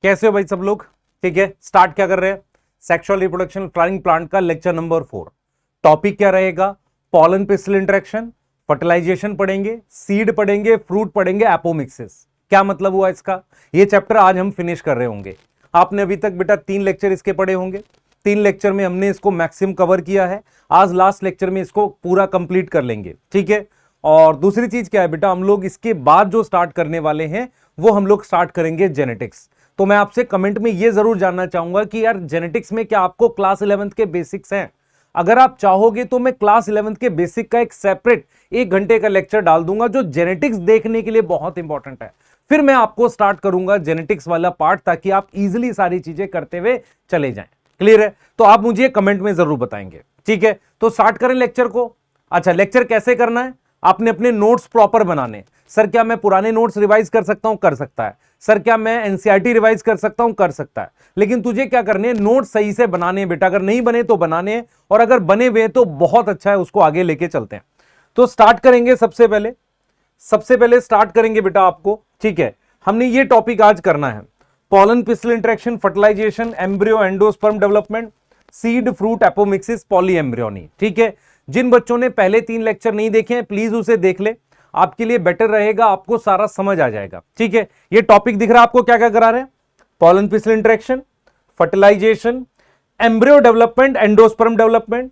कैसे हो भाई सब लोग? ठीक है, स्टार्ट क्या कर रहे हैं? सेक्सुअल रिप्रोडक्शन फ्लावरिंग प्लांट का लेक्चर नंबर 4। टॉपिक क्या रहेगा? पॉलन पिस्टिल इंटरेक्शन, फर्टिलाइजेशन पढ़ेंगे, सीड पढ़ेंगे, फ्रूट पढ़ेंगे, एपोमिक्सिस। क्या मतलब हुआ इसका? ये चैप्टर आज हम फिनिश कर रहे होंगे। आपने अभी तक बेटा 3 लेक्चर इसके पढ़े होंगे। 3 लेक्चर में हमने इसको मैक्सिमम कवर किया है। आज लास्ट लेक्चर में इसको पूरा कंप्लीट कर लेंगे। ठीक है, और दूसरी चीज क्या है बेटा, हम लोग इसके बाद जो स्टार्ट करने वाले हैं वो हम लोग स्टार्ट करेंगे जेनेटिक्स। तो मैं आपसे कमेंट में ये जरूर जानना चाहूंगा कि यार जेनेटिक्स में क्या आपको क्लास 11th के बेसिक्स हैं? अगर आप चाहोगे तो मैं क्लास 11th के बेसिक का एक सेपरेट 1 घंटे का लेक्चर डाल दूंगा जो जेनेटिक्स देखने के लिए बहुत इंपॉर्टेंट है। फिर मैं आपको स्टार्ट करूंगा जेनेटिक्स वाला पार्ट, ताकि आप इजीली सारी चीजें करते हुए चले जाएं। क्लियर है? तो आप मुझे कमेंट में जरूर बताएंगे। ठीक है, तो स्टार्ट करें लेक्चर को। अच्छा, लेक्चर कैसे करना है? आपने अपने नोट्स प्रॉपर बनाने। सर क्या मैं पुराने नोट्स रिवाइज कर सकता हूं? कर सकता है। सर क्या मैं एनसीईआरटी रिवाइज कर सकता हूं? कर सकता है। लेकिन तुझे क्या करने हैं? नोट्स सही से बनाने हैं बेटा। अगर नहीं बने तो बनाने हैं, और अगर बने हुए तो बहुत अच्छा है, उसको आगे लेके चलते हैं। तो स्टार्ट करेंगे। सबसे पहले स्टार्ट करेंगे बेटा आपको। ठीक है, हमने ये टॉपिक आज करना है, pollen pistil interaction, fertilisation, embryo endosperm development, seed fruit apomixis, polyembryony. ठीक है, जिन बच्चों ने पहले 3 लेक्चर नहीं देखे हैं प्लीज उसे देख ले, आपके लिए बेटर रहेगा, आपको सारा समझ आ जाएगा। ठीक है, ये टॉपिक दिख रहा है आपको क्या क्या करा रहे हैं? Pollen pistil interaction, fertilisation, embryo development, endosperm development,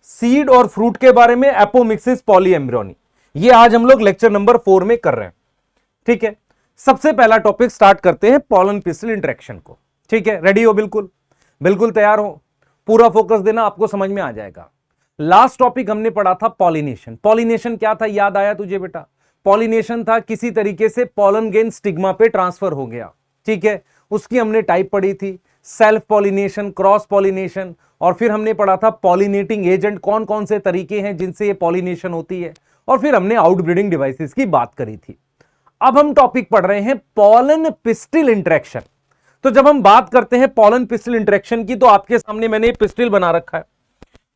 seed और फ्रूट के बारे में, एपोमिक्सिस, पॉलीएम्ब्रियोनी। ये आज हम लोग लेक्चर नंबर 4 में कर रहे हैं। ठीक है, सबसे पहला टॉपिक स्टार्ट करते हैं पॉलन पिस्टिल इंटरेक्शन को। ठीक है, रेडी हो? बिल्कुल बिल्कुल तैयार हो? पूरा फोकस देना, आपको समझ में आ जाएगा। लास्ट टॉपिक हमने पढ़ा था पॉलिनेशन। पॉलिनेशन क्या था, याद आया तुझे बेटा? पॉलिनेशन था किसी तरीके से पॉलन ग्रेन स्टिग्मा पे ट्रांसफर हो गया। ठीक है, उसकी हमने टाइप पढ़ी थी, सेल्फ पॉलिनेशन, क्रॉस पॉलिनेशन, और फिर हमने पढ़ा था पॉलिनेटिंग एजेंट, कौन कौन से तरीके हैं जिनसे ये पॉलिनेशन होती है, और फिर हमने आउटब्रीडिंग डिवाइसेस की बात करी थी। अब हम टॉपिक पढ़ रहे हैं पॉलन पिस्टिल इंटरेक्शन। तो जब हम बात करते हैं पॉलन पिस्टिल इंटरेक्शन की, तो आपके सामने मैंने पिस्टिल बना रखा है।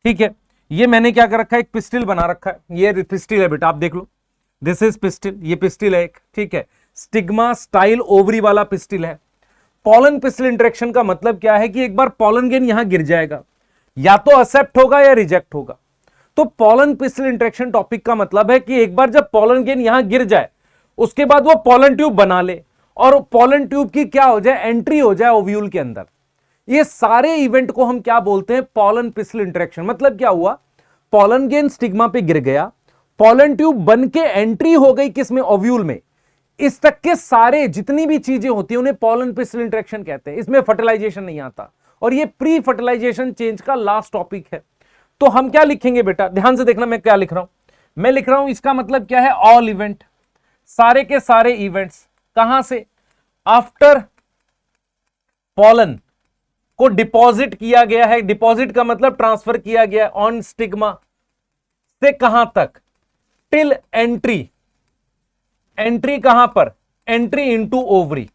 ठीक है, ये मैंने क्या कर रखा है, एक पिस्टिल बना रखा है। ये पिस्टिल है बेटा, आप देख लो, दिस इज पिस्टिल, ये पिस्टिल है एक। ठीक है, स्टिग्मा स्टाइल ओवरी वाला पिस्टिल है। पॉलन पिस्टिल इंटरेक्शन का मतलब क्या है कि एक बार पॉलन ग्रेन यहां गिर जाएगा, या तो एक्सेप्ट होगा या रिजेक्ट होगा। तो पॉलन पिस्टिल इंटरेक्शन टॉपिक का मतलब है कि एक बार जब पॉलन ग्रेन यहां गिर जाए, उसके बाद वो पॉलन ट्यूब बना ले, और पॉलन ट्यूब की क्या हो जाए, एंट्री हो जाए ओव्यूल के अंदर। ये सारे इवेंट को हम क्या बोलते हैं, पॉलन पिस्टिल इंटरेक्शन। मतलब क्या हुआ, पॉलन ग्रेन स्टिग्मा पे गिर गया, पॉलन ट्यूब बन के एंट्री हो गई किसमें, ओव्यूल में। इस तक के सारे जितनी भी चीजें होती हैं उन्हें पॉलन पिस्टिल इंटरेक्शन कहते हैं। इसमें फर्टिलाइजेशन नहीं आता, और ये प्री फर्टिलाइजेशन चेंज का लास्ट टॉपिक है। तो हम क्या लिखेंगे बेटा, ध्यान से देखना मैं क्या लिख रहा हूं। मैं लिख रहा हूं, इसका मतलब क्या है, ऑल इवेंट, सारे के सारे इवेंट्स। कहां से? आफ्टर पॉलन को डिपॉजिट किया गया है। डिपॉजिट का मतलब ट्रांसफर किया गया ऑन स्टिग्मा से कहां तक, टिल एंट्री। एंट्री कहां पर, एंट्री इनटू ओवरी।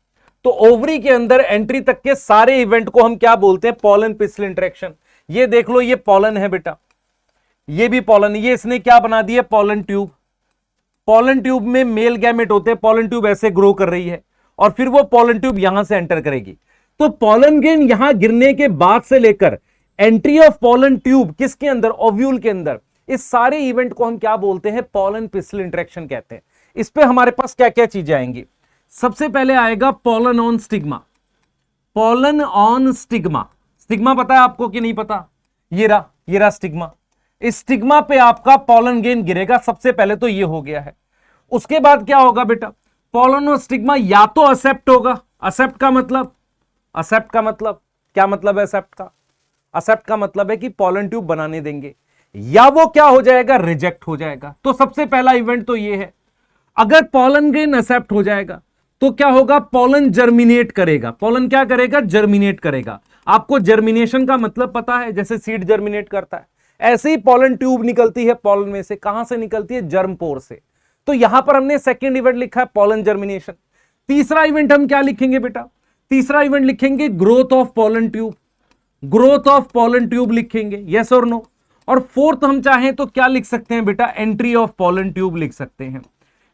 तो ओवरी के अंदर एंट्री तक के सारे इवेंट को हम क्या बोलते हैं, पॉलन पिस्टिल इंटरेक्शन। ये देख लो, ये पॉलन है बेटा, ये भी पॉलन, ये इसने क्या बना दिया, पॉलन ट्यूब। पॉलन ट्यूब में मेल गैमेट होते हैं, पॉलन ट्यूब ऐसे ग्रो कर रही है, और फिर वो पॉलन ट्यूब यहां से एंटर करेगी। तो पॉलन ग्रेन यहां गिरने के बाद से लेकर एंट्री ऑफ पॉलन ट्यूब किसके अंदर, ओव्यूल के अंदर, इस सारे इवेंट को हम क्या बोलते हैं, पॉलन पिस्टिल इंटरेक्शन कहते हैं। इस पे हमारे पास क्या क्या चीजें आएंगी? सबसे पहले आएगा pollen on stigma. Pollen on stigma, stigma पता है आपको कि नहीं पता? ये रहा स्टिग्मा। इस स्टिग्मा पे आपका पॉलन ग्रेन गिरेगा, सबसे पहले तो ये हो गया है। उसके बाद क्या होगा बेटा, पॉलन और स्टिग्मा या तो एक्सेप्ट होगा। एक्सेप्ट का मतलब, एक्सेप्ट का मतलब क्या मतलब है, एक्सेप्ट का, एक्सेप्ट का मतलब है कि पॉलन ट्यूब बनाने देंगे, या वो क्या हो जाएगा, रिजेक्ट हो जाएगा। तो सबसे पहला इवेंट तो ये है। अगर पॉलन ग्रेन एक्सेप्ट हो जाएगा तो क्या होगा, पॉलन जर्मिनेट करेगा। पॉलन क्या करेगा, जर्मिनेट करेगा। आपको जर्मिनेशन का मतलब पता है, जैसे सीड जर्मिनेट करता है, ऐसे ही पॉलन ट्यूब निकलती है पॉलन में से। कहां से निकलती है, जर्म पोर से। तो यहां पर हमने सेकेंड इवेंट लिखा है, पॉलन जर्मिनेशन। तीसरा इवेंट हम क्या लिखेंगे बेटा, तीसरा इवेंट लिखेंगे growth of pollen tube. Growth of pollen tube लिखेंगे, यस और नो। और फोर्थ हम चाहें तो क्या लिख सकते हैं बेटा, एंट्री ऑफ पॉलन ट्यूब लिख सकते हैं।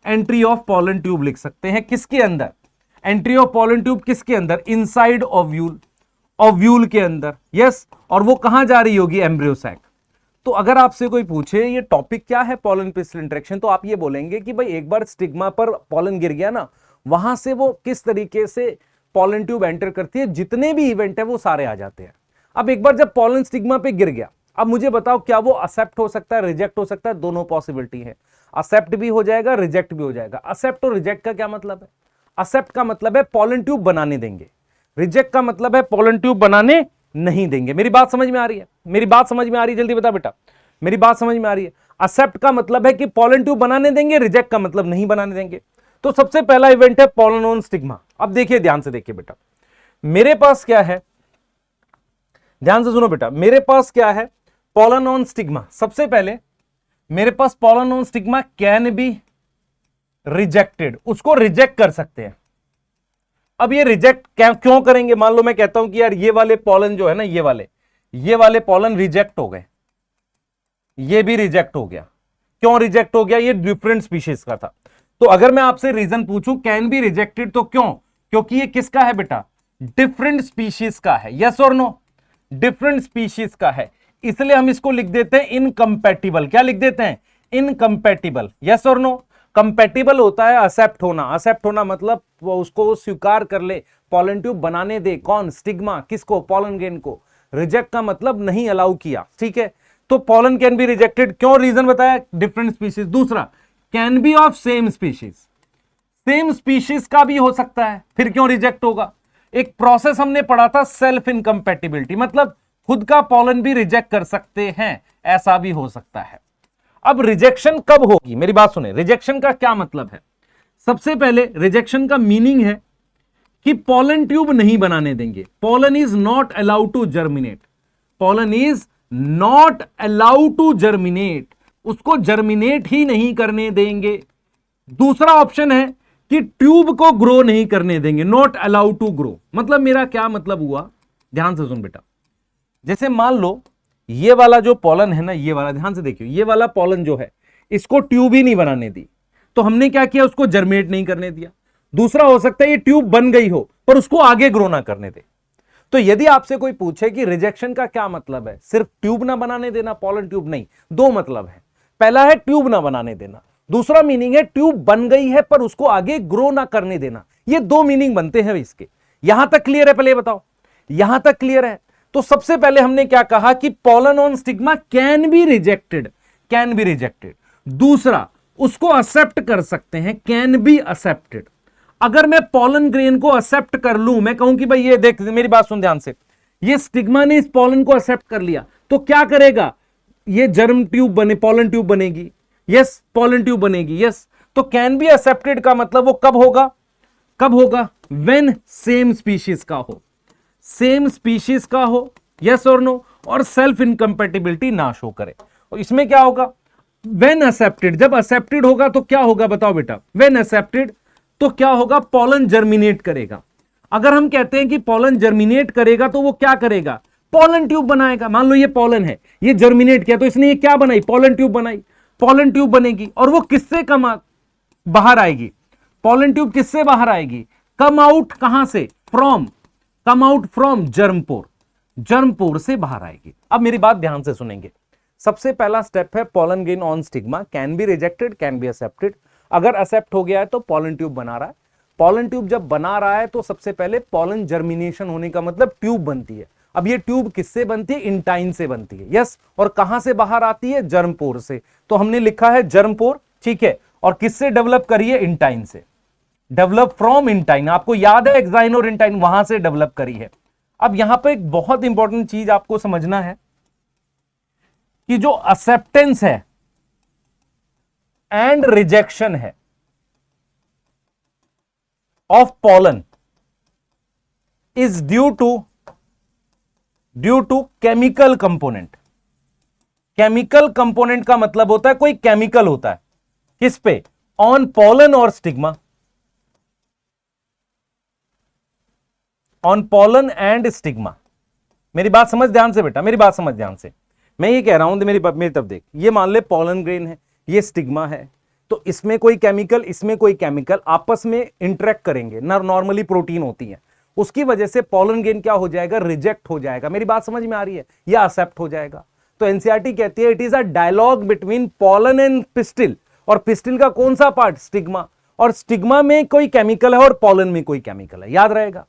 एंट्री ऑफ पॉलन ट्यूब लिख सकते हैं, किसके अंदर, एंट्री ऑफ पॉलन ट्यूब किसके अंदर, इनसाइड ओव्यूल, ओव्यूल के अंदर, यस। और वो कहां जा रही होगी, एम्ब्रियो सैक। तो अगर आपसे कोई पूछे ये टॉपिक क्या है, पॉलन पिस्टल इंटरेक्शन, तो आप ये बोलेंगे कि भाई एक बार स्टिग्मा पर पॉलन गिर गया ना, वहां से वो किस तरीके से पॉलन ट्यूब एंटर करती है, जितने भी इवेंट है वो सारे आ जाते हैं। अब एक बार जब पॉलन स्टिग्मा पे गिर गया, अब मुझे बताओ क्या वो एक्सेप्ट हो सकता है, रिजेक्ट हो सकता है, दोनों पॉसिबिलिटी है। एक्सेप्ट भी हो जाएगा, रिजेक्ट भी हो जाएगा। एक्सेप्ट और रिजेक्ट का क्या मतलब है, एक्सेप्ट का मतलब है पॉलन ट्यूब बनाने देंगे, रिजेक्ट का मतलब है पॉलन ट्यूब बनाने नहीं देंगे। मेरी बात समझ में आ रही है, मेरी बात समझ में आ रही है, जल्दी बता बेटा, मेरी बात समझ में आ रही है। एक्सेप्ट का मतलब है कि पॉलन ट्यूब बनाने देंगे, रिजेक्ट का मतलब नहीं बनाने देंगे। तो सबसे पहला इवेंट है पॉलन ऑन स्टिग्मा। अब देखिए, ध्यान से देखिए बेटा, मेरे पास क्या है, ध्यान से सुनो बेटा, मेरे पास क्या है, पॉलन ऑन स्टिग्मा। सबसे पहले मेरे पास pollen on stigma can be rejected, उसको रिजेक्ट कर सकते हैं। अब ये रिजेक्ट क्यों करेंगे, मान लो मैं कहता हूं कि यार ये वाले पॉलन जो है ना, ये वाले पॉलन रिजेक्ट हो गए, ये भी रिजेक्ट हो गया। क्यों रिजेक्ट हो गया, ये डिफरेंट स्पीशीज का था। तो अगर मैं आपसे रीजन पूछूं कैन बी रिजेक्टेड, तो क्यों, क्योंकि ये किसका है बेटा, डिफरेंट स्पीशीज का है, यस और नो, डिफरेंट स्पीशीज का है, इसलिए हम इसको लिख देते हैं इनकम्पैटिबल। क्या लिख देते हैं, इनकम्पैटिबल, यस और नो। कंपैटिबल होता है एक्सेप्ट होना, एक्सेप्ट होना मतलब वो उसको स्वीकार कर ले, पॉलन ट्यूब बनाने दे, कौन, स्टिग्मा, किसको, पॉलन ग्रेन को। रिजेक्ट का मतलब नहीं अलाउ किया, ठीक है। तो पॉलन कैन बी रिजेक्टेड, क्यों, रीजन बताया, डिफरेंट स्पीशीज। दूसरा, can be of same species, same species का भी हो सकता है, फिर क्यों रिजेक्ट होगा। एक प्रोसेस हमने पढ़ा था सेल्फ इनकम्पैटिबिलिटी, मतलब खुद का पॉलन भी रिजेक्ट कर सकते हैं, ऐसा भी हो सकता है। अब रिजेक्शन कब होगी, मेरी बात सुने, रिजेक्शन का क्या मतलब है। सबसे पहले रिजेक्शन का मीनिंग है कि पॉलन ट्यूब नहीं बनाने देंगे, pollen is not allowed to germinate, pollen is not allowed to germinate, उसको जर्मिनेट ही नहीं करने देंगे। दूसरा ऑप्शन है कि ट्यूब को ग्रो नहीं करने देंगे, नॉट अलाउड टू ग्रो। मतलब मेरा क्या मतलब हुआ, ध्यान से सुन बेटा, जैसे मान लो ये वाला जो पॉलन है ना, ये वाला, ध्यान से देखियो, ये वाला पॉलन जो है इसको ट्यूब ही नहीं बनाने दी, तो हमने क्या किया, उसको जर्मिनेट नहीं करने दिया। दूसरा हो सकता है ये ट्यूब बन गई हो पर उसको आगे ग्रो ना करने दे। तो यदि आपसे कोई पूछे कि रिजेक्शन का क्या मतलब है, सिर्फ ट्यूब ना बनाने देना, पॉलन ट्यूब नहीं, दो मतलब है। पहला है ट्यूब ना बनाने देना, दूसरा मीनिंग है ट्यूब बन गई है पर उसको आगे ग्रो ना करने देना। ये दो मीनिंग बनते हैं इसके। यहां तक क्लियर है, पहले बताओ, यहां तक क्लियर है। तो सबसे पहले हमने क्या कहा कि pollen on stigma can be rejected, can be rejected. दूसरा, उसको एक्सेप्ट कर सकते हैं, कैन बी एक्सेप्टेड। अगर मैं पॉलन ग्रेन को एक्सेप्ट कर लूं, मैं कहूं कि भाई ये देख, मेरी बात सुन ध्यान से, ये स्टिग्मा ने इस पॉलन को एक्सेप्ट कर लिया, तो क्या करेगा, ये जर्म ट्यूब बने, पॉलन ट्यूब बनेगी, यस, पॉलन ट्यूब बनेगी, यस। तो कैन बी एक्सेप्टेड का मतलब वो कब होगा, कब होगा, व्हेन सेम स्पीशीज का हो, सेम स्पीशीज का हो, यस और नो, और सेल्फ इनकम्पैटिबिलिटी ना शो करे। और इसमें क्या होगा, व्हेन एक्सेप्टेड, जब एक्सेप्टेड होगा तो क्या होगा बताओ बेटा, व्हेन एक्सेप्टेड तो क्या होगा, पॉलन जर्मिनेट करेगा। अगर हम कहते हैं कि पॉलन जर्मिनेट करेगा तो वो क्या करेगा, पॉलन ट्यूब बनाएगा। मान लो ये पॉलन है, ये जर्मिनेट किया तो इसने ये क्या बनाई, पॉलन ट्यूब बनाई, पॉलन ट्यूब बनेगी और वो किससे बाहर आएगी, पॉलन ट्यूब किससे बाहर आएगी, कम आउट कहां से, from, come out from germ pore, germ pore से बाहर आएगी। अब मेरी बात ध्यान से सुनेंगे। सबसे पहला स्टेप है pollen grain on stigma can be rejected, can be accepted. अगर एक्सेप्ट हो गया है तो पॉलन ट्यूब बना रहा है। पॉलन ट्यूब जब बना रहा है तो सबसे पहले पॉलन जर्मिनेशन होने का मतलब ट्यूब बनती है। अब ये ट्यूब किससे बनती है, इंटाइन से बनती है, यस। और कहां से बाहर आती है, जर्मपोर से। तो हमने लिखा है जर्मपोर, ठीक है। और किससे डेवलप करी है, इंटाइन से, डेवलप फ्रॉम इंटाइन। आपको याद है एक्साइन और इंटाइन, वहां से डेवलप करी है। अब यहां पर एक बहुत इंपॉर्टेंट चीज आपको समझना है कि जो एक्सेप्टेंस है एंड रिजेक्शन है of pollen is due to chemical component. Chemical component का मतलब होता है कोई केमिकल होता है, किस पे, ऑन पॉलन और stigma, on pollen and stigma. मेरी बात समझ ध्यान से बेटा, मेरी बात समझ ध्यान से। मैं ये कह रहा हूं, मेरी तरफ देख, ये मान ले पॉलन ग्रेन है, ये स्टिग्मा है। तो इसमें कोई केमिकल, इसमें कोई केमिकल आपस में इंटरेक्ट करेंगे ना, नॉर्मली प्रोटीन होती है, उसकी वजह से पॉलन ग्रेन क्या हो जाएगा, रिजेक्ट हो जाएगा। मेरी बात समझ में आ रही है, या एक्सेप्ट हो जाएगा। तो एनसीईआरटी कहती है it is a dialogue between pollen and pistil, और पिस्टिल का कौन सा पार्ट, स्टिग्मा, और स्टिग्मा में कोई केमिकल है और पॉलन में कोई केमिकल है, याद रहेगा।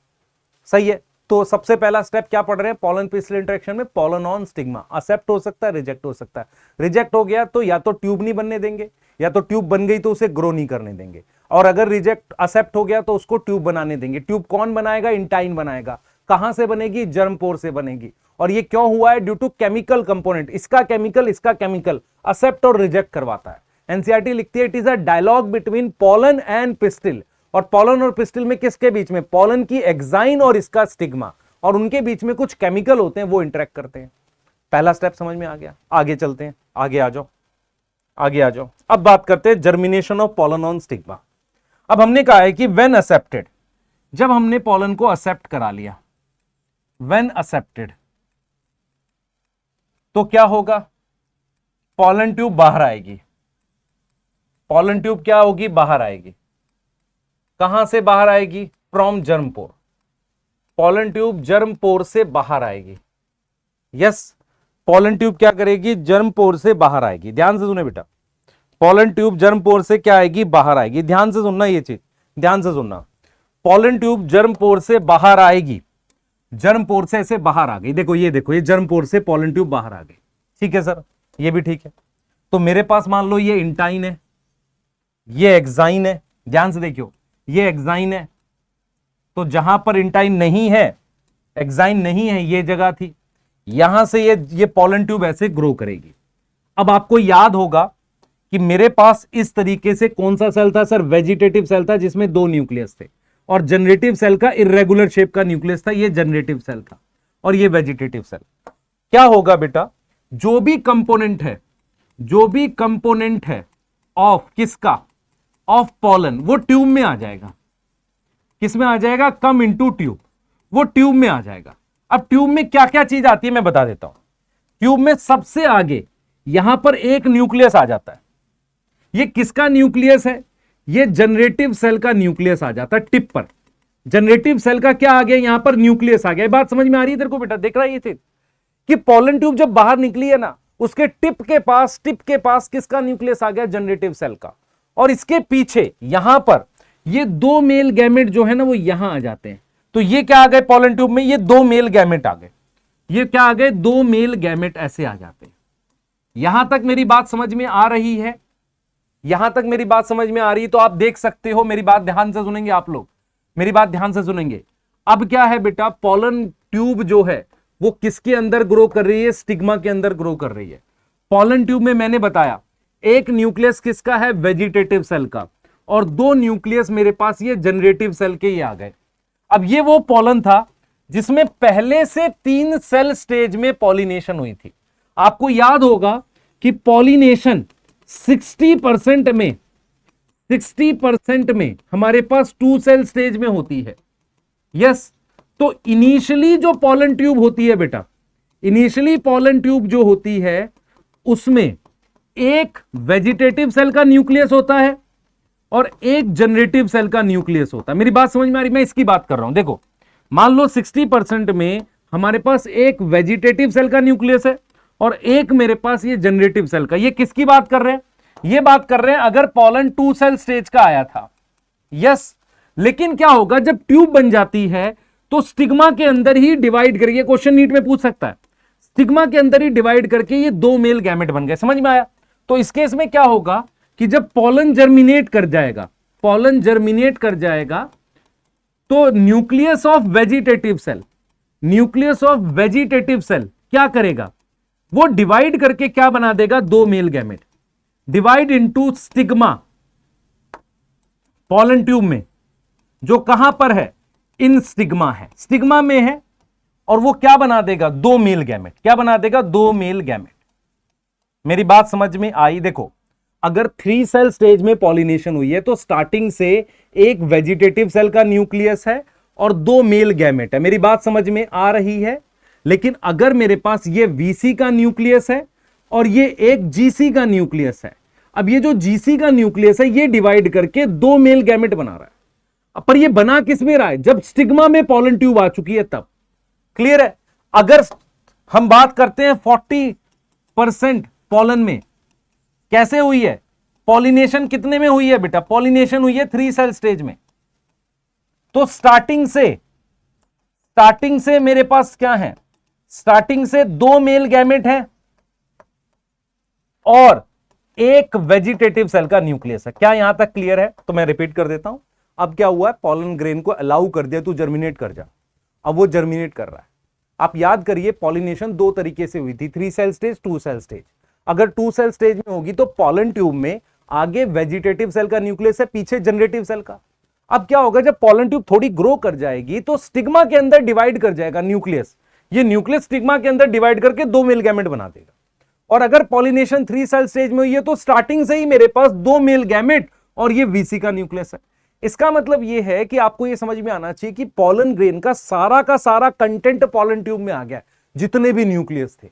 सही है। तो सबसे पहला स्टेप क्या पढ़ रहे हैं, पॉलन पिस्टिल इंटरेक्शन में पॉलन ऑन स्टिग्मा, एक्सेप्ट हो सकता है, रिजेक्ट हो सकता है। रिजेक्ट हो गया तो या तो ट्यूब नहीं बनने देंगे, या तो ट्यूब बन गई तो उसे ग्रो नहीं करने देंगे, और अगर रिजेक्ट एक्सेप्ट हो गया तो उसको ट्यूब बनाने देंगे। ट्यूब कौन बनाएगा, इंटाइन बनाएगा। कहां से बनेगी, जर्म पोर से बनेगी। और ये क्यों हुआ है, ड्यू टू केमिकल कंपोनेंट, इसका केमिकल एक्सेप्ट और रिजेक्ट करवाता है। एनसीईआरटी लिखती है it is a dialogue between pollen and pistil, और पॉलन और पिस्टिल में किसके बीच में, पॉलन की एक्साइन और इसका स्टिग्मा, और उनके बीच में कुछ केमिकल होते हैं वो इंटरेक्ट करते हैं। पहला स्टेप समझ में आ गया। आगे चलते हैं, आगे आ जाओ, आगे आ जाओ। अब बात करते हैं germination of pollen on stigma. अब हमने कहा है कि व्हेन एक्सेप्टेड, जब हमने पॉलन को एक्सेप्ट करा लिया, व्हेन एक्सेप्टेड, तो क्या होगा, पॉलन ट्यूब बाहर आएगी। पॉलन ट्यूब क्या होगी, बाहर आएगी। कहां से बाहर आएगी, from germ pore. Pollen tube germ pore से बाहर आएगी। यस, पॉलन ट्यूब क्या करेगी, जर्म पोर से बाहर आएगी। ध्यान से सुने बेटा, पॉलन ट्यूब जर्म पोर से क्या आएगी, बाहर आएगी। ध्यान से सुनना, ये चीज ध्यान से सुनना। पॉलन ट्यूब जर्म पोर से बाहर आएगी, जर्म पोर से ऐसे बाहर आ गई। देखो ये जर्म पोर से पॉलन ट्यूब बाहर आ गई। ठीक है सर, ये भी ठीक है। तो मेरे पास मान लो ये इंटाइन है, ये एक्साइन है। ध्यान से देखियो, ये एक्साइन है, तो जहां पर इंटाइन नहीं है, एक्साइन नहीं है, ये जगह थी, यहां से ये पॉलन ट्यूब ऐसे ग्रो करेगी। अब आपको याद होगा कि मेरे पास इस तरीके से कौन सा सेल था सर, वेजिटेटिव सेल था, जिसमें 2 न्यूक्लियस थे, और जनरेटिव सेल का इर्रेगुलर शेप का न्यूक्लियस था। ये जनरेटिव सेल था और ये वेजिटेटिव सेल। क्या होगा बेटा, जो भी कंपोनेंट है ऑफ किसका, ऑफ पॉलन, वो ट्यूब में आ जाएगा। किस में आ जाएगा, कम इनटू ट्यूब, वो ट्यूब में आ जाएगा। अब ट्यूब में क्या क्या चीज आती है मैं बता देता हूं। ट्यूब में सबसे आगे यहां पर एक न्यूक्लियस आ जाता है। ये किसका न्यूक्लियस है, ये जनरेटिव सेल का न्यूक्लियस आ जाता है। टिप पर जनरेटिव सेल का क्या आ गया, यहां पर न्यूक्लियस आ गया। बात समझ में आ रही है तेरे को बेटा, देख रहा है ये चीज कि पॉलन ट्यूब जब बाहर निकली है ना, उसके टिप के पास किसका न्यूक्लियस आ गया, जनरेटिव सेल का। और इसके पीछे यहां पर ये 2 मेल गैमेट जो है ना, वो यहां आ जाते हैं। तो ये क्या आ गए पॉलन ट्यूब में, ये 2 मेल गैमेट आ गए। ये क्या आ गए, 2 मेल गैमेट ऐसे आ जाते हैं। यहां तक मेरी बात समझ में आ रही है, यहां तक मेरी बात समझ में आ रही है। तो आप देख सकते हो, मेरी बात ध्यान से सुनेंगे आप लोग, मेरी बात ध्यान से सुनेंगे। अब क्या है बेटा, पॉलन ट्यूब जो है वो किसके अंदर ग्रो कर रही है, स्टिग्मा के अंदर ग्रो कर रही है। पॉलन ट्यूब में मैंने बताया एक न्यूक्लियस किसका है, वेजिटेटिव सेल का, और 2 न्यूक्लियस मेरे पास ये जनरेटिव सेल के ये आ गए। अब ये वो पॉलन था जिसमें पहले से 3 सेल स्टेज में पॉलिनेशन हुई थी। आपको याद होगा कि पॉलिनेशन 60% में हमारे पास 2 सेल स्टेज में होती है। यस, तो इनिशियली जो पॉलन ट्यूब होती है बेटा, इनिशियली पॉलन ट्यूब जो होती है उसमें एक वेजिटेटिव सेल का न्यूक्लियस होता है और एक जनरेटिव सेल का न्यूक्लियस होता है। मेरी बात समझ में आ रही, मैं इसकी बात कर रहा हूं। देखो, मान लो 60% में हमारे पास एक वेजिटेटिव सेल का न्यूक्लियस है और एक मेरे पास ये जनरेटिव सेल का। ये किसकी बात कर रहे हैं, ये बात कर रहे हैं अगर पॉलन 2 सेल स्टेज का आया था। यस, लेकिन क्या होगा जब ट्यूब बन जाती है तो स्टिग्मा के अंदर ही डिवाइड करके, क्वेश्चन नीट में पूछ सकता है, स्टिग्मा के अंदर ही डिवाइड करके ये 2 मेल गैमेट बन गए। समझ में आया। तो इस केस में क्या होगा कि जब पॉलन जर्मिनेट कर जाएगा, पॉलन जर्मिनेट कर जाएगा, तो nucleus of vegetative cell, nucleus of vegetative cell क्या करेगा, वो डिवाइड करके क्या बना देगा, 2 male gamete, divide into stigma pollen tube में, जो कहां पर है, इन स्टिग्मा है, स्टिग्मा में है, और वो क्या बना देगा, 2 मेल गैमेट। क्या बना देगा, 2 मेल गैमेट। मेरी बात समझ में आई। देखो, अगर 3 सेल स्टेज में पॉलिनेशन हुई है तो स्टार्टिंग से एक वेजिटेटिव सेल का न्यूक्लियस है और 2 मेल गैमेट है। मेरी बात समझ में आ रही है। लेकिन अगर मेरे पास ये वीसी का न्यूक्लियस है और ये एक जीसी का न्यूक्लियस है, अब ये जो जीसी का न्यूक्लियस है ये डिवाइड करके 2 मेल गैमेट बना रहा है, पर ये बना किस में रहा है, जब स्टिग्मा में पॉलन ट्यूब आ चुकी है तब। क्लियर है। अगर हम बात करते हैं 40% पॉलन में कैसे हुई है, पॉलिनेशन कितने में हुई है बेटा, पॉलिनेशन हुई है 3 सेल स्टेज में। तो स्टार्टिंग से मेरे पास क्या है, स्टार्टिंग से 2 मेल गैमेट है और एक वेजिटेटिव सेल का न्यूक्लियस है। क्या यहां तक क्लियर है? तो मैं रिपीट कर देता हूं। अब क्या हुआ है, पॉलन ग्रेन को अलाउ कर दिया, तू जर्मिनेट कर जा। अब वो जर्मिनेट कर रहा है। आप याद करिए पॉलिनेशन 2 तरीके से हुई थी, 3 सेल स्टेज, 2 सेल स्टेज। अगर 2 सेल स्टेज में होगी तो पॉलन ट्यूब में आगे वेजिटेटिव सेल का न्यूक्लियस है, पीछे जनरेटिव सेल का। अब क्या होगा, जब पॉलन ट्यूब थोड़ी ग्रो कर जाएगी तो स्टिग्मा के अंदर डिवाइड कर जाएगा न्यूक्लियस। ये न्यूक्लियस स्टिग्मा के अंदर डिवाइड करके 2 मेल गैमेट बना देगा। और अगर पॉलिनेशन 3 सेल स्टेज में हुई है तो स्टार्टिंग से ही मेरे पास 2 मेल गैमेट और ये वीसी का न्यूक्लियस है। इसका मतलब ये है कि आपको ये समझ में आना चाहिए कि पॉलन ग्रेन का सारा कंटेंट पॉलन ट्यूब में आ गया। जितने भी न्यूक्लियस थे,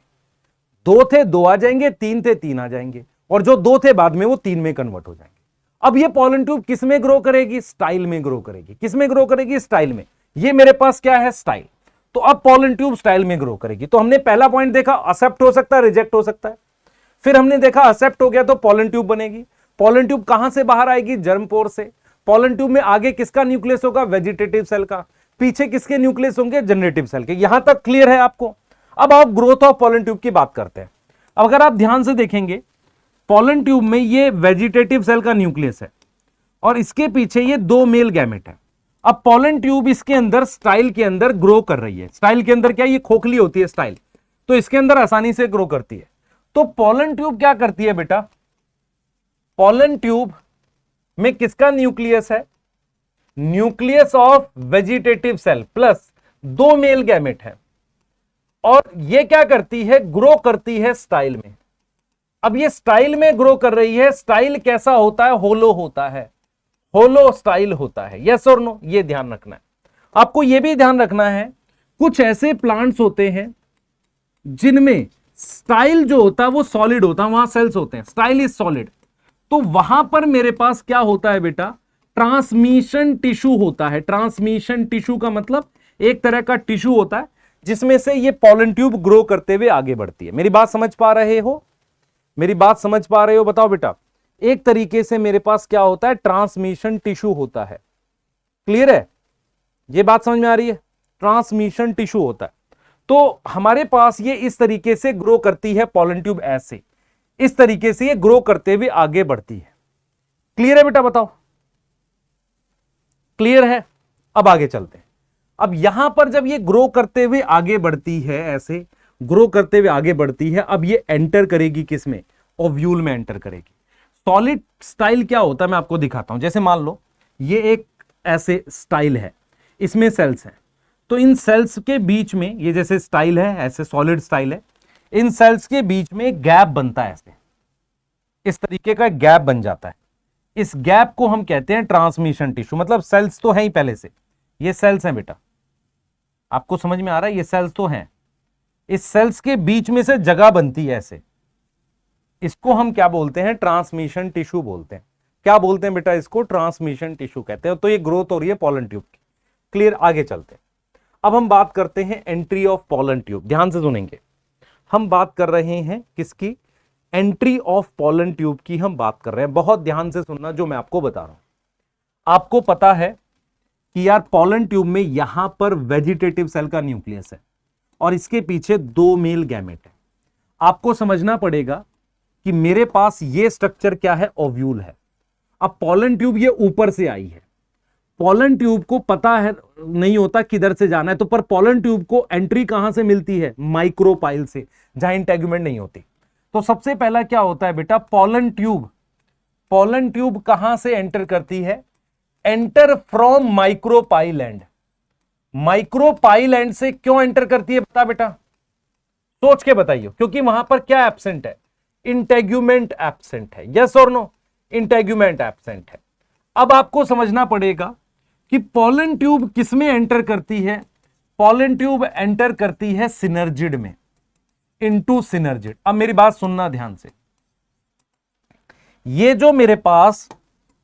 2 थे 2 आ जाएंगे, 3 थे 3 आ जाएंगे, और जो 2 थे बाद में वो 3 में कन्वर्ट हो जाएंगे। अब ये पॉलन ट्यूब किस में ग्रो करेगी, स्टाइल में ग्रो करेगी। किस में ग्रो करेगी, स्टाइल में। ये मेरे पास क्या है, स्टाइल। तो अब पॉलन ट्यूब स्टाइल में ग्रो करेगी। तो हमने पहला पॉइंट देखा, एक्सेप्ट हो सकता है, रिजेक्ट हो सकता है। फिर हमने देखा एक्सेप्ट हो गया तो पॉलन ट्यूब बनेगी। पॉलन ट्यूब कहां से बाहर आएगी, जर्म पोर से। पॉलन ट्यूब में आगे किसका न्यूक्लियस होगा, वेजिटेटिव सेल का। पीछे किसके न्यूक्लियस होंगे, जनरेटिव सेल के। यहां तक क्लियर है आपको? अब आप ग्रोथ ऑफ पॉलन ट्यूब की बात करते हैं। अब अगर आप ध्यान से देखेंगे, पॉलन ट्यूब में ये वेजिटेटिव सेल का न्यूक्लियस है और इसके पीछे ये 2 मेल गैमेट है। अब पॉलन ट्यूब इसके अंदर स्टाइल के अंदर ग्रो कर रही है। स्टाइल के अंदर क्या, ये खोखली होती है स्टाइल, तो इसके अंदर आसानी से ग्रो करती है। तो पॉलन ट्यूब क्या करती है बेटा, पॉलन ट्यूब में किसका न्यूक्लियस है, nucleus of vegetative cell plus 2 male gamete है। और ये क्या करती है, ग्रो करती है स्टाइल में। अब ये स्टाइल में ग्रो कर रही है। स्टाइल कैसा होता है, होलो होता है, होलो स्टाइल होता है। यस और नो, ये ध्यान रखना है। आपको ये भी ध्यान रखना है, कुछ ऐसे प्लांट्स होते हैं जिनमें स्टाइल जो होता है वो सॉलिड होता है, वहां सेल्स होते हैं, स्टाइल इज सॉलिड। तो वहां पर मेरे पास क्या होता है बेटा, ट्रांसमिशन टिश्यू होता है। ट्रांसमिशन टिश्यू का मतलब एक तरह का टिश्यू होता है जिसमें से ये पॉलन ट्यूब ग्रो करते हुए आगे बढ़ती है। मेरी बात समझ पा रहे हो, मेरी बात समझ पा रहे हो, बताओ बेटा। एक तरीके से मेरे पास क्या होता है, ट्रांसमिशन टिश्यू होता है। क्लियर है, ये बात समझ में आ रही है, ट्रांसमिशन टिश्यू होता है। तो हमारे पास ये इस तरीके से ग्रो करती है पॉलन ट्यूब, ऐसे इस तरीके से ये ग्रो करते हुए आगे बढ़ती है। क्लियर है बेटा, बताओ क्लियर है? अब आगे चलते हैं। अब यहां पर जब ये ग्रो करते हुए आगे बढ़ती है, ऐसे ग्रो करते हुए आगे बढ़ती है, अब ये एंटर करेगी किसमें, ओव्यूल में एंटर करेगी। सॉलिड स्टाइल क्या होता है मैं आपको दिखाता हूं। जैसे मान लो ये एक ऐसे स्टाइल है, इसमें सेल्स हैं, तो इन सेल्स के बीच में ये जैसे स्टाइल है, ऐसे सॉलिड स्टाइल है, इन सेल्स के बीच में गैप बनता है, ऐसे इस तरीके का गैप बन जाता है। इस गैप को हम कहते हैं ट्रांसमिशन टिश्यू। मतलब सेल्स तो हैं ही पहले से, ये सेल्स हैं बेटा, आपको समझ में आ रहा है, ये सेल्स तो हैं। इस सेल्स के बीच में से जगह बनती है ऐसे, इसको हम क्या बोलते हैं, ट्रांसमिशन टिश्यू बोलते हैं। क्या बोलते हैं बेटा, इसको ट्रांसमिशन टिश्यू कहते हैं। तो ये ग्रोथ हो रही है पॉलन ट्यूब की। क्लियर, आगे चलते हैं। अब हम बात करते हैं एंट्री ऑफ पॉलन ट्यूब। ध्यान से सुनेंगे, हम बात कर रहे हैं किसकी, एंट्री ऑफ पॉलन ट्यूब की हम बात कर रहे हैं। बहुत ध्यान से सुनना जो मैं आपको बता रहा हूं। आपको पता है कि यार पॉलन ट्यूब में यहां पर वेजिटेटिव सेल का न्यूक्लियस है और इसके पीछे 2 मेल गैमेट है। आपको समझना पड़ेगा कि मेरे पास ये स्ट्रक्चर क्या है, ओव्यूल है। अब पॉलन ट्यूब ये ऊपर से आई है, पॉलन ट्यूब को पता है नहीं होता किधर से जाना है, तो पर पॉलन ट्यूब को एंट्री कहां से मिलती है, माइक्रोपाइल से, जहां इंटेगुमेंट नहीं होती। तो सबसे पहला क्या होता है बेटा, पॉलन ट्यूब कहां से एंटर करती है, enter from micropyle and. Micropyle and से क्यों एंटर करती है बता बेटा, सोच के बताइए। क्योंकि वहां पर क्या एब्सेंट है, इंटेगुमेंट एब्सेंट है। यस और नो, इंटेगुमेंट एब्सेंट है। अब आपको समझना पड़ेगा कि पॉलन ट्यूब किसमें एंटर करती है, पॉलन ट्यूब एंटर करती है सिनर्जिड में, इनटू सिनर्जिड। अब मेरी बात सुनना ध्यान से, ये जो मेरे पास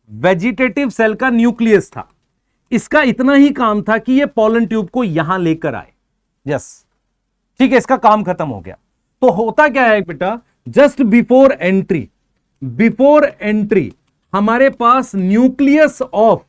वेजिटेटिव सेल का न्यूक्लियस था, इसका इतना ही काम था कि ये पॉलन ट्यूब को यहां लेकर आए। यस, ठीक है, इसका काम खत्म हो गया। तो होता क्या है बेटा, जस्ट बिफोर एंट्री हमारे पास न्यूक्लियस ऑफ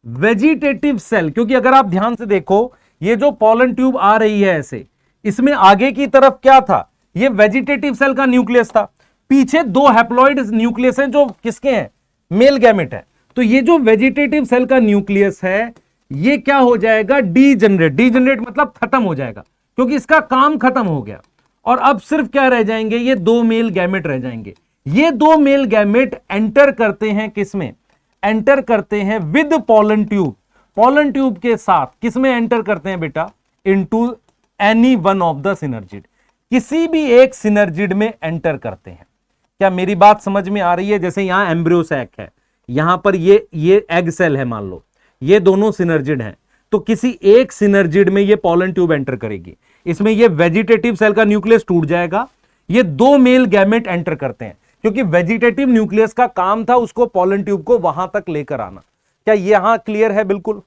वेजिटेटिव सेल, क्योंकि अगर आप ध्यान से देखो ये जो पॉलन ट्यूब आ रही है ऐसे, इसमें आगे की तरफ क्या था, ये वेजिटेटिव सेल का न्यूक्लियस था, पीछे दो हैप्लॉइड न्यूक्लियस हैं जो किसके हैं, मेल गैमेट है। तो ये जो वेजिटेटिव सेल का न्यूक्लियस है ये क्या हो जाएगा, डीजनरेट मतलब खत्म हो जाएगा, क्योंकि इसका काम खत्म हो गया। और अब सिर्फ क्या रह जाएंगे, ये दो मेल गैमेट रह जाएंगे। ये दो मेल गैमेट एंटर करते हैं किसमें, एंटर करते हैं with pollen tube, pollen tube के साथ किसमें एंटर करते हैं बेटा, into any one of the synergid, किसी भी एक सिनर्जिड में एंटर करते हैं। क्या मेरी बात समझ में आ रही है? जैसे यहां एम्ब्रियो सैक है, यहां पर ये एग सेल है, मान लो ये दोनों सिनर्जिड हैं, तो किसी एक सिनर्जिड में ये पॉलन ट्यूब एंटर करेगी, इसमें ये वेजिटेटिव सेल का न्यूक्लियस टूट जाएगा, ये दो मेल गैमेट एंटर करते हैं, क्योंकि वेजिटेटिव न्यूक्लियस का काम था उसको पॉलन ट्यूब को वहां तक लेकर आना। क्या यहां क्लियर है? बिल्कुल,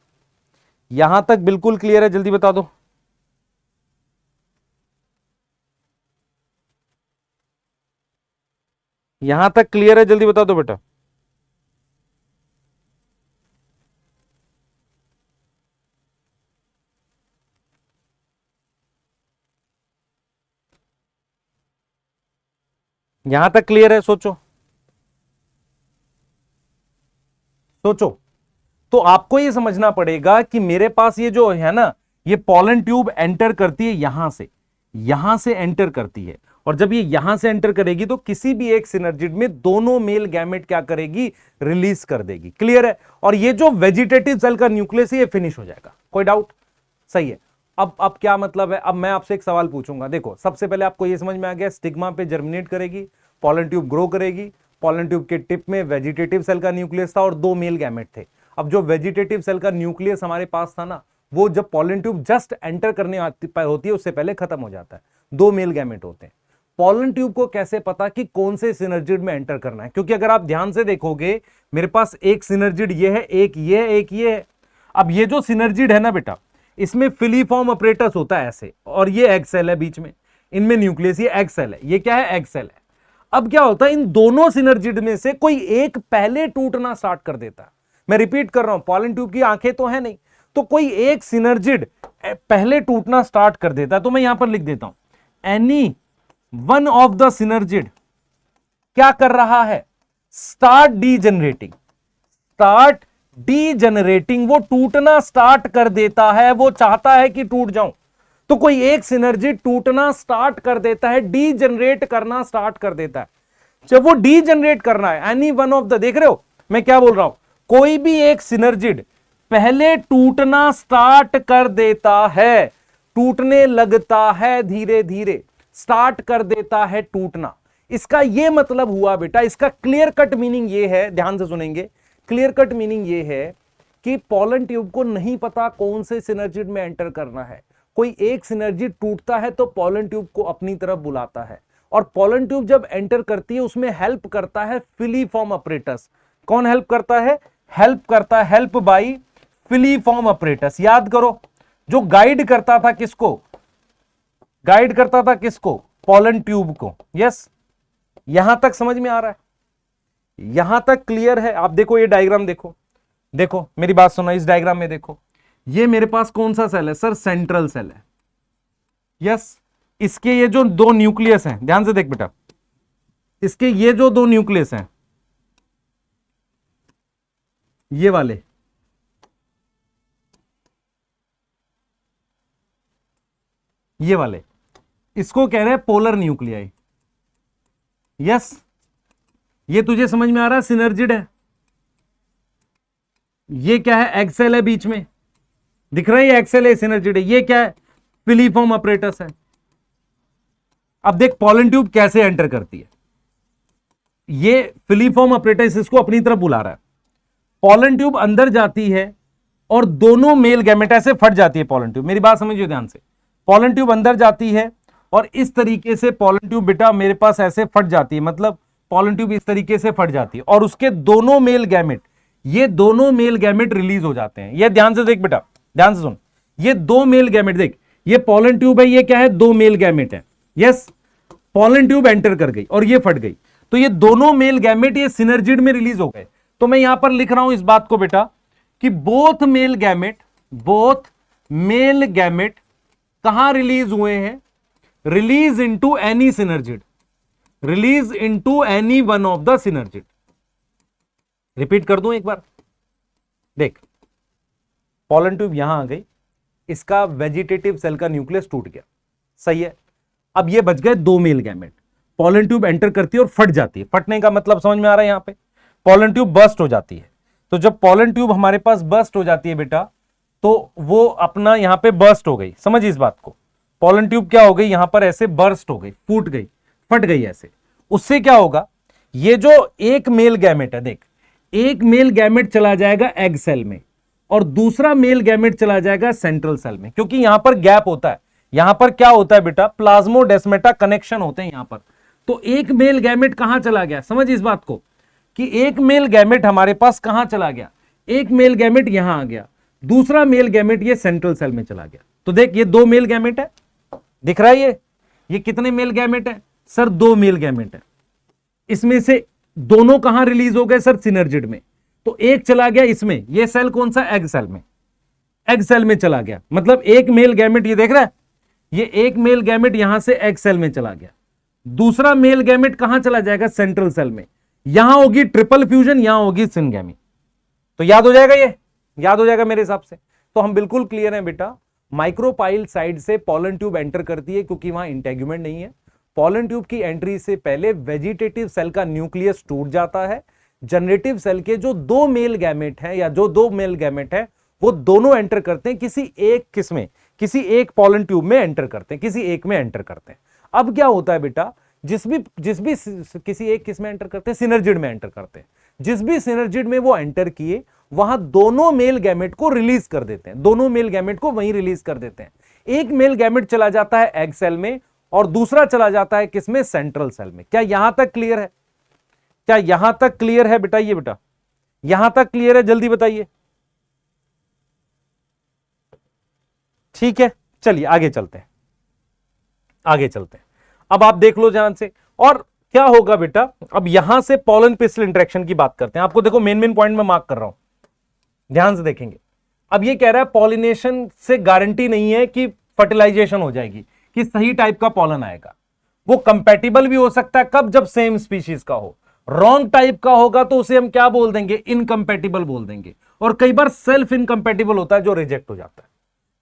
यहां तक बिल्कुल क्लियर है, जल्दी बता दो। यहां तक क्लियर है, जल्दी बता दो बेटा। यहां तक क्लियर है? सोचो सोचो। तो आपको ये समझना पड़ेगा कि मेरे पास ये जो है ना, ये पॉलन ट्यूब एंटर करती है यहां से एंटर करती है, और जब ये यहां से एंटर करेगी तो किसी भी एक सिनर्जिड में दोनों मेल गैमेट क्या करेगी, रिलीज कर देगी। क्लियर है? और ये जो वेजिटेटिव सेल का न्यूक्लियस है ये फिनिश हो जाएगा। कोई डाउट? सही है। अब क्या मतलब है, अब मैं आपसे एक सवाल पूछूंगा। देखो, सबसे पहले आपको ये समझ में आ गया, स्टिग्मा पे जर्मिनेट करेगी, पॉलन ट्यूब ग्रो करेगी, पॉलन ट्यूब के टिप में वेजिटेटिव सेल का न्यूक्लियस था और दो मेल गैमेट थे। अब जो वेजिटेटिव सेल का न्यूक्लियस हमारे पास था ना, वो जब पॉलन ट्यूब जस्ट एंटर करने होती है उससे पहले खत्म हो जाता है, दो मेल गैमेट होते हैं। पॉलन ट्यूब को कैसे पता कि कौन से सिनर्जिड में एंटर करना है? क्योंकि अगर आप ध्यान से देखोगे, मेरे पास एक सिनर्जिड ये है, एक ये है, एक ये है। अब ये जो सिनर्जिड है ना बेटा, इसमें फिलीफॉर्म अपरेटस होता है ऐसे, और ये एग सेल है बीच में, इनमें न्यूक्लियस, ये एग सेल है, ये क्या है, एग सेल है। अब क्या होता है, इन दोनों सिनर्जिड में से कोई एक पहले टूटना स्टार्ट कर देता है। मैं रिपीट कर रहा हूं, पॉलन ट्यूब की आंखें तो है नहीं, तो कोई एक सिनर्जिड पहले टूटना स्टार्ट कर देता है। तो मैं यहां पर लिख देता हूं, any one of the synergid क्या कर रहा है, स्टार्ट डीजनरेटिंग, वो टूटना स्टार्ट कर देता है, वो चाहता है कि टूट जाऊं। तो कोई एक सिनर्जी टूटना स्टार्ट कर देता है, डीजनरेट करना स्टार्ट कर देता है। जब वो डीजनरेट करना है, एनी वन ऑफ द, देख रहे हो मैं क्या बोल रहा हूं, कोई भी एक सिनर्जिड पहले टूटना स्टार्ट कर देता है, टूटने लगता है, धीरे धीरे स्टार्ट कर देता है टूटना। इसका यह मतलब हुआ बेटा, इसका क्लियर कट मीनिंग यह है, ध्यान से सुनेंगे, क्लियर कट मीनिंग यह है कि पॉलन ट्यूब को नहीं पता कौन से सिनर्जिड में एंटर करना है। कोई एक सिनर्जिड टूटता है तो पॉलन ट्यूब को अपनी तरफ बुलाता है, और पॉलन ट्यूब जब एंटर करती है उसमें हेल्प करता है फिलीफॉर्म अपरेटस। कौन हेल्प करता है? Help by filiform apparatus. याद करो, जो गाइड करता था किसको, पॉलन ट्यूब को। यस, यहां तक समझ में आ रहा है? यहां तक क्लियर है? आप देखो ये डायग्राम, देखो मेरी बात सुनो, इस डायग्राम में देखो, ये मेरे पास कौन सा सेल है सर, सेंट्रल सेल है। यस, इसके ये जो दो न्यूक्लियस हैं, ध्यान से देख बेटा, इसके ये जो दो न्यूक्लियस हैं, ये वाले, इसको कह रहे हैं पोलर न्यूक्लियाई। यस, ये तुझे समझ में आ रहा है, सिनर्जिड है। ये क्या है, एक्सेल है बीच में, दिख रहा है, ये एक्सेल है, सिनर्जिड है। ये क्या है, फिलीफॉर्म अपरेटस है। अब देख पॉलन ट्यूब कैसे एंटर करती है, ये फिलीफॉर्म अपरेटस इसको अपनी तरफ बुला रहा है। पॉलन ट्यूब अंदर जाती है और दोनों मेल गैमेट ऐसे फट जाती है पॉलन ट्यूब। मेरी बात समझिए ध्यान से, पॉलन ट्यूब अंदर जाती है और इस तरीके से पॉलन ट्यूब बेटा मेरे पास ऐसे फट जाती है, मतलब पॉलन ट्यूब इस तरीके से फट जाती है और उसके दोनों मेल गैमेट, ये दोनों मेल गैमेट रिलीज हो जाते हैं। ये ध्यान से देख बेटा, ध्यान से सुन, ये दो मेल गैमेट देख, ये पॉलन ट्यूब है, ये क्या है, दो मेल गैमेट है। यस, पॉलन ट्यूब एंटर कर गई और ये फट गई, तो ये दोनों मेल गैमेट ये सिनर्जिड में रिलीज हो गए। तो मैं यहां पर लिख रहा हूं इस बात को बेटा कि बोथ मेल गैमेट कहां रिलीज हुए हैं, release into any synergid, release into any one of the synergid. Repeat कर दूं एक बार, देख पॉलन ट्यूब यहां आ गई, इसका वेजिटेटिव सेल का न्यूक्लियस टूट गया, सही है। अब ये बच गए दो male gamete, pollen tube enter करती है और फट जाती है। फटने का मतलब समझ में आ रहा है, यहां पे पॉलन ट्यूब बर्स्ट हो जाती है। तो जब पॉलन ट्यूब हमारे पास बर्स्ट हो जाती है बेटा, तो वो अपना यहां पे बर्स्ट हो गई, समझ इस बात को, पॉलन ट्यूब क्या हो गई, यहां पर ऐसे बर्स्ट हो गई, फूट गई, फट गई ऐसे। उससे क्या होगा, ये जो एक मेल गैमेट है, देख एक मेल गैमेट चला जाएगा एग सेल में और दूसरा मेल गैमेट चला जाएगा सेंट्रल सेल में, क्योंकि यहां पर गैप होता है। यहां पर क्या होता है बेटा, प्लाज्मोडेस्माटा कनेक्शन होते हैं यहां पर। तो एक मेल गैमेट कहां चला गया, समझ इस बात को कि एक मेल गैमेट हमारे पास कहां चला गया, एक मेल गैमेट यहां आ गया, दूसरा मेल गैमेट ये सेंट्रल सेल में चला गया। तो देख ये दो मेल गैमेट है, दिख रहा है ये कितने मेल गैमेट है सर, दो मेल गैमेट है। इसमें से दोनों कहां रिलीज हो गए सर, सिनर्जिड में। तो एक चला गया इसमें, ये सेल कौन सा, एग सेल में, एग सेल में चला गया। मतलब एक मेल गैमेट, ये देख रहा है, ये एक मेल गैमेट यहां से एग सेल में चला गया, दूसरा मेल गैमेट कहां चला जाएगा, सेंट्रल सेल में। यहां होगी ट्रिपल फ्यूजन, यहां होगी सिनगैमी। तो याद हो जाएगा, ये याद हो जाएगा मेरे हिसाब से। तो हम बिल्कुल क्लियर हैं बेटा, माइक्रोपाइल साइड से पॉलन ट्यूब एंटर करती है क्योंकि वहां इंटेग्यूमेंट नहीं है। पॉलन ट्यूब की एंट्री से पहले वेजिटेटिव सेल का न्यूक्लियस टूट जाता है। जनरेटिव सेल के जो दो मेल गैमेट हैं या जो दो मेल गैमेट हैं वो दोनों एंटर करते हैं किसी एक किस्म, किसी एक पॉलन ट्यूब में एंटर करते हैं, किसी एक में एंटर करते हैं। अब क्या होता है बेटा, जिस भी किसी एक किस में एंटर करते हैं, सिनर्जिड में एंटर करते हैं। जिस भी सिनर्जिड में वो एंटर किए वहां दोनों मेल गैमेट को रिलीज कर देते हैं, दोनों मेल गैमेट को वहीं रिलीज कर देते हैं। एक मेल गैमेट चला जाता है एग सेल में और दूसरा चला जाता है किसमें, सेंट्रल सेल में। क्या यहां तक क्लियर है, क्या यहां तक क्लियर है, बताइए बेटा, यहां तक क्लियर है, जल्दी बताइए। ठीक है, चलिए आगे चलते हैं, आगे चलते हैं। अब आप देख लो ध्यान से, और क्या होगा बेटा, अब यहां से पॉलन पिस्टल इंटरेक्शन की बात करते हैं। आपको देखो मेन पॉइंट में मार्क कर रहा हूं, ध्यान से देखेंगे। अब ये कह रहा है पॉलिनेशन से गारंटी नहीं है कि फर्टिलाइजेशन हो जाएगी, कि सही टाइप का पॉलन आएगा। वो कंपैटिबल भी हो सकता है, कब, जब सेम स्पीशीज का हो। रॉन्ग टाइप का होगा तो उसे हम क्या बोल देंगे, इनकंपैटिबल बोल देंगे। और कई बार सेल्फ इनकंपैटिबल होता है जो रिजेक्ट हो जाता है।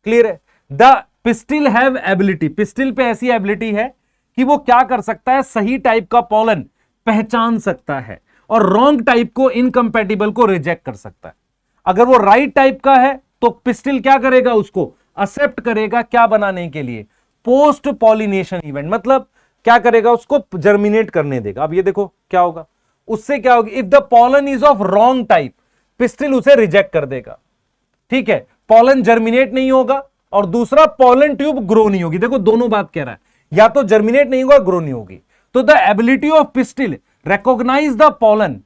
क्लियर है। The pistil have ability, pistil पे ऐसी एबिलिटी है कि वो क्या कर सकता है, सही टाइप का पॉलन पहचान सकता है और रॉन्ग टाइप को, इनकंपैटिबल को रिजेक्ट कर सकता है। अगर वो राइट टाइप का है तो पिस्टिल क्या करेगा, उसको एक्सेप्ट करेगा, क्या बनाने के लिए, पोस्ट पॉलिनेशन इवेंट, मतलब क्या करेगा, उसको जर्मिनेट करने देगा। अब ये देखो क्या होगा, उससे क्या होगा, if the pollen is of wrong type, pistil उसे रिजेक्ट कर देगा। ठीक है, पॉलन जर्मिनेट नहीं होगा और दूसरा पॉलन ट्यूब ग्रो नहीं होगी। देखो दोनों बात कह रहा है, या तो जर्मिनेट नहीं होगा, ग्रो नहीं होगी। तो the ability of pistil recognise the pollen,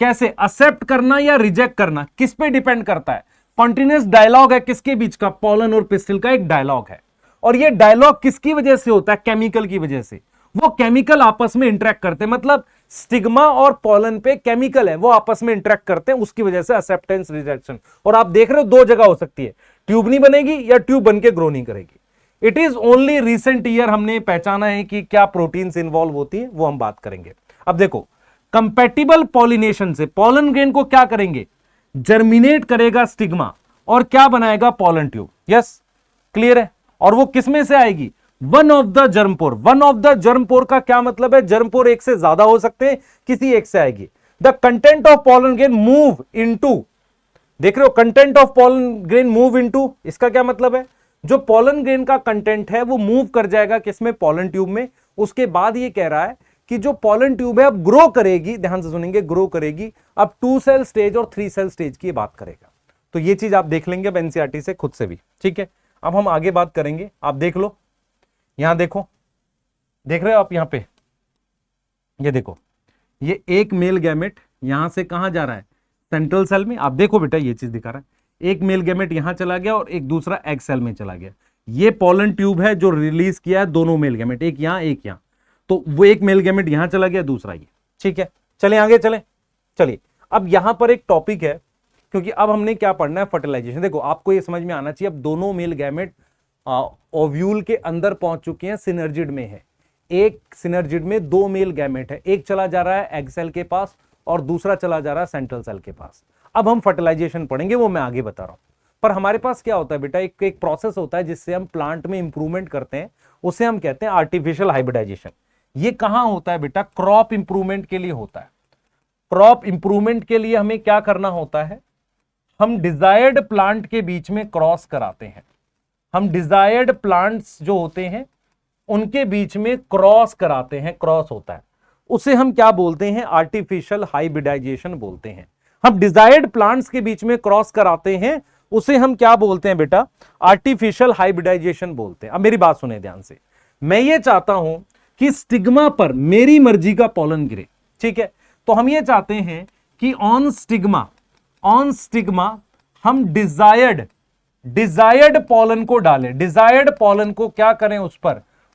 कैसे, एक्सेप्ट करना या रिजेक्ट करना, किस पे डिपेंड करता है, कॉन्टिन्यूअस डायलॉग है किसके बीच का, पॉलन और पिस्टिल का एक डायलॉग है। और ये डायलॉग किसकी वजह से होता है, केमिकल की वजह से। वो केमिकल आपस में इंटरेक्ट करते हैं, मतलब स्टिग्मा और पॉलन पे केमिकल है, वो आपस में इंटरेक्ट करते हैं, उसकी वजह से एक्सेप्टेंस रिजेक्शन। और आप देख रहे हो दो जगह हो सकती है, ट्यूब नहीं बनेगी या ट्यूब बनके ग्रो नहीं करेगी। It is only recent year हमने पहचाना है कि क्या प्रोटीन्स इन्वॉल्व होती है, वो हम बात करेंगे। अब देखो, कंपैटिबल पॉलिनेशन से पॉलन ग्रेन को क्या करेंगे, जर्मिनेट करेगा स्टिग्मा और क्या बनाएगा, पॉलन ट्यूब। यस, क्लियर है। और वो किसमें से आएगी, one of the germ pore. One of the germ pore का क्या मतलब है, जर्मपोर एक से ज्यादा हो सकते हैं, किसी एक से आएगी। The content of pollen grain move into, देख रहे हो, content of pollen grain move into, इसका क्या मतलब है, जो पॉलन ग्रेन का कंटेंट है वो मूव कर जाएगा किसमें, पॉलन ट्यूब में। उसके बाद ये कह रहा है कि जो पॉलन ट्यूब है अब ग्रो करेगी, ध्यान से सुनेंगे, ग्रो करेगी, अब 2 सेल स्टेज और 3 सेल स्टेज की बात करेगा। तो ये चीज आप देख लेंगे अब एनसीईआरटी से खुद से भी। ठीक है, अब हम आगे बात करेंगे। आप देख लो, यहां देखो, देख रहे हो आप यहां पे, ये देखो, ये एक मेल गैमेट यहां से कहां जा रहा है, सेंट्रल सेल में। आप देखो बेटा ये चीज दिखा रहा है, एक मेल गैमेट यहां चला गया और एक दूसरा एग सेल में चला गया। ये पोलन ट्यूब है जो रिलीज किया है दोनों मेल गैमेट, एक यहां एक यहां। तो वो एक मेल गैमेट यहां चला गया, दूसरा ये। ठीक है, चलिए आगे चलें। चलिए अब यहां पर एक टॉपिक है, क्योंकि अब हमने क्या पढ़ना है, फर्टिलाइजेशन। देखो आपको ये समझ में आना चाहिए, अब दोनों मेल गैमेट ओव्यूल के अंदर पहुंच चुके हैं, सिनर्जिड में है। एक सिनर्जिड में दो मेल गैमेट है, एक चला जा रहा है एग सेल के पास और दूसरा चला जा रहा है सेंट्रल सेल के पास। अब हम फर्टिलाइजेशन पढ़ेंगे, वो मैं आगे बता रहा हूं। पर हमारे पास क्या होता है बेटा, एक प्रोसेस होता है जिससे हम प्लांट में इंप्रूवमेंट करते हैं, उसे हम कहते हैं आर्टिफिशियल हाइब्रिडाइजेशन। ये कहां होता है बेटा, क्रॉप इंप्रूवमेंट के लिए होता है। क्रॉप इंप्रूवमेंट के लिए हमें क्या करना होता है, हम डिजायर्ड प्लांट के बीच में क्रॉस कराते हैं। हम डिजायर्ड प्लांट्स जो होते हैं उनके बीच में क्रॉस कराते हैं, क्रॉस होता है, उसे हम क्या बोलते हैं, आर्टिफिशियल हाइब्रिडाइजेशन बोलते हैं। हम डिजायर्ड प्लांट्स के बीच में क्रॉस कराते हैं, उसे हम क्या बोलते हैं बेटा, आर्टिफिशियल हाइब्रिडाइजेशन बोलते हैं। अब मेरी बात सुने ध्यान से, मैं ये चाहता हूं कि स्टिग्मा पर मेरी मर्जी का पॉलन गिरे। ठीक है, तो हम ये चाहते हैं कि ऑन स्टिग्मा हम डिजायर्ड पॉलन को डालें, डिजायर्ड पॉलन को क्या करें,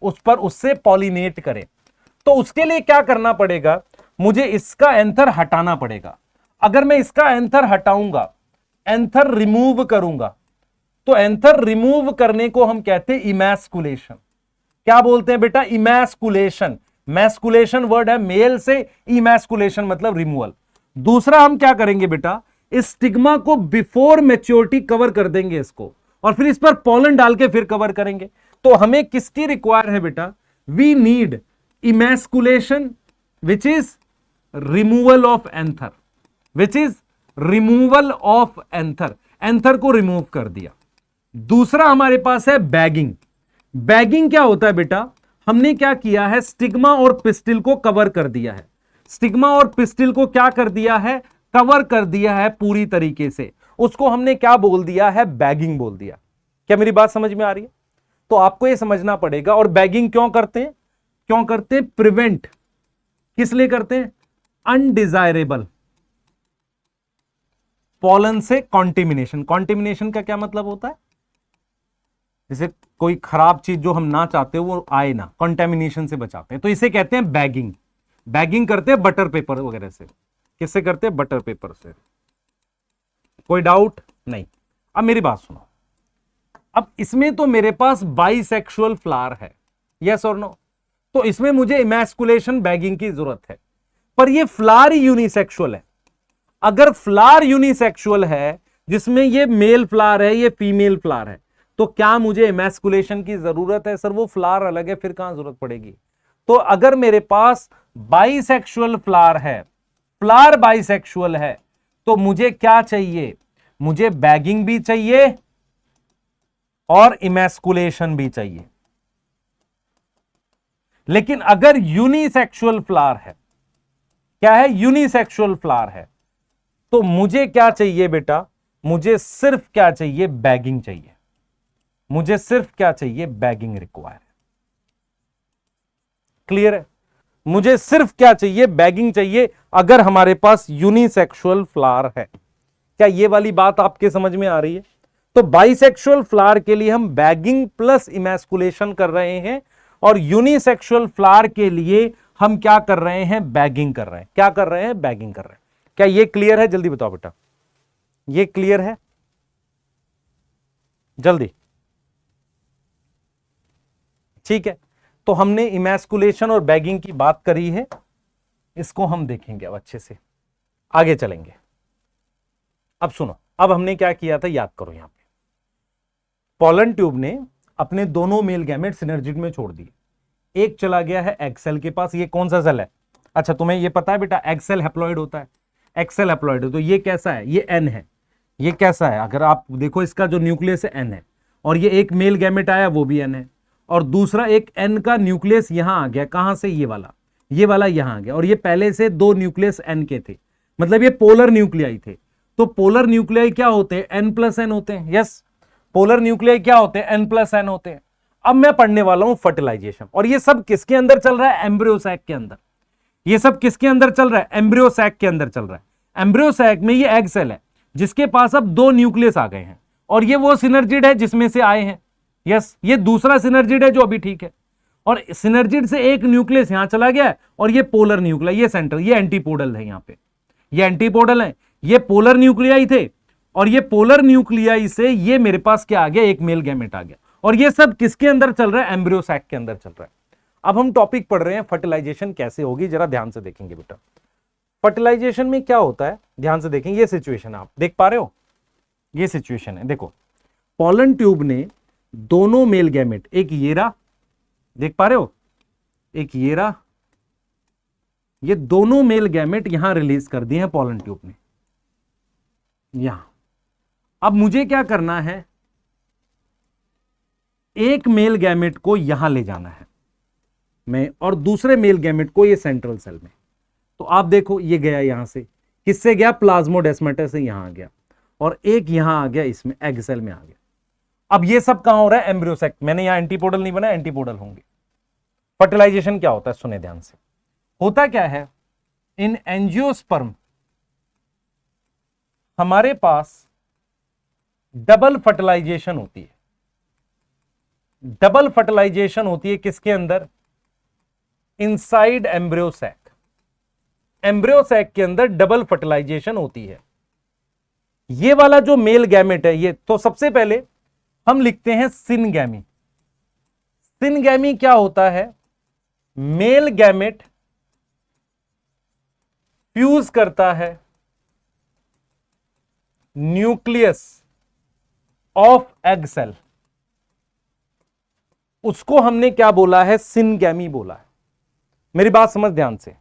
उससे पॉलिनेट करें। तो उसके लिए क्या करना पड़ेगा, मुझे इसका एंथर हटाना पड़ेगा। अगर मैं इसका एंथर हटाऊंगा, एंथर रिमूव करूंगा, तो एंथर रिमूव करने को हम कहते हैं इमैस्कुलेशन। क्या बोलते हैं बेटा, इमैस्कुलेशन। मैस्कुलेशन वर्ड है मेल से, इमैस्कुलेशन मतलब रिमूवल। दूसरा हम क्या करेंगे बेटा, इस स्टिग्मा को बिफोर मैच्योरिटी कवर कर देंगे इसको, और फिर इस पर पॉलन डाल के फिर कवर करेंगे। तो हमें किसकी रिक्वायर है बेटा, we need emasculation which is removal of anther, anther को रिमूव कर दिया। दूसरा हमारे पास है बैगिंग। बैगिंग क्या होता है बेटा, हमने क्या किया है, स्टिग्मा और पिस्टिल को कवर कर दिया है। स्टिग्मा और पिस्टिल को क्या कर दिया है, कवर कर दिया है पूरी तरीके से, उसको हमने क्या बोल दिया है, बैगिंग बोल दिया। क्या मेरी बात समझ में आ रही है? तो आपको यह समझना पड़ेगा। और बैगिंग क्यों करते हैं, प्रिवेंट किस लिए करते हैं, अनडिजायरेबल पॉलन से कॉन्टेमिनेशन। कॉन्टेमिनेशन का क्या मतलब होता है, जैसे कोई खराब चीज जो हम ना चाहते वो आए ना, कॉन्टेमिनेशन से बचाते हैं, तो इसे कहते हैं बैगिंग। बैगिंग करते हैं बटर पेपर वगैरह से। किससे करते हैं, बटर पेपर से। कोई डाउट नहीं? अब मेरी बात सुनो, अब इसमें तो मेरे पास बाइसेक्सुअल फ्लावर है, यस और नो, तो इसमें मुझे इमैस्कुलेशन बैगिंग की जरूरत है। पर ये फ्लावर यूनिसेक्सुअल है। अगर फ्लावर यूनिसेक्सुअल है, जिसमें ये मेल फ्लावर है, ये फीमेल फ्लावर है, तो क्या मुझे इमैस्कुलेशन की जरूरत है? सर वो फ्लावर अलग है, फिर कहां जरूरत पड़ेगी? तो अगर मेरे पास बाइसेक्सुअल फ्लावर है, फ्लावर बाइसेक्सुअल है, तो मुझे क्या चाहिए, मुझे बैगिंग भी चाहिए और इमैस्कुलेशन भी चाहिए। लेकिन अगर यूनिसेक्सुअल फ्लावर है, क्या है, यूनिसेक्सुअल फ्लावर है, तो मुझे क्या चाहिए बेटा, मुझे सिर्फ क्या चाहिए, बैगिंग चाहिए। मुझे सिर्फ क्या चाहिए, बैगिंग रिक्वायर है। क्लियर है? मुझे सिर्फ क्या चाहिए, बैगिंग चाहिए, अगर हमारे पास यूनिसेक्सुअल फ्लावर है। क्या ये वाली बात आपके समझ में आ रही है? तो बाइसेक्सुअल फ्लावर के लिए हम बैगिंग प्लस इमैस्कुलेशन कर रहे हैं, और यूनिसेक्सुअल फ्लावर के लिए हम क्या कर रहे हैं, बैगिंग कर रहे हैं। क्या कर रहे हैं, बैगिंग कर रहे हैं। क्या ये क्लियर है? जल्दी बताओ बेटा, ये क्लियर है? जल्दी। ठीक है, तो हमने इमैस्कुलेशन और बैगिंग की बात करी है, इसको हम देखेंगे अब अच्छे से, आगे चलेंगे। अब सुनो, अब हमने क्या किया था, याद करो। यहां पे पॉलन ट्यूब ने अपने दोनों मेल गैमेट सिनर्जिड में छोड़ दिए। एक चला गया है एग सेल के पास। ये कौन सा सेल है? अच्छा तुम्हें ये पता है बेटा, एग सेल हैप्लॉइड होता है। एग सेल हैप्लॉइड है, तो ये कैसा है, ये एन है। ये कैसा है, अगर आप देखो इसका जो न्यूक्लियस है एन है, और ये एक मेल गैमेट आया वो भी एन है, और दूसरा एक एन का न्यूक्लियस यहां आ गया। कहां से, ये वाला यहां आ गया, और ये पहले से दो न्यूक्लियस एन के थे, मतलब ये पोलर न्यूक्लियाई थे। तो पोलर न्यूक्लियाई क्या होते हैं, एन प्लस एन होते हैं। यस, पोलर न्यूक्लियाई क्या होते हैं, एन प्लस एन होते हैं। अब मैं पढ़ने वाला हूं फर्टिलाइजेशन, और ये सब किसके अंदर चल रहा है, एम्ब्रियो सैक के अंदर। ये सब किसके अंदर चल रहा है? एम्ब्रियो सैक के अंदर चल रहा है। एम्ब्रियो सैक में ये एग सेल है जिसके पास अब 2 न्यूक्लियस आ गए हैं, और ये वो सिनर्जिड है जिसमें से आए हैं। यस, ये दूसरा सिनर्जिड है जो अभी ठीक है, और सिनर्जिड से एक न्यूक्लियस यहां चला गया है, और ये पोलर न्यूक्लिया, ये सेंट्रल, ये एंटीपोडल है। यहां पे ये एंटीपोडल है, ये पोलर न्यूक्लियाई थे, और ये पोलर न्यूक्लियाई से ये मेरे पास क्या आ गया? एक मेल गैमेट आ गया। और ये सब किसके अंदर चल रहा है? एम्ब्रियो सैक के अंदर चल रहा है। अब हम टॉपिक पढ़ रहे हैं फर्टिलाइजेशन कैसे होगी, जरा ध्यान से देखेंगे बेटा। फर्टिलाइजेशन में क्या होता है, ध्यान से देखेंगे। ये सिचुएशन आप देख पा रहे हो, ये सिचुएशन है। देखो, पॉलन ट्यूब ने दोनों मेल गैमेट, एक ये रहा, देख पा रहे हो, एक ये रहा, ये दोनों मेल गैमेट यहां रिलीज कर दिए हैं पॉलन ट्यूब ने, यहां। अब मुझे क्या करना है? एक मेल गैमेट को यहां ले जाना है मैं, और दूसरे मेल गैमेट को ये सेंट्रल सेल में। तो आप देखो, ये गया यहां से, किससे गया? प्लाज्मोडेस्माटा से यहां आ गया, और एक यहां आ गया, इसमें एग सेल में आ गया। अब ये सब कहां हो रहा है? Embryo sac. मैंने यहां एंटीपोडल नहीं बनाया, एंटीपोडल होंगे। फर्टिलाइजेशन क्या होता है? सुने ध्यान से। होता क्या है, इन एंजियोस्पर्म हमारे पास डबल फर्टिलाइजेशन होती है। डबल फर्टिलाइजेशन होती है किसके अंदर? Inside embryo sac. Embryo sac के अंदर डबल फर्टिलाइजेशन होती है। ये वाला जो मेल गैमेट है, ये तो सबसे पहले हम लिखते हैं सिनगैमी। सिनगैमी क्या होता है? मेल गैमेट फ्यूज करता है न्यूक्लियस ऑफ एग सेल, उसको हमने क्या बोला है? सिनगैमी बोला है। मेरी बात समझ ध्यान से।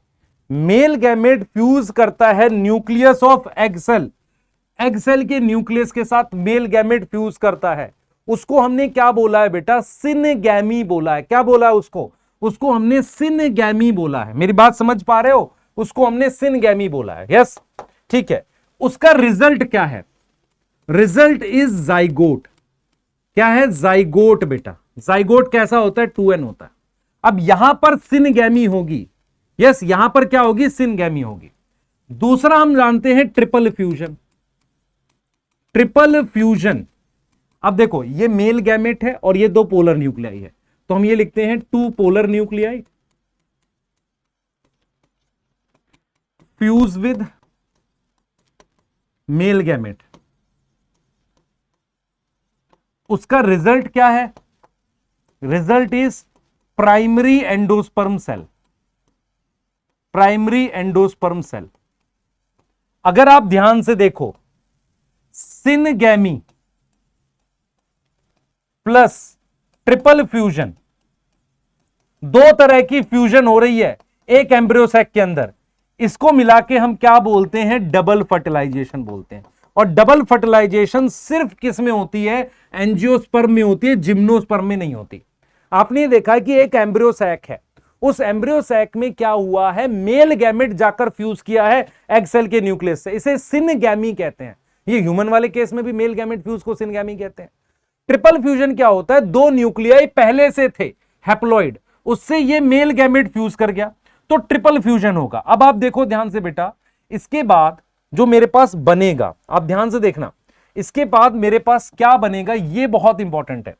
मेल गैमेट फ्यूज करता है nucleus of egg cell, egg cell के न्यूक्लियस के साथ मेल गैमेट फ्यूज करता है, उसको हमने क्या बोला है बेटा? सिनगैमी बोला है। क्या बोला है उसको? उसको हमने सिनगैमी बोला है। मेरी बात समझ पा रहे हो? उसको हमने सिनगैमी बोला है। यस, ठीक है। उसका रिजल्ट क्या है? Result is zygote. क्या है? जाइगोट बेटा। जाइगोट कैसा होता है? 2n होता है। अब यहां पर सिनगैमी होगी। यस, यहां पर क्या होगी? सिनगैमी होगी। दूसरा हम जानते हैं ट्रिपल फ्यूजन। ट्रिपल फ्यूजन, अब देखो, ये मेल गैमेट है और ये 2 पोलर न्यूक्लियाई है, तो हम ये लिखते हैं 2 polar nuclei fuse with male gamete. उसका रिजल्ट क्या है? Result is primary endosperm cell. Primary endosperm cell. अगर आप ध्यान से देखो, सिनगैमी प्लस ट्रिपल फ्यूजन, 2 तरह की फ्यूजन हो रही है एक एम्ब्रियो सैक के अंदर। इसको मिला के हम क्या बोलते हैं? डबल फर्टिलाइजेशन बोलते हैं। और डबल फर्टिलाइजेशन सिर्फ किस में होती है? एंजियोस्पर्म में होती है, जिम्नोस्पर्म में नहीं होती। आपने देखा कि एक एम्ब्रियो सैक है, उस एम्ब्रियो सैक में क्या हुआ है? मेल गैमेट जाकर फ्यूज किया है एग सेल के न्यूक्लियस से, इसे सिनगैमी कहते हैं। ये ह्यूमन वाले केस में भी मेल गैमेट फ्यूज को सिनगैमी कहते हैं। ट्रिपल फ्यूजन क्या होता है? 2 न्यूक्लियाई पहले से थे हैप्लॉइड, उससे ये मेल गैमेट फ्यूज कर गया, तो ट्रिपल फ्यूजन होगा। अब आप देखो ध्यान से बेटा, इसके बाद जो मेरे पास बनेगा, आप ध्यान से देखना, इसके बाद मेरे पास क्या बनेगा? ये बहुत इंपॉर्टेंट है।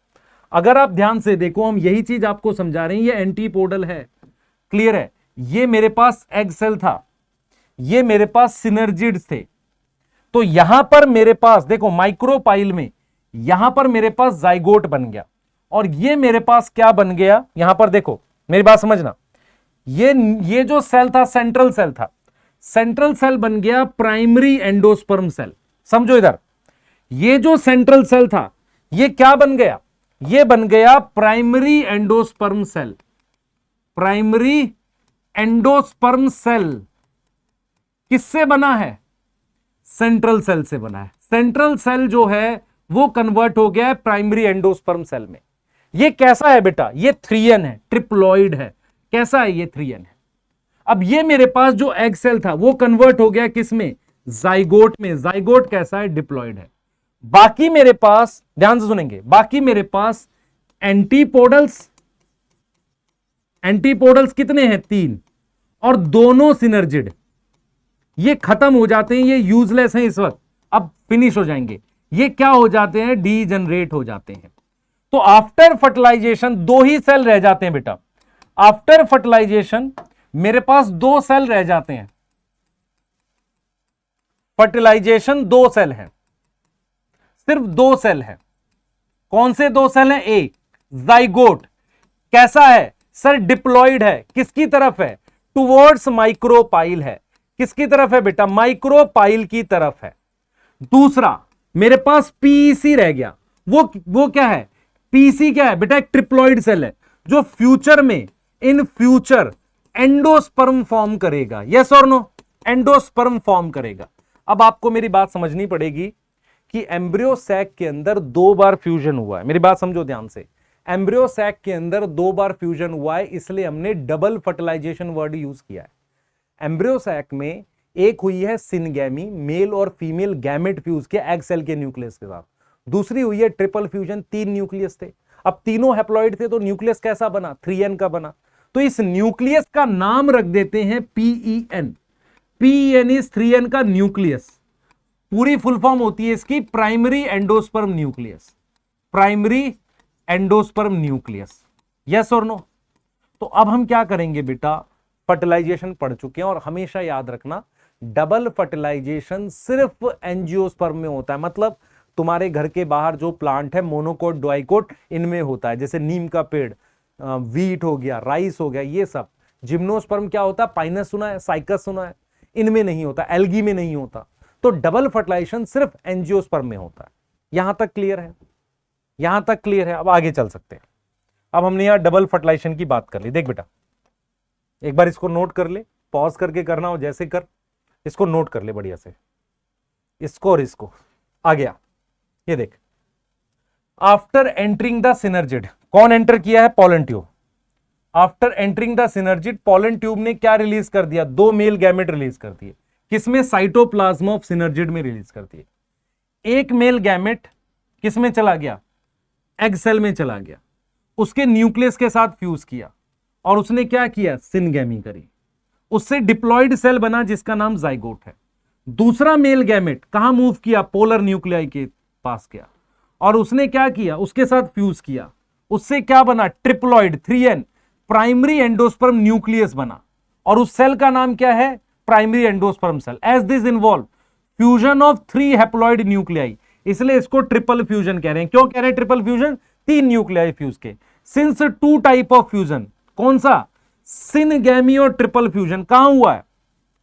अगर आप ध्यान से देखो, हम यही चीज आपको समझा रहे हैं। ये एंटीपोडल है, क्लियर है? ये मेरे पास एग सेल था, ये मेरे पास सिनर्जिड्स थे। तो यहां पर मेरे पास देखो, माइक्रोपाइल में यहां पर मेरे पास जाइगोट बन गया, और ये मेरे पास क्या बन गया? यहां पर देखो, मेरी बात समझना, ये जो सेल था सेंट्रल सेल था, सेंट्रल सेल बन गया प्राइमरी एंडोस्पर्म सेल। समझो इधर, ये जो सेंट्रल सेल था ये क्या बन गया? ये बन गया primary endosperm cell. Primary endosperm cell किससे बना है? सेंट्रल सेल से बना है। सेंट्रल सेल जो है वो कन्वर्ट हो गया है प्राइमरी एंडोस्पर्म सेल में। ये कैसा है बेटा? ये 3n है, ट्रिप्लॉइड है। कैसा है? ये 3n है। अब ये मेरे पास जो एग सेल था वो कन्वर्ट हो गया किस में? जाइगोट में। जाइगोट कैसा है? डिप्लॉइड है। बाकी मेरे पास, ध्यान से सुनेंगे, बाकी मेरे पास एंटीपोडल्स, एंटीपोडल्स कितने हैं? 3, और दोनों सिनर्जिड ये खत्म हो जाते हैं, ये यूजलेस हैं इस वक्त, अब फिनिश हो जाएंगे, ये क्या हो जाते हैं, डीजनरेट हो जाते हैं। तो आफ्टर फर्टिलाइजेशन दो ही सेल रह जाते हैं बेटा, आफ्टर फर्टिलाइजेशन मेरे पास दो सेल रह जाते हैं, फर्टिलाइजेशन दो सेल हैं, सिर्फ दो सेल हैं। कौन से दो सेल हैं? ए जाइगोट, कैसा है सर? डिप्लॉइड है, किसकी तरफ है? टुवर्ड्स माइक्रोपाइल है, किसकी तरफ है बेटा? माइक्रोपाइल की तरफ है। दूसरा मेरे पास पीईसी रह गया, वो क्या है? पीसी क्या है बेटा? एक ट्रिप्लॉइड सेल है जो फ्यूचर में, इन फ्यूचर एंडोस्पर्म फॉर्म करेगा, यस और नो? एंडोस्पर्म फॉर्म करेगा। अब आपको मेरी बात समझनी पड़ेगी कि एम्ब्रियो सैक के अंदर दो बार फ्यूजन हुआ है, मेरी बात समझो ध्यान से, एम्ब्रियो सैक के अंदर दो बार फ्यूजन हुआ है, इसलिए हमने डबल फर्टिलाइजेशन वर्ड यूज किया है। एम्ब्रियो सैक में एक हुई है सिनगैमी, मेल और फीमेल गैमेट फ्यूज के एग सेल के न्यूक्लियस के साथ, दूसरी हुई है ट्रिपल फ्यूजन, तीन न्यूक्लियस थे, अब तीनों हैप्लॉइड थे तो न्यूक्लियस कैसा बना? 3n का बना। तो इस न्यूक्लियस का नाम रख देते हैं पीईएन। पीईएन इज 3n का न्यूक्लियस, पूरी फुल फॉर्म होती है इसकी primary endosperm nucleus, primary endosperm nucleus, yes और नो? तो अब हम क्या करेंगे बेटा, फर्टिलाइजेशन पढ़ चुके हैं और हमेशा याद रखना डबल फर्टिलाइजेशन सिर्फ एंजियोस्पर्म में होता है, मतलब तुम्हारे घर के बाहर जो प्लांट है मोनोकोट डाइकोट इनमें होता है, जैसे नीम का पेड़, वीट हो गया, राइस हो गया, ये सब। जिम्नोस्पर्म क्या होता है? पाइनस सुना है, साइकस सुना है, इनमें नहीं होता, एल्गी में नहीं होता। तो डबल फर्टिलाइजेशन सिर्फ एंजियोस्पर्म में होता है। यहां तक क्लियर है? यहां तक क्लियर है? अब आगे चल सकते हैं। अब हमने यहां डबल फर्टिलाइजेशन की बात कर ली। देख बेटा एक बार इसको नोट कर ले, पॉज करके करना हो जैसे कर, इसको नोट कर ले बढ़िया से, इसको और इसको। आ गया, ये देख, आफ्टर एंटरिंग द सिनर्जिड, कौन एंटर किया है? Pollen tube. After entering the synergid pollen tube ने क्या रिलीज कर दिया? दो मेल गैमेट रिलीज कर दिए, किसमें? साइटोप्लाज्म ऑफ सिनर्जिड में रिलीज कर दिए। एक मेल गैमेट किसमें चला गया? एग सेल में चला गया, उसके न्यूक्लियस के साथ फ्यूज किया और उसने क्या किया? सिनगैमी करी, उससे डिप्लॉइड सेल बना जिसका नाम जाइगोट है। दूसरा मेल गैमेट कहां मूव किया? पोलर न्यूक्लियाई के पास गया और उसने क्या किया? उसके साथ फ्यूज किया, उससे क्या बना? Triploid 3n primary endosperm nucleus बना और उस सेल का नाम क्या है? Primary endosperm cell. As this involve fusion of 3 haploid nuclei, इसलिए इसको ट्रिपल फ्यूजन कह रहे हैं। क्यों कह रहे हैं ट्रिपल फ्यूजन? 3 न्यूक्लियाई फ्यूज के। सिंस 2 टाइप ऑफ फ्यूजन, कौन सा? सिनगैमी और ट्रिपल फ्यूजन कहां हुआ है?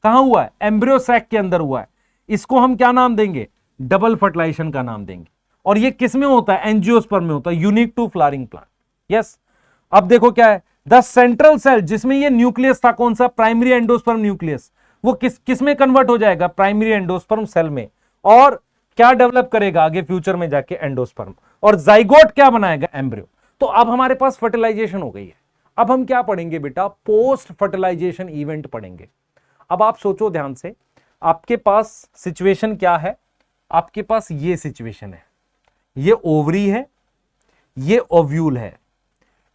कहां हुआ है? एम्ब्रियो सैक के अंदर हुआ है। इसको हम क्या नाम देंगे? डबल फर्टिलाइजेशन का नाम देंगे। और ये किस में होता है? एंजियोस्पर्म में होता है, unique to flowering plant, yes. अब देखो क्या है, द सेंट्रल सेल जिसमें ये न्यूक्लियस था, कौन सा? प्राइमरी एंडोस्पर्म न्यूक्लियस, वो किस में कन्वर्ट हो जाएगा? प्राइमरी एंडोस्पर्म सेल में। और क्या डेवलप करेगा आगे फ्यूचर में जाके? एंडोस्पर्म। और जाइगोट क्या बनाएगा? एम्ब्रियो। तो अब हमारे पास फर्टिलाइजेशन हो गई है। अब हम क्या पढ़ेंगे बेटा? पोस्ट फर्टिलाइजेशन इवेंट पढ़ेंगे। अब आप सोचो ध्यान से, आपके पास सिचुएशन क्या है? आपके पास ये सिचुएशन है, ये ओवरी है, ये ओव्यूल है।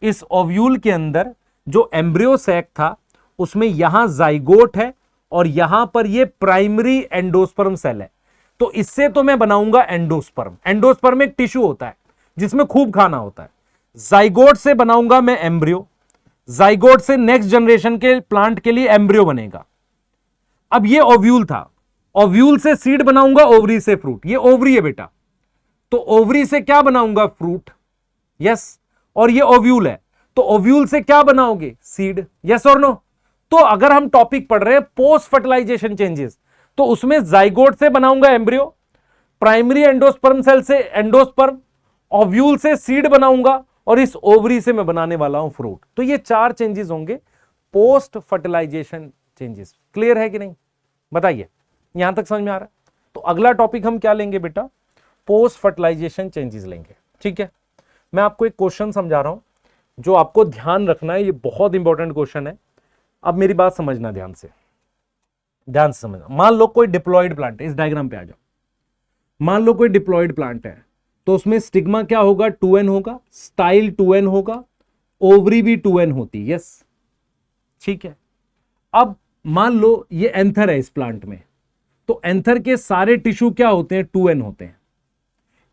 इस ओव्यूल के अंदर जो एम्ब्रियो सैक था उसमें यहां जाइगोट है और यहां पर ये प्राइमरी एंडोस्पर्म सेल है। तो इससे तो मैं बनाऊंगा एंडोस्पर्म। एंडोस्पर्म एक टिश्यू होता है जिसमें खूब खाना होता है। जाइगोट से बनाऊंगा मैं एम्ब्रियो, जाइगोट से नेक्स्ट जनरेशन के प्लांट के लिए एम्ब्रियो बनेगा। अब ये ओव्यूल था, ओव्यूल से सीड बनाऊंगा, ओवरी से फ्रूट। ये ओवरी है बेटा, तो ओवरी से क्या बनाऊंगा? Fruit, yes. और ये ओव्यूल है, तो ओव्यूल से क्या बनाओगे? सीड, यस और नो? तो अगर हम टॉपिक पढ़ रहे हैं पोस्ट फर्टिलाइजेशन चेंजेस, तो उसमें जाइगोट से बनाऊंगा एम्ब्रियो, प्राइमरी एंडोस्पर्म सेल से एंडोस्पर्म, ओव्यूल से सीड बनाऊंगा और इस ओवरी से मैं बनाने वाला हूं फ्रूट। तो ये 4 चेंजेस होंगे पोस्ट फर्टिलाइजेशन चेंजेस। क्लियर है कि नहीं? बताइए, यहां तक समझ में आ रहा है? तो अगला टॉपिक हम क्या लेंगे बेटा? पोस्ट फर्टिलाइजेशन चेंजेस लेंगे, ठीक है। मैं आपको एक क्वेश्चन समझा रहा हूं जो आपको ध्यान रखना है, ये बहुत इंपॉर्टेंट क्वेश्चन है। अब मेरी बात समझना ध्यान से, ध्यान से समझना। मान लो कोई डिप्लॉइड प्लांट है, इस डायग्राम पे आ जाओ। मान लो कोई डिप्लॉइड प्लांट है, तो उसमें स्टिग्मा क्या होगा? 2n होगा, स्टाइल 2n होगा, ओवरी भी 2n होती, यस, ठीक है। अब मान लो ये एंथर है इस प्लांट में, तो एंथर के सारे टिश्यू क्या होते हैं, 2n होते हैं।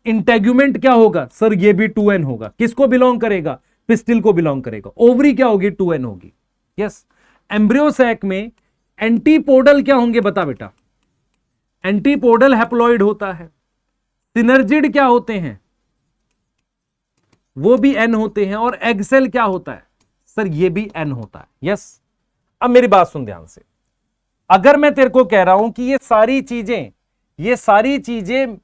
इंटेग्यूमेंट क्या होगा सर, ये भी 2n होगा। किसको बिलोंग करेगा, पिस्टिल को बिलोंग करेगा। ओवरी क्या होगी, 2n होगी। यस। एम्ब्रियो सैक में एंटीपोडल क्या होंगे, बता बेटा। एंटीपोडल हैप्लॉइड होता है। सिनर्जिड क्या होते हैं, वो भी n होते हैं। और एग सेल क्या होता है सर, ये भी n होता है। यस। अब मेरी बात सुन ध्यान से, अगर मैं तेरे को कह रहा हूं कि ये सारी चीजें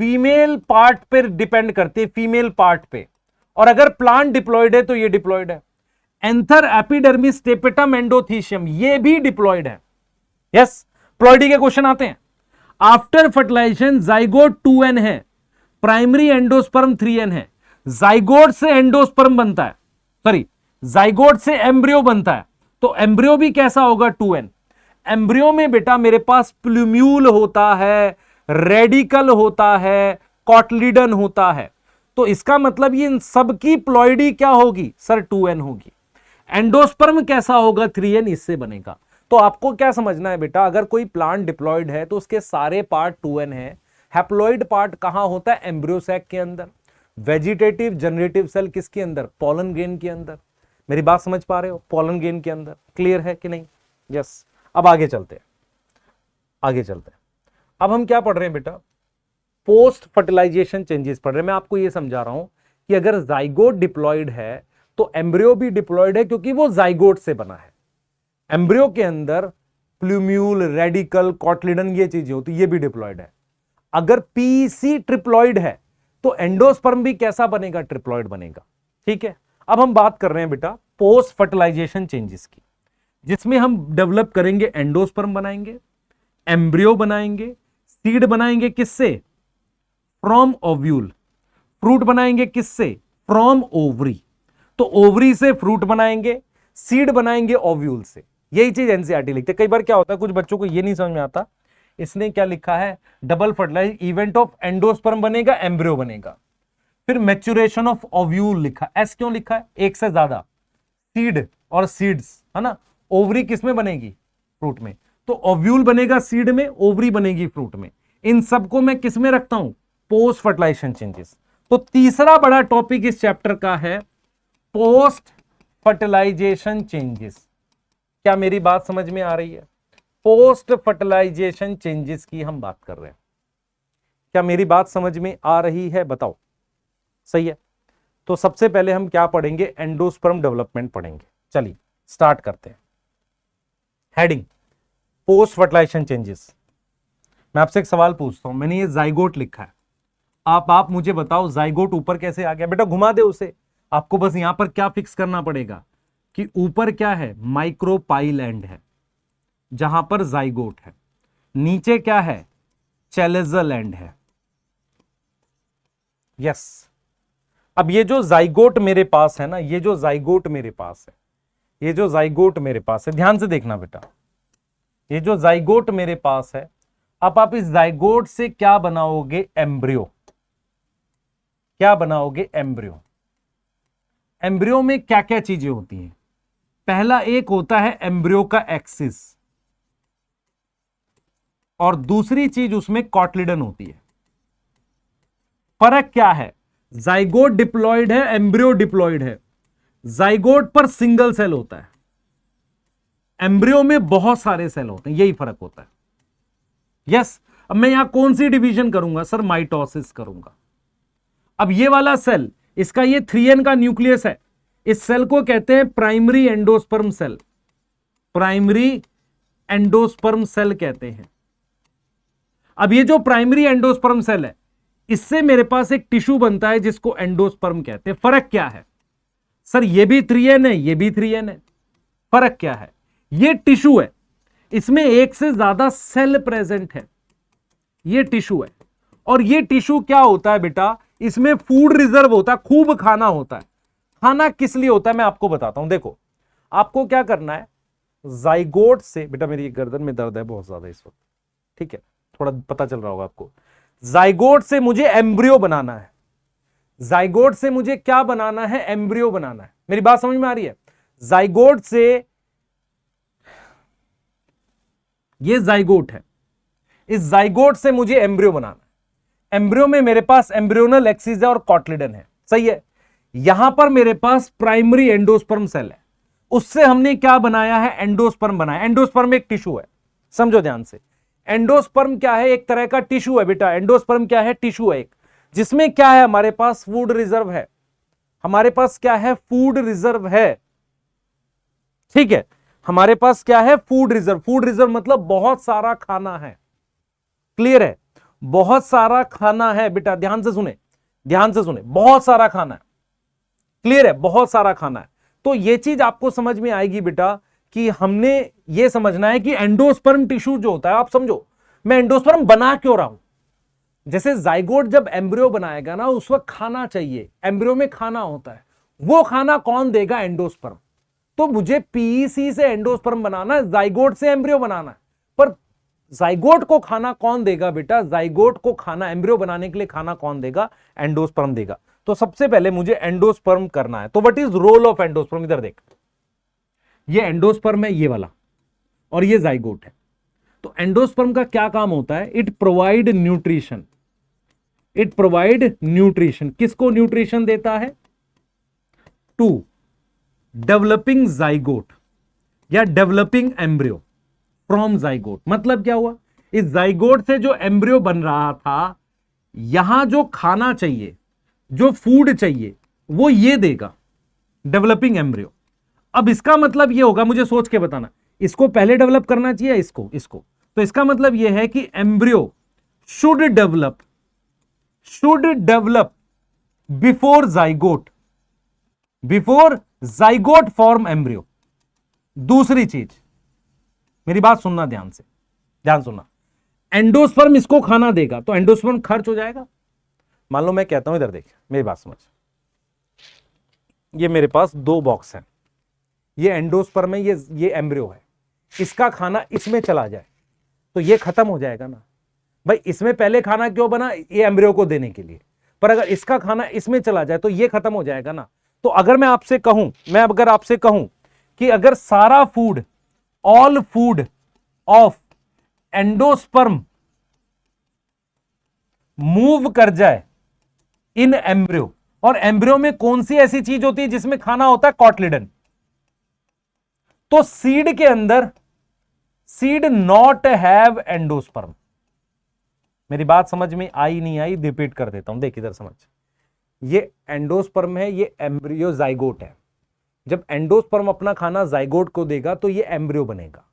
फीमेल पार्ट पे डिपेंड करती है, फीमेल पार्ट पे, और अगर प्लांट डिप्लॉयड है तो ये डिप्लॉयड है। एंथर, एपिडर्मिस, टेपेटम, एंडोथीशियम ये भी डिप्लॉयड है। यस। प्लॉइडी के क्वेश्चन आते हैं। आफ्टर फर्टिलाइजेशन जाइगोट 2n है, प्राइमरी एंडोस्पर्म 3n है। जाइगोट से एंडोस्पर्म बनता है, सॉरी जाइगोट से एम्ब्रियो बनता है, तो एम्ब्रियो भी कैसा होगा, 2n। एम्ब्रियो में बेटा मेरे पास प्लूम्यूल होता है, रेडिकल होता है, कॉटलिडन होता है। तो इसका मतलब ये इन सबकी प्लॉइडी क्या होगी सर, 2n होगी। एंडोस्पर्म कैसा होगा, 3n इससे बनेगा। तो आपको क्या समझना है बेटा, अगर कोई प्लांट डिप्लॉयड है तो उसके सारे पार्ट 2n है। हैप्लॉइड पार्ट कहां होता है, एम्ब्रियो सैक के अंदर। वेजिटेटिव जनरेटिव सेल किसके अंदर, पॉलन ग्रेन के अंदर। मेरी बात समझ पा रहे हो, पॉलन ग्रेन के अंदर। क्लियर है कि नहीं। यस। अब आगे चलते हैं। अब हम क्या पढ़ रहे हैं बेटा, पोस्ट फर्टिलाइजेशन चेंजेस पढ़ रहे हैं। मैं आपको यह समझा रहा हूं कि अगर जाइगोट डिप्लॉयड है तो एम्ब्रियो भी डिप्लॉयड है, क्योंकि वो जाइगोट से बना है। एम्ब्रियो के अंदर प्लूम्यूल, रेडिकल, कॉटलिडन ये चीजें होती, ये भी डिप्लॉयड है। अगर पीसी ट्रिप्लॉयड है तो एंडोस्पर्म भी कैसा बनेगा, ट्रिप्लॉयड बनेगा। ठीक है। अब हम बात कर रहे हैं बेटा पोस्ट फर्टिलाइजेशन चेंजेस की, जिसमें हम डेवलप करेंगे, एंडोस्पर्म बनाएंगे, एम्ब्रियो बनाएंगे, सीड बनाएंगे किससे, फ्रॉम ओव्यूल। फ्रूट बनाएंगे किससे, फ्रॉम ओवरी। तो ओवरी से फ्रूट बनाएंगे, सीड बनाएंगे ओव्यूल से। यही चीज एनसीईआरटी लिखते। कई बार क्या होता है, कुछ बच्चों को ये नहीं समझ में आता, इसने क्या लिखा है, double fertilize event of endosperm बनेगा, एम्ब्रियो बनेगा, फिर मैच्योरेशन ऑफ ओव्यूल लिखा। एस क्यों लिखा है, एक से ज्यादा सीड और सीड्स है ना। ओवरी किसमें बनेगी, फ्रूट में, तो ओव्यूल बनेगा सीड में, ओवरी बनेगी फ्रूट में। इन सबको मैं किस में रखता हूं, पोस्ट फर्टिलाइजेशन चेंजेस। तो तीसरा बड़ा टॉपिक इस चैप्टर का है पोस्ट फर्टिलाइजेशन चेंजेस। क्या मेरी बात समझ में आ रही है, पोस्ट फर्टिलाइजेशन चेंजेस की हम बात कर रहे हैं। क्या मेरी बात समझ में आ रही है, बताओ। सही है। तो सबसे पहले हम क्या पढ़ेंगे, एंडोस्पर्म डेवलपमेंट पढ़ेंगे। चलिए स्टार्ट करते हैं। Heading post fertilization changes. मैं आपसे एक सवाल पूछता हूं, मैंने ये जाइगोट लिखा है, आप मुझे बताओ जाइगोट ऊपर कैसे आ गया। बेटा घुमा दे उसे, आपको बस यहां पर क्या फिक्स करना पड़ेगा कि ऊपर क्या है, माइक्रोपाइल एंड है जहां पर जाइगोट है, नीचे क्या है, चैलेजल एंड है। यस। अब ये जो जाइगोट मेरे पास है ना, ये जो जाइगोट मेरे पास है, ये जो जाइगोट मेरे पास है, ध्यान से देखना बेटा, ये जो जाइगोट मेरे पास है, अब आप इस जाइगोट से क्या बनाओगे, एम्ब्रियो। क्या बनाओगे, एम्ब्रियो। एम्ब्रियो में क्या क्या चीजें होती हैं, पहला एक होता है एम्ब्रियो का एक्सिस, और दूसरी चीज उसमें कॉटलिडन होती है। फर्क क्या है, जाइगोट डिप्लॉयड है, एम्ब्रियो डिप्लॉयड है। जाइगोट पर सिंगल सेल होता है, एम्ब्रियो में बहुत सारे सेल होते हैं, यही फर्क होता है। यस। अब मैं यहां कौन सी डिवीजन करूंगा सर, माइटोसिस करूंगा। अब ये वाला सेल, इसका ये 3n का न्यूक्लियस है, इस सेल को कहते हैं primary endosperm cell. Primary endosperm cell कहते हैं। अब ये जो प्राइमरी एंडोस्पर्म सेल है, इससे मेरे पास एक टिश्यू बनता है जिसको एंडोस्पर्म कहते हैं। फर्क क्या है सर, ये भी 3n है, ये भी 3n है। फर्क क्या है, ये टिश्यू है, इसमें एक से ज्यादा सेल प्रेजेंट है, ये टिश्यू है। और ये टिश्यू क्या होता है बेटा, इसमें फूड रिजर्व होता है, खूब खाना होता है। खाना किस लिए होता है मैं आपको बताता हूं। देखो आपको क्या करना है, जाइगोट से, बेटा मेरी गर्दन में दर्द है बहुत ज्यादा इस वक्त, ठीक है, थोड़ा पता चल रहा होगा आपको। जाइगोट से मुझे एम्ब्रियो बनाना है, जाइगोट से मुझे क्या बनाना है, एम्ब्रियो बनाना है। मेरी बात समझ में आ रही है। जाइगोट से ये जाइगोट है, इस जाइगोट से मुझे एम्ब्रियो बनाना है। एम्ब्रियो में मेरे पास एम्ब्रियोनल एक्सिस है और कॉटलिडन है, सही है। यहां पर मेरे पास प्राइमरी एंडोस्पर्म सेल है, उससे हमने क्या बनाया है, एंडोस्पर्म बनाया। एंडोस्पर्म एक टिश्यू है, समझो ध्यान से। एंडोस्पर्म क्या है, एक तरह का टिश्यू है बेटा। एंडोस्पर्म क्या है, टिश्यू है एक, जिसमें क्या है, हमारे पास फूड रिजर्व है। हमारे पास क्या है, फूड रिजर्व है, ठीक है। हमारे पास क्या है, फूड रिजर्व। फूड रिजर्व मतलब बहुत सारा खाना है, क्लियर है, बहुत सारा खाना है बेटा, ध्यान से सुने, ध्यान से सुने, बहुत सारा खाना है, क्लियर है, बहुत सारा खाना है। तो ये चीज आपको समझ में आएगी बेटा कि हमने ये समझना है कि एंडोस्पर्म टिश्यू जो होता है, आप समझो मैं एंडोस्पर्म बना क्यों रहा हूं। जैसे जाइगोट जब एम्ब्रियो बनाएगा ना, उस वक्त खाना चाहिए, एम्ब्रियो में खाना होता है, वो खाना कौन देगा, एंडोस्पर्म। तो मुझे पीईसी से एंडोस्पर्म बनाना है, जाइगोट से एम्ब्रियो बनाना है, पर जाइगोट को खाना कौन देगा बेटा, जाइगोट को खाना, एम्ब्रियो बनाने के लिए खाना कौन देगा, एंडोस्पर्म देगा। तो सबसे पहले मुझे एंडोस्पर्म करना है। तो what is role of endosperm, इधर देख, ये एंडोस्पर्म है ये वाला, और ये जाइगोट है। तो एंडोस्पर्म का क्या काम होता है, it provide nutrition, it provide nutrition. किसको न्यूट्रिशन देता है, टू डेवलपिंग जाइगोट या डेवलपिंग एम्ब्रियो फ्रॉम जाइगोट। मतलब क्या हुआ, इस जाइगोट से जो एम्ब्रियो बन रहा था, यहां जो खाना चाहिए, जो फूड चाहिए, वो ये देगा, डेवलपिंग एम्ब्रियो। अब इसका मतलब ये होगा, मुझे सोच के बताना, इसको पहले डेवलप करना चाहिए, इसको। तो इसका मतलब ये है कि embryo should develop before zygote form embryo. दूसरी चीज, मेरी बात सुनना ध्यान से, ध्यान सुनना, एंडोस्पर्म इसको खाना देगा तो एंडोस्पर्म खर्च हो जाएगा। मान लो मैं कहता हूं, इधर देख, मेरी बात समझ, ये मेरे पास दो बॉक्स हैं, ये एंडोस्पर्म है, ये एम्ब्रियो है, इसका खाना इसमें चला जाए तो ये खत्म हो जाएगा ना भाई। इसमें पहले खाना क्यों बना, ये एम्ब्रियो को देने के लिए, पर अगर इसका खाना इसमें चला जाए तो ये खत्म हो जाएगा ना। तो अगर मैं आपसे कहूं कि अगर सारा food, all food of endosperm move कर जाए इन एम्ब्रियो, और एम्ब्रियो में कौन सी ऐसी चीज होती है जिसमें खाना होता है, कॉटलिडन। तो सीड के अंदर, सीड नॉट हैव एंडोस्पर्म। मेरी बात समझ में आई नहीं आई, रिपीट कर देता हूं, देख इधर समझ, ये एंडोस्पर्म है, ये एम्ब्रियो जाइगोट है। जब एंडोस्पर्म अपना खाना जाइगोट को देगा तो ये एम्ब्रियो बनेगा।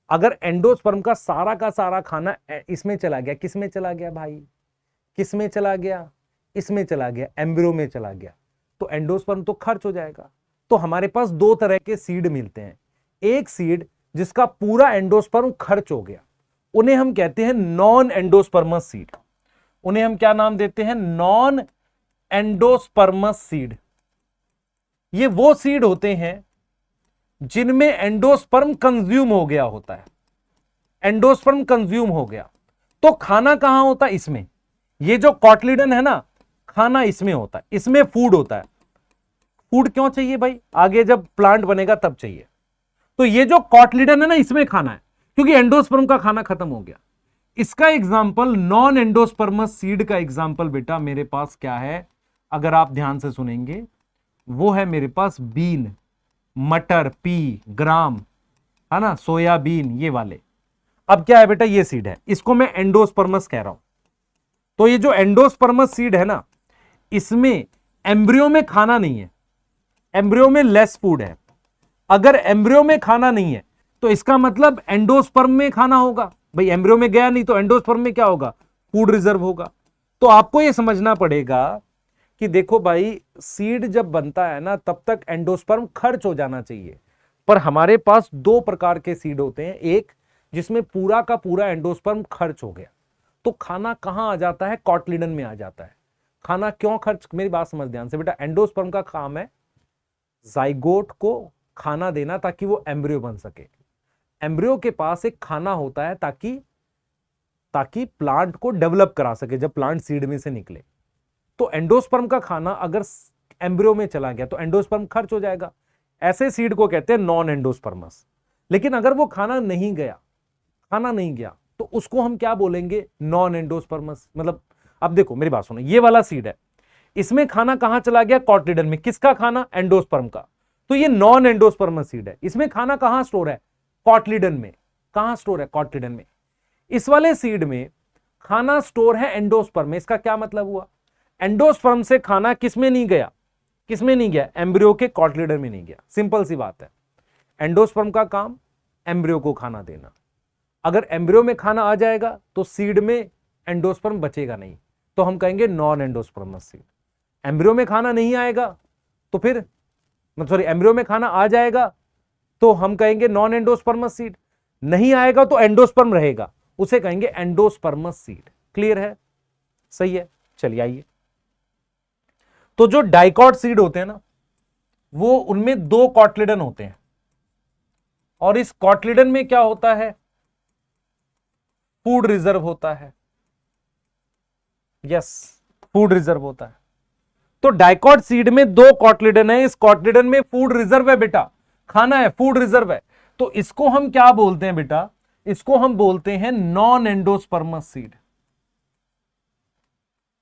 अगर एंडोस्पर्म का सारा खाना इसमें चला गया, किसमें चला गया भाई, किसमें चला गया, इसमें चला गया, एम्ब्रियो में चला गया, तो एंडोस्पर्म तो खर्च हो जाएगा। तो हमारे पास दो तरह के सीड मिलते हैं, एक सीड जिसका पूरा एंडोस्पर्म खर्च हो गया, उन्हें हम कहते हैं नॉन एंडोस्पर्मस सीड। उन्हें हम क्या नाम देते हैं, नॉन एंडोस्पर्मस सीड। ये वो सीड होते हैं जिनमें एंडोस्पर्म कंज्यूम हो गया होता है, एंडोस्पर्म कंज्यूम हो गया तो खाना कहां होता है, इसमें। ये जो कॉटलिडन है ना, खाना इसमें होता है, इसमें फूड होता है। फूड क्यों चाहिए भाई, आगे जब प्लांट बनेगा तब चाहिए। तो ये जो कॉटलिडन है ना, इसमें खाना है, क्योंकि एंडोस्पर्म का खाना खत्म हो गया। इसका एग्जाम्पल, नॉन एंडोस्पर्मस सीड का एग्जाम्पल बेटा मेरे पास क्या है, अगर आप ध्यान से सुनेंगे, वो है मेरे पास बीन, मटर, पी, ग्राम, है ना, सोयाबीन, ये वाले। अब क्या है बेटा, ये सीड है, इसको मैं एंडोस्पर्मस कह रहा हूं। तो ये जो एंडोस्पर्मस सीड है ना, इसमें एम्ब्रियो में खाना नहीं है, एम्ब्रियो में लेस फूड है। अगर एम्ब्रियो में खाना नहीं है तो इसका मतलब एंडोस्पर्म में खाना होगा भाई, एम्ब्रियो में गया नहीं तो एंडोस्पर्म में क्या होगा, फूड रिजर्व होगा। तो आपको यह समझना पड़ेगा कि देखो भाई, सीड जब बनता है ना, तब तक एंडोस्पर्म खर्च हो जाना चाहिए। पर हमारे पास दो प्रकार के सीड होते हैं, एक जिसमें पूरा का पूरा एंडोस्पर्म खर्च हो गया, तो खाना कहां आ जाता है, कॉटलिडन में आ जाता है। खाना क्यों खर्च, मेरी बात समझ ध्यान से बेटा, एंडोस्पर्म का काम है जाइगोट को खाना देना ताकि वो एम्ब्रियो बन सके। एम्ब्रियो के पास एक खाना होता है ताकि प्लांट को डेवलप करा सके जब प्लांट सीड में से निकले। तो एंडोस्पर्म का खाना अगर एम्ब्रियो में चला गया तो एंडोस्पर्म खर्च हो जाएगा, ऐसे सीड को कहते हैं नॉन एंडोस्पर्मस। लेकिन अगर वो खाना नहीं गया, खाना नहीं गया, तो उसको हम क्या बोलेंगे, नॉन एंडोस्पर्मस। मतलब अब देखो मेरी बात सुनो, ये वाला सीड है, इसमें खाना कहां चला गया, कॉटलिडन में। किसका खाना, एंडोस्पर्म का। तो ये नॉन एंडोस्पर्मस सीड है। इसमें खाना कहां स्टोर है, कॉटलिडन में। कहां स्टोर है, कॉटलिडन में। इस वाले सीड में खाना स्टोर है एंडोस्पर्म में। इसका क्या मतलब हुआ, एंडोस्पर्म से खाना किसमें नहीं गया, किसमें नहीं गया, एम्ब्रियो के कॉटलिडन में नहीं गया। सिंपल सी बात है, एंडोस्पर्म का काम एम्ब्रियो को खाना देना। अगर एम्ब्रियो में खाना आ जाएगा तो सीड में एंडोस्पर्म बचेगा नहीं, तो हम कहेंगे नॉन एंडोस्पर्मस सीड। एम्ब्रियो में खाना नहीं आएगा तो फिर सॉरी, एम्ब्रियो में खाना आ जाएगा तो हम कहेंगे नॉन एंडोस्पर्मस सीड। नहीं आएगा तो एंडोस्पर्म रहेगा, उसे कहेंगे एंडोस्पर्मस सीड। क्लियर है, सही है। चलिए आइए, तो जो डाइकॉट सीड होते हैं ना, वो उनमें 2 कॉटलिडन होते हैं, और इस कॉटलिडन में क्या होता है, फूड रिजर्व होता है। यस, फूड रिजर्व होता है। तो डाइकॉट सीड में 2 कॉटलिडन है, इस कॉटलिडन में फूड रिजर्व है बेटा, खाना है, फूड रिजर्व है। तो इसको हम क्या बोलते हैं बेटा, इसको हम बोलते हैं non endosperms seed.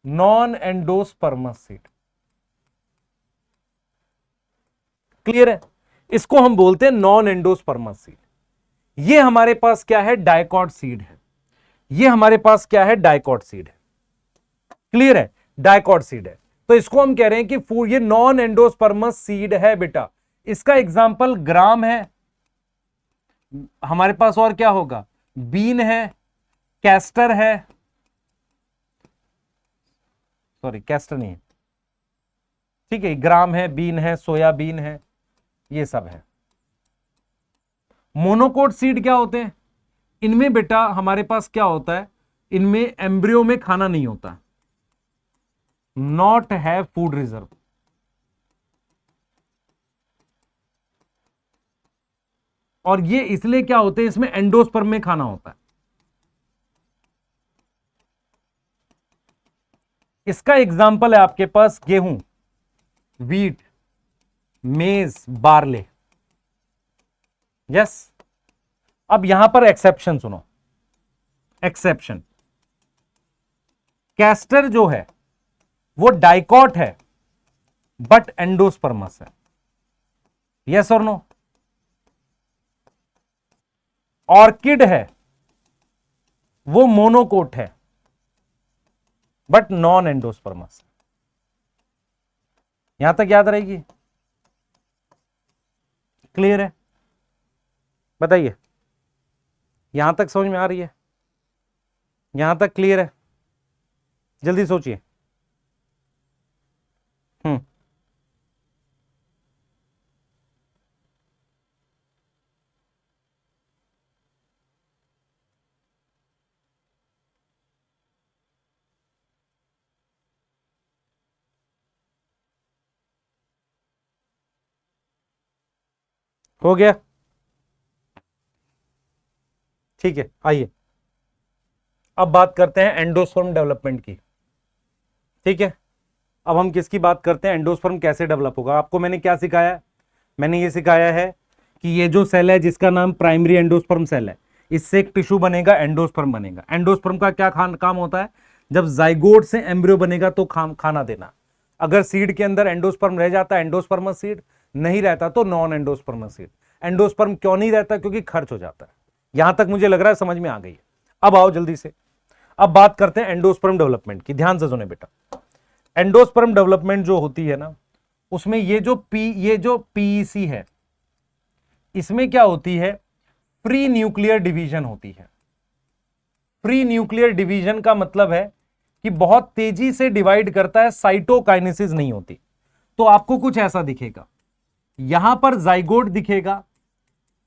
Non endosperms seed. Clear है, इसको हम बोलते हैं नॉन एंडोस्पर्मस सीड। ये हमारे पास क्या है, डाइकॉट सीड है। ये हमारे पास क्या है, डाइकॉट सीड है। क्लियर है, डाइकॉट सीड है। तो इसको हम कह रहे हैं कि फूड, ये नॉन एंडोस्पर्मस सीड है बेटा। इसका एग्जांपल ग्राम है हमारे पास, और क्या होगा, बीन है, कैस्टर है, सॉरी कैस्टर नहीं है, ठीक है, ग्राम है, बीन है, सोयाबीन है, ये सब है। मोनोकोट सीड क्या होते हैं, इनमें बेटा हमारे पास क्या होता है, इनमें एम्ब्रियो में खाना नहीं होता, नॉट हैव फूड रिजर्व। और ये इसलिए क्या होते हैं, इसमें एंडोस्पर्म में खाना होता है। इसका एग्जाम्पल है आपके पास गेहूं, वीट, मेज, बार्ले। यस, अब यहां पर एक्सेप्शन सुनो, एक्सेप्शन। कैस्टर जो है वो डाइकॉट है बट एंडोस्पर्मस है। यस और नो। ऑर्किड है, वो मोनोकोट है बट नॉन एंडोस्पर्मस। यहां तक याद रहेगी, क्लियर है, बताइए, यहां तक समझ में आ रही है, यहां तक क्लियर है, जल्दी सोचिए। हो गया, ठीक है। आइए अब बात करते हैं एंडोस्पर्म डेवलपमेंट की। ठीक है, अब हम किसकी बात करते हैं, एंडोस्पर्म कैसे डेवलप होगा। आपको मैंने क्या सिखाया है, मैंने ये सिखाया है कि ये जो सेल है जिसका नाम प्राइमरी एंडोस्पर्म सेल है, इससे एक टिश्यू बनेगा, एंडोस्पर्म बनेगा। एंडोस्पर्म का क्या काम होता है, जब जाइगोट से एम्ब्रियो बनेगा तो खाना देना। अगर सीड के अंदर एंडोस्पर्म रह जाता है एंडोस्पर्मस सीड, नहीं रहता तो नॉन एंडोस्पर्मस सीड। एंडोस्पर्म क्यों नहीं रहता, क्योंकि खर्च हो जाता है। यहां तक मुझे लग रहा है समझ में आ गई है। अब आओ जल्दी से, अब बात करते हैं एंडोस्पर्म डेवलपमेंट की। ध्यान से सुने बेटा, एंडोस्पर्म डेवलपमेंट जो होती है ना, उसमें ये जो पीईसी है, इसमें क्या होती है, फ्री न्यूक्लियर डिवीजन होती है। फ्री न्यूक्लियर डिवीजन का मतलब है कि बहुत तेजी से डिवाइड करता है, साइटोकाइनेसिस नहीं होती। तो आपको कुछ ऐसा दिखेगा, यहां पर जाइगोट दिखेगा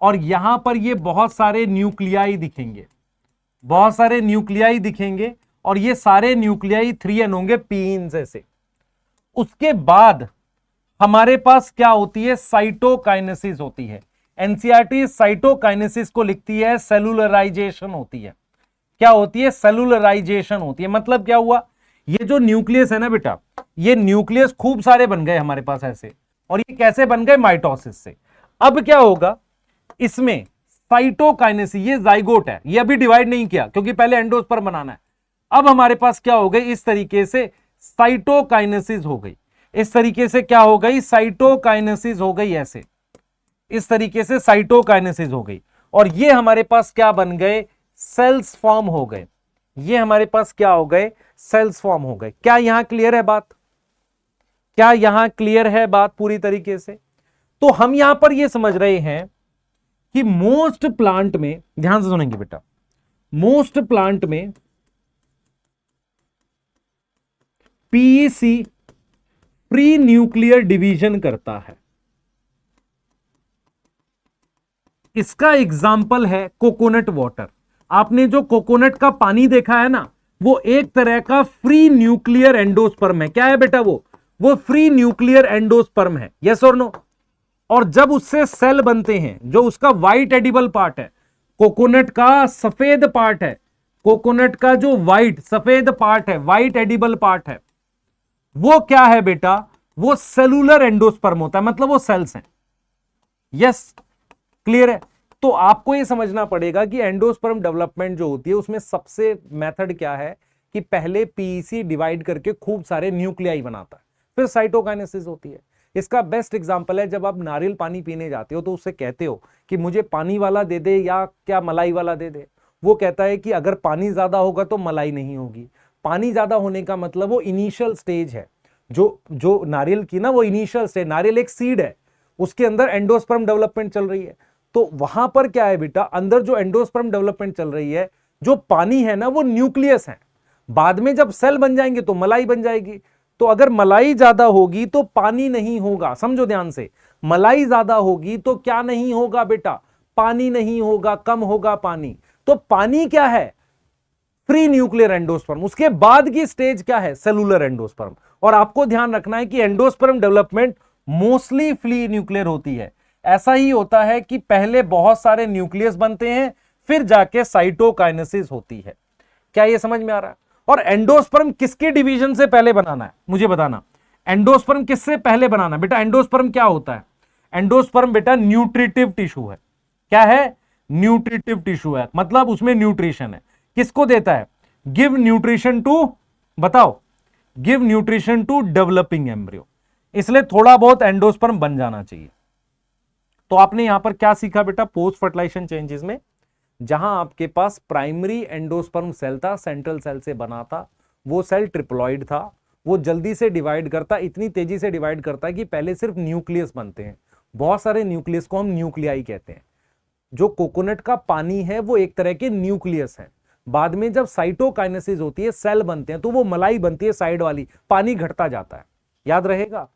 और यहां पर ये बहुत सारे न्यूक्लियाई दिखेंगे, बहुत सारे न्यूक्लियाई दिखेंगे, और ये सारे न्यूक्लियाई 3n होंगे पीन से। उसके बाद हमारे पास क्या होती है, साइटोकाइनेसिस होती है। एनसीईआरटी साइटोकाइनेसिस को लिखती है, सेलुलराइजेशन होती है। क्या होती है, सेलुलराइजेशन होती है। मतलब क्या हुआ, ये जो न्यूक्लियस है ना बेटा, ये न्यूक्लियस खूब सारे बन गए हमारे पास ऐसे, और ये कैसे बन गए, माइटोसिस से। अब क्या होगा, इसमें साइटोकाइनेसिस, ये जाइगोट है, ये अभी डिवाइड नहीं किया क्योंकि पहले एंडोस्पर्म बनाना है। अब हमारे पास क्या हो गई, इस तरीके से साइटोकाइनेसिस हो गई, इस तरीके से क्या हो गई, साइटोकाइनेसिस हो गई, ऐसे इस तरीके से साइटोकाइनेसिस हो गई, और ये हमारे पास क्या बन गए, सेल्स फॉर्म हो गए, ये हमारे पास क्या हो गए, सेल्स फॉर्म हो गए। क्या यहां क्लियर है बात, क्या यहां क्लियर है बात पूरी तरीके से? तो हम यहां पर ये समझ रहे हैं कि मोस्ट प्लांट में, ध्यान से सुनेंगे बेटा, मोस्ट प्लांट में पीईसी प्री न्यूक्लियर डिवीजन करता है। इसका एग्जाम्पल है कोकोनट वाटर। आपने जो कोकोनट का पानी देखा है ना, वो एक तरह का फ्री न्यूक्लियर एंडोस्पर्म है। क्या है बेटा वो फ्री न्यूक्लियर एंडोस्पर्म है, यस और नो। और जब उससे सेल बनते हैं, जो उसका व्हाइट एडिबल पार्ट है, कोकोनट का सफेद पार्ट है, कोकोनट का जो व्हाइट सफेद पार्ट है, व्हाइट एडिबल पार्ट है, वो क्या है बेटा, वो सेलुलर एंडोस्पर्म होता है, मतलब वो सेल्स हैं। यस, क्लियर है? तो आपको ये समझना पड़ेगा कि एंडोस्पर्म डेवलपमेंट जो होती है उसमें सबसे मेथड क्या है कि पहले पीईसी डिवाइड करके खूब सारे न्यूक्लियाई बनाता है, फिर साइटोकाइनेसिस होती है। इसका बेस्ट एग्जांपल है जब आप नारियल पानी पीने जाते हो तो उससे कहते हो कि मुझे पानी वाला दे दे या क्या मलाई वाला दे दे। वो कहता है कि अगर पानी ज्यादा होगा तो मलाई नहीं होगी। पानी ज्यादा होने का मतलब वो इनिशियल स्टेज है, जो नारियल की ना, वो इनिशियल स्टेज, नारियल एक सीड है, उसके अंदर एंडोस्पर्म डेवलपमेंट चल रही है। तो वहां पर क्या है बेटा, अंदर जो एंडोस्पर्म डेवलपमेंट चल रही है, जो पानी है ना वो न्यूक्लियस है। बाद में जब सेल बन जाएंगे तो मलाई बन जाएगी। तो अगर मलाई ज्यादा होगी तो पानी नहीं होगा, समझो ध्यान से, मलाई ज्यादा होगी तो क्या नहीं होगा बेटा, पानी नहीं होगा, कम होगा पानी। तो पानी क्या है, फ्री न्यूक्लियर एंडोस्पर्म। उसके बाद की स्टेज क्या है, सेलुलर एंडोस्पर्म। और आपको ध्यान रखना है कि endosperm development mostly free nuclear होती है। ऐसा ही होता है कि पहले बहुत सारे न्यूक्लियस बनते हैं, फिर जाके साइटोकाइनेसिस होती है। क्या यह समझ में आ रहा है? और एंडोस्पर्म किसके डिवीजन से पहले बनाना है, मुझे बताना। एंडोस्पर्म किससे पहले बनाना बेटा? एंडोस्पर्म क्या होता है? एंडोस्पर्म बेटा न्यूट्रिटिव टिश्यू है। क्या है? न्यूट्रिटिव टिश्यू है, मतलब उसमें न्यूट्रिशन है। किसको देता है? गिव न्यूट्रिशन टू, बताओ, give nutrition to developing embryo. इसलिए थोड़ा बहुत एंडोस्पर्म बन जाना चाहिए। तो आपने यहां पर क्या सीखा बेटा, पोस्ट फर्टिलाइजेशन चेंजेस में, जहां आपके पास प्राइमरी एंडोस्पर्म सेल था, सेंट्रल सेल से बना था, वो सेल ट्रिप्लॉइड था, वो जल्दी से डिवाइड करता, इतनी तेजी से डिवाइड करता है कि पहले सिर्फ न्यूक्लियस बनते हैं। बहुत सारे न्यूक्लियस को हम न्यूक्लियाई कहते हैं। जो कोकोनट का पानी है वो एक तरह के न्यूक्लियस है। बाद में जब साइटोकाइनेसिस होती है, सेल बनते हैं, तो वो मलाई बनती है साइड वाली, पानी घटता जाता है। याद रहेगा,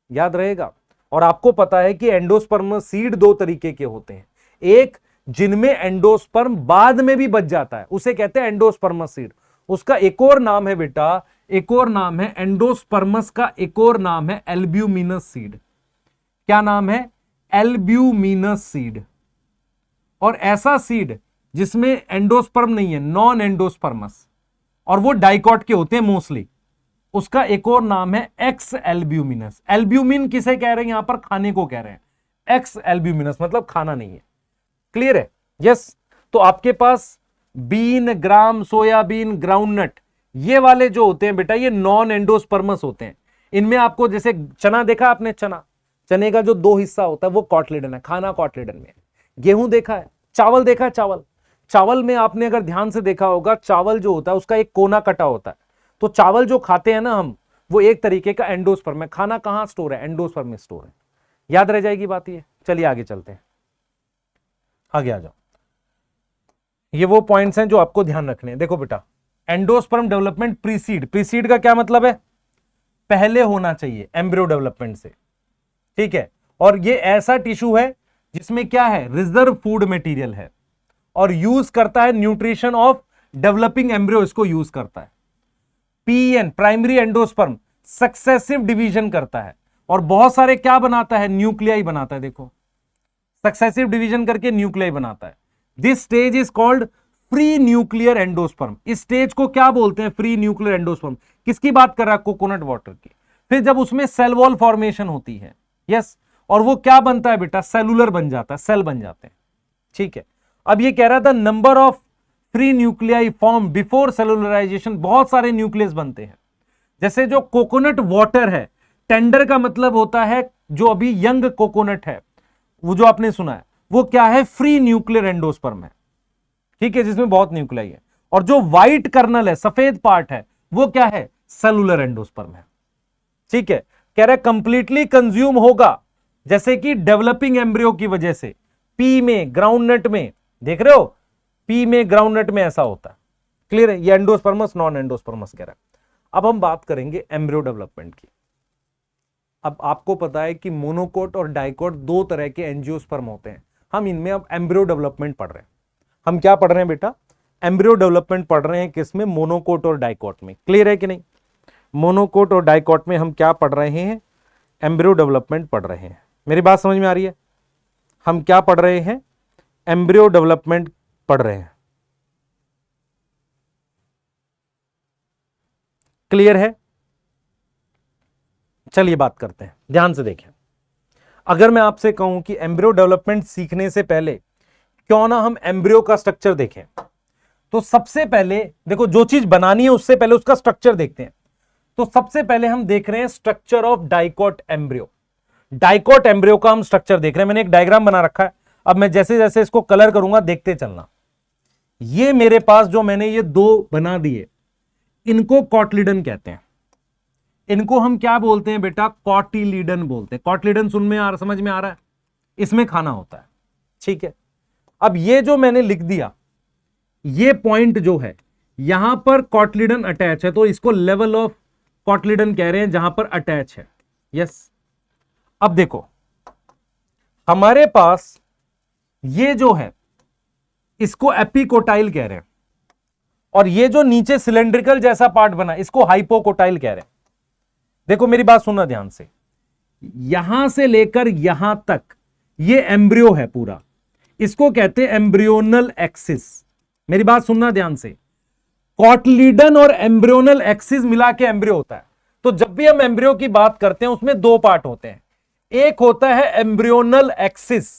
याद रहेगा। और आपको पता है कि एंडोस्पर्म सीड दो तरीके के होते हैं, एक जिनमें एंडोस्पर्म बाद में भी बच जाता है, उसे कहते हैं एंडोस्पर्मस सीड। उसका एक और नाम है बेटा, एक और नाम है एंडोस्पर्मस का, एक और नाम है एल्ब्यूमिनस सीड। क्या नाम है? Albuminous seed. और ऐसा सीड जिसमें एंडोस्पर्म नहीं है, नॉन एंडोस्पर्मस, और वो डाइकॉट के होते हैं मोस्टली, उसका एक और नाम है एक्स एल्ब्यूमिनस। एल्ब्यूमिन किसे कह रहे हैं यहां पर? खाने को कह रहे हैं। एक्स एल्ब्यूमिनस मतलब खाना नहीं है। क्लियर है? यस। तो आपके पास बीन, ग्राम, सोयाबीन, ग्राउंडनट, ये वाले जो होते हैं बेटा, ये नॉन एंडोस्पर्मस होते हैं। इनमें आपको, जैसे चना देखा आपने, चने का जो दो हिस्सा होता है वो कॉटलेडन है, खाना कॉटलेडन में। गेहूं देखा है, चावल देखा है, चावल में आपने अगर ध्यान से देखा होगा, चावल जो होता है उसका एक कोना कटा होता है। तो चावल जो खाते हैं ना हम, वो एक तरीके का एंडोस्पर्म है। खाना कहां स्टोर है? एंडोस्पर्म में स्टोर है। याद रह जाएगी बात ये। चलिए आगे चलते हैं, आगे आ जाओ। ये वो पॉइंट्स हैं जो आपको ध्यान रखने हैं। देखो बेटा, एंडोस्पर्म डेवलपमेंट प्रीसीड, प्रीसीड का क्या मतलब है? पहले होना चाहिए एम्ब्रियो डेवलपमेंट से, ठीक है। और ये ऐसा टिश्यू है जिसमें क्या है? रिजर्व फूड मटेरियल है, और यूज करता है न्यूट्रिशन ऑफ डेवलपिंग एम्ब्रियो, इसको यूज करता है। PN, primary endosperm, successive division करता है, और बहुत सारे क्या बनाता है? न्यूक्लियाई बनाता है। देखो, सक्सेसिव डिवीजन करके न्यूक्लियाई बनाता है। This stage is called free nuclear endosperm. इस स्टेज को क्या बोलते हैं? Free nuclear endosperm. किसकी बात कर रहा है? कोकोनट वाटर की। फिर जब उसमें सेल वॉल फॉर्मेशन होती है, यस, और वो क्या बनता है बेटा? सेलुलर बन जाता है, सेल बन जाते हैं, ठीक है। अब ये कह रहा था number of free nuclei form before cellularisation, बहुत सारे न्यूक्लियस बनते हैं। जैसे जो कोकोनट वाटर है, टेंडर का मतलब होता है जो अभी यंग कोकोनट है, वो जो आपने सुना है वो क्या है, फ्री न्यूक्लियर एंडोस्पर्म है, ठीक है, जिसमें बहुत न्यूक्लियाई है। और जो व्हाइट कर्नल है, सफेद पार्ट है, वो क्या है, सेलुलर एंडोस्पर्म है, ठीक है। कह रहा है कंप्लीटली कंज्यूम होगा, जैसे कि डेवलपिंग एम्ब्रियो की वजह से, पी में, ग्राउंडनट में, देख रहे हो, पी में, ग्राउंडनट में ऐसा होता है। क्लियर है, ये एंडोस्पर्मस नॉन एंडोस्पर्मस कह रहा है। अब हम बात करेंगे एम्ब्रियो डेवलपमेंट की। अब आपको पता है कि मोनोकोट और डाइकोट दो तरह के एंजियोस्पर्म होते हैं। हम इनमें अब एम्ब्रियो डेवलपमेंट पढ़ रहे हैं। हम क्या पढ़ रहे हैं बेटा, एम्ब्रियो डेवलपमेंट पढ़ रहे हैं, किसमें, मोनोकोट और डाइकोट में। क्लियर है कि नहीं, मोनोकोट और डाइकोट में हम क्या पढ़ रहे हैं, एम्ब्रियो डेवलपमेंट पढ़ रहे हैं। मेरी बात समझ में आ रही है, हम क्या पढ़ रहे हैं, एम्ब्रियो डेवलपमेंट पढ़ रहे हैं। क्लियर है, चलिए बात करते हैं, ध्यान से देखें। अगर मैं आपसे कहूं कि एम्ब्रियो डेवलपमेंट सीखने से पहले क्यों ना हम एम्ब्रियो का स्ट्रक्चर देखें, तो सबसे पहले देखो, जो चीज बनानी है उससे पहले उसका स्ट्रक्चर देखते हैं। तो सबसे पहले हम देख रहे हैं structure of dicot embryo. Dicot embryo का हम स्ट्रक्चर देख रहे हैं। मैंने एक डायग्राम बना रखा है, अब मैं जैसे जैसे इसको कलर करूंगा देखते चलना। ये मेरे पास जो मैंने ये दो बना दिए, इनको कॉटलिडन कहते हैं। इनको हम क्या बोलते हैं बेटा, कॉटिलीडन बोलते हैं। कॉटलिडन समझ में आ रहा है, इसमें खाना होता है, ठीक है। अब ये जो मैंने लिख दिया, ये पॉइंट जो है यहां पर कॉटलिडन अटैच है, तो इसको लेवल ऑफ कॉटलिडन कह रहे हैं, जहां पर अटैच है। यस, अब देखो हमारे पास ये जो है इसको एपिकोटाइल कह रहे हैं, और ये जो नीचे सिलेंड्रिकल जैसा पार्ट बना इसको हाइपोकोटाइल कह रहे हैं। देखो मेरी बात सुनना ध्यान से, यहां से लेकर यहां तक ये एम्ब्रियो है पूरा, इसको कहते हैं एम्ब्रियोनल एक्सिस। मेरी बात सुनना ध्यान से, कॉटलिडन और एम्ब्रियोनल एक्सिस मिला के एम्ब्रियो होता है। तो जब भी हम एम्ब्रियो की बात करते हैं उसमें दो पार्ट होते हैं, एक होता है एम्ब्रियोनल एक्सिस।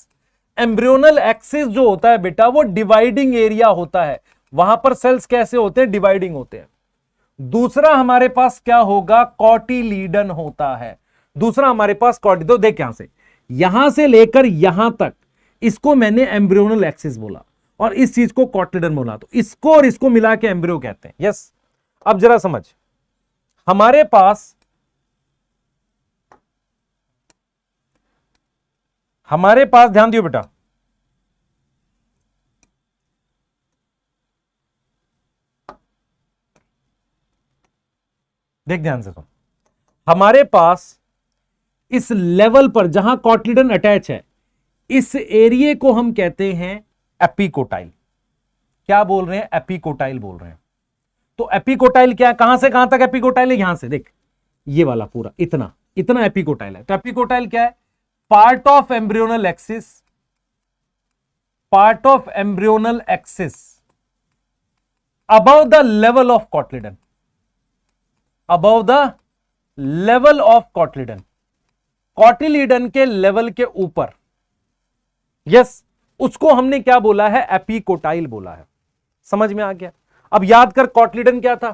एम्ब्रियोनल एक्सिस जो होता है बेटा वो डिवाइडिंग एरिया होता है, वहां पर सेल्स कैसे होते हैं, डिवाइडिंग होते हैं। दूसरा हमारे पास क्या होगा, कॉटिलीडन होता है। दूसरा हमारे पास तो देख यहां से लेकर यहां तक, इसको मैंने एम्ब्रियोनल एक्सिस बोला और इस चीज को कॉटिलीडन बोला, तो इसको और इसको मिला के एम्ब्रियो कहते हैं। यस, अब जरा समझ, हमारे पास ध्यान दियो बेटा, देख ध्यान से सुन, हमारे पास इस लेवल पर जहां कॉटलिडन अटैच है, इस एरिया को हम कहते हैं एपिकोटाइल। क्या बोल रहे हैं, एपिकोटाइल बोल रहे हैं। तो एपिकोटाइल क्या है, कहां से कहां तक एपिकोटाइल है, यहां से देख, ये वाला पूरा इतना इतना एपिकोटाइल है। तो एपिकोटाइल क्या है, part of embryonal axis, part of embryonal axis above the level of cotyledon, above the level of cotyledon, cotyledon के लेवल के ऊपर। यस, उसको हमने क्या बोला है, एपिकोटाइल बोला है। समझ में आ गया। अब याद कर कॉटलिडन क्या था,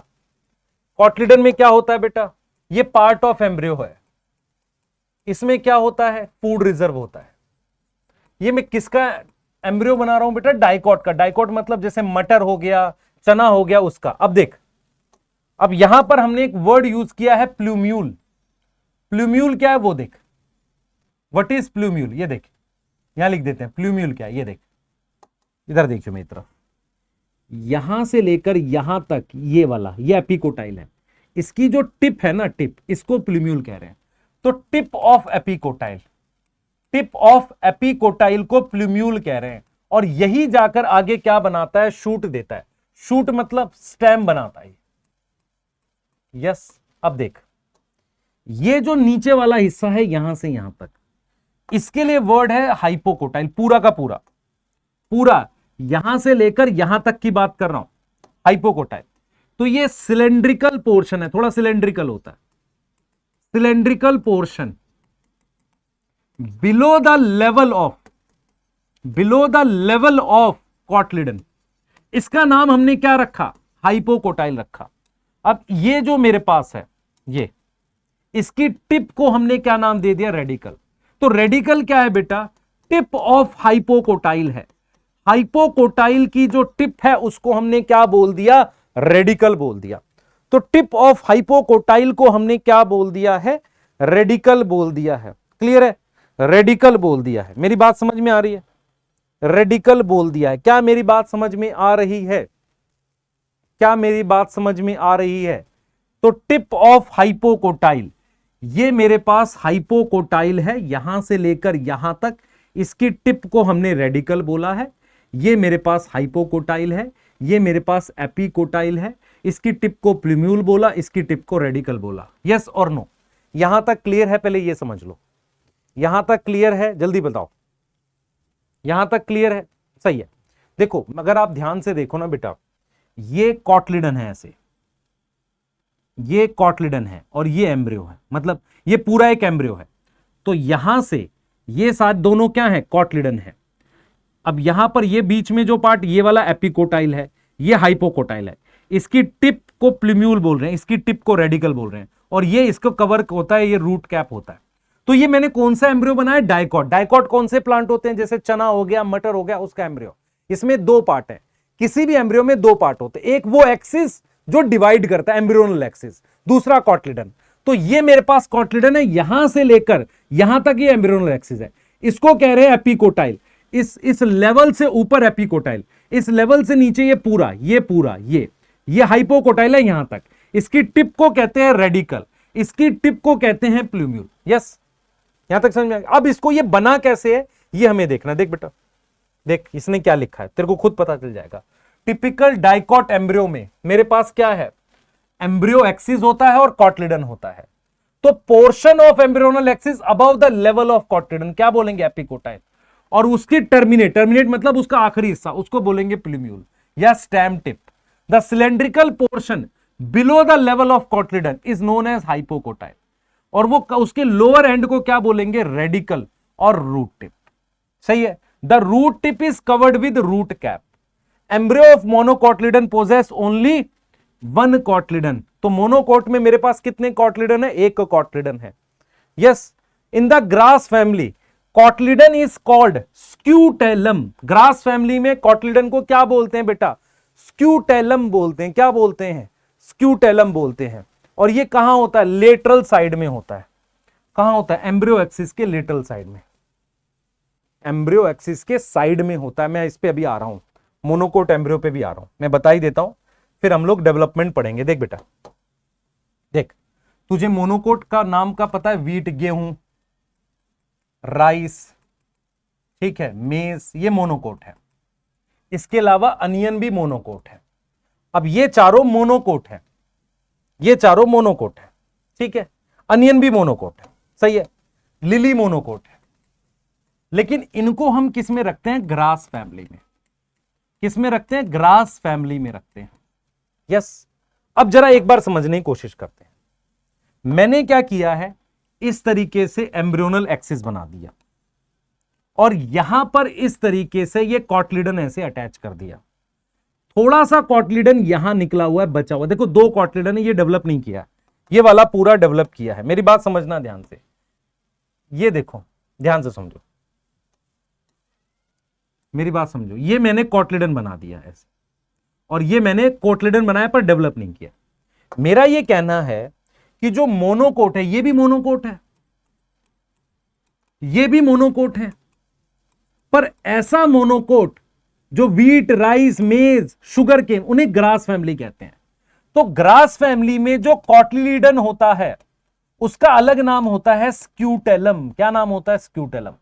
कॉटलिडन में क्या होता है बेटा, ये पार्ट ऑफ एम्ब्रियो है, इसमें क्या होता है, फूड रिजर्व होता है। ये मैं किसका एम्ब्रियो बना रहा हूं बेटा, डाइकोट का। डाइकोट मतलब जैसे मटर हो गया, चना हो गया, उसका। अब देख, अब यहां पर हमने एक वर्ड यूज किया है, प्लूम्यूल। प्लूम्यूल क्या है वो देख, व्हाट इज प्लूम्यूल, ये देख, यहां लिख देते हैं प्लूम्यूल क्या है, ये देख, इधर देखिए मेरी तरफ, यहां से लेकर यहां तक ये वाला, ये एपिकोटाइल है। इसकी जो टिप है ना, टिप, इसको प्लूम्यूल कह रहे हैं। तो tip of epicotyl, tip of epicotyl को प्लूम्यूल कह रहे हैं। और यही जाकर आगे क्या बनाता है, शूट देता है। शूट मतलब स्टेम बनाता है। यस, अब देख, ये जो नीचे वाला हिस्सा है यहां से यहां तक, इसके लिए वर्ड है हाइपोकोटाइल। पूरा का पूरा, पूरा यहां से लेकर यहां तक की बात कर रहा हूं, हाइपोकोटाइल। तो ये सिलेंड्रिकल पोर्शन है, थोड़ा सिलेंड्रिकल होता है, cylindrical portion below the level of below the level of cotyledon, इसका नाम हमने क्या रखा, हाइपोकोटाइल रखा। अब ये जो मेरे पास है, ये इसकी टिप को हमने क्या नाम दे दिया, रेडिकल। तो रेडिकल क्या है बेटा, टिप ऑफ हाइपोकोटाइल है। हाइपोकोटाइल की जो टिप है उसको हमने क्या बोल दिया, रेडिकल बोल दिया। तो टिप ऑफ हाइपोकोटाइल को हमने क्या बोल दिया है, रेडिकल बोल दिया है। क्लियर है, रेडिकल बोल दिया है। मेरी बात समझ में आ रही है, रेडिकल बोल दिया है। क्या मेरी बात समझ में आ रही है, क्या मेरी बात समझ में आ रही है? तो टिप ऑफ हाइपोकोटाइल, ये मेरे पास हाइपोकोटाइल है, यहां से लेकर यहां तक, इसकी टिप को हमने रेडिकल बोला है। ये मेरे पास हाइपोकोटाइल है, ये मेरे पास एपिकोटाइल है, इसकी टिप को प्लूम्यूल बोला, इसकी टिप को रेडिकल बोला। यस और नो? यहां तक क्लियर है? पहले ये समझ लो, यहां तक क्लियर है? जल्दी बताओ, यहां तक क्लियर है? सही है। देखो, अगर आप ध्यान से देखो ना बेटा, ये कॉटलिडन है, ऐसे ये कॉटलिडन है और ये एम्ब्रियो है, मतलब ये पूरा एक एम्ब्रियो है। तो यहां से ये साथ दोनों क्या है, कॉटलिडन है। अब यहां पर ये बीच में जो पार्ट, ये वाला एपिकोटाइल है, ये हाइपोकोटाइल है। इसकी टिप को प्लूम्यूल बोल रहे हैं, इसकी टिप को रेडिकल बोल रहे हैं, और ये इसको कवर होता है, ये रूट कैप होता है। तो ये मैंने कौन सा एम्ब्रियो बनाया, डाइकॉट। डाइकॉट कौन से प्लांट होते हैं, जैसे चना हो गया, मटर हो गया, उसका एम्ब्रियो। इसमें दो पार्ट है, किसी भी एम्ब्रियो में दो पार्ट होते हैं, एक वो एक्सिस जो डिवाइड करता है, एम्ब्रियोनल एक्सिस, दूसरा कॉटलिडन। तो ये मेरे पास कॉटलिडन है, यहां से लेकर यहां तक ये एम्ब्रियोनल एक्सिस है, इसको कह रहे हैं एपिकोटाइल। इस लेवल से ऊपर एपिकोटाइल, इस लेवल से नीचे ये पूरा ये हाइपोकोटाइल है यहां तक। इसकी टिप को कहते हैं रेडिकल, इसकी टिप को कहते हैं प्लूम्यूल। यस, यहां तक समझ में आ गया? अब इसको ये बना कैसे है, ये हमें देखना। देख बेटा, देख इसने क्या लिखा है, तेरे को खुद पता चल जाएगा। टिपिकल डाइकॉट एम्ब्रियो में मेरे पास क्या है, एम्ब्रियो एक्सिस होता है और कॉटलिडन होता है। तो portion of embryonal axis above the level of cotyledon क्या बोलेंगे, एपिकोटाइल। और उसकी टर्मिनेट मतलब उसका आखिरी हिस्सा, उसको बोलेंगे प्लूम्यूल या stem tip. The cylindrical portion below the level of cotyledon is known as hypocotyl, और वो उसके लोअर एंड को क्या बोलेंगे, रेडिकल और रूट टिप। सही है। The root tip is covered with root cap. Embryo of monocotyledon possesses only one cotyledon. तो मोनोकोट में मेरे पास कितने कॉटलिडन है, एक कॉटलिडन है। Yes, in the grass family cotyledon is called scutellum. Grass family में कॉटलिडन को क्या बोलते हैं बेटा, स्क्यूटेलम बोलते हैं। क्या बोलते हैं, स्क्यूटेलम बोलते हैं। और ये कहां होता है, लेटरल साइड में होता है। कहां होता है, एम्ब्रियो एक्सिस के लेटरल साइड में, एम्ब्रियो एक्सिस के साइड में होता है। मैं इस पे अभी आ रहा हूं, मोनोकोट एम्ब्रियो पे भी आ रहा हूं, मैं बता ही देता हूं, फिर हम लोग डेवलपमेंट पढ़ेंगे। देख बेटा, देख तुझे मोनोकोट का नाम का पता है, वीट गेहूं, राइस, ठीक है, मेज, ये मोनोकोट है। इसके अलावा अनियन भी मोनोकोट है। अब ये चारों मोनोकोट है, ये चारों मोनोकोट है, ठीक है। अनियन भी मोनोकोट है, सही है। लिली मोनोकोट है। लेकिन इनको हम किस में रखते हैं, ग्रास फैमिली में। किस में रखते हैं, ग्रास फैमिली में रखते हैं। यस, अब जरा एक बार समझने की कोशिश करते हैं। मैंने क्या किया है, इस तरीके से एम्ब्रियोनल एक्सिस बना दिया, और यहां पर इस तरीके से ये कॉटलिडन ऐसे अटैच कर दिया। थोड़ा सा कॉटलिडन यहां निकला हुआ है, बचा हुआ। देखो, दो कॉटलिडन है, ये डेवलप नहीं किया, ये वाला पूरा डेवलप किया है। मेरी बात समझना ध्यान से, ये देखो ध्यान से समझो, मेरी बात समझो। ये मैंने कॉटलिडन बना दिया ऐसे, और ये मैंने कॉटलिडन बनाया पर डेवलप नहीं किया। मेरा ये कहना है कि जो मोनोकोट है, ये भी मोनोकोट है, ये भी मोनोकोट है, पर ऐसा मोनोकोट जो वीट, राइस, मेज, शुगर केन, उन्हें ग्रास फैमिली कहते हैं। तो ग्रास फैमिली में जो कॉटलिडन होता है उसका अलग नाम होता है स्क्यूटेलम। क्या नाम होता है, स्क्यूटेलम।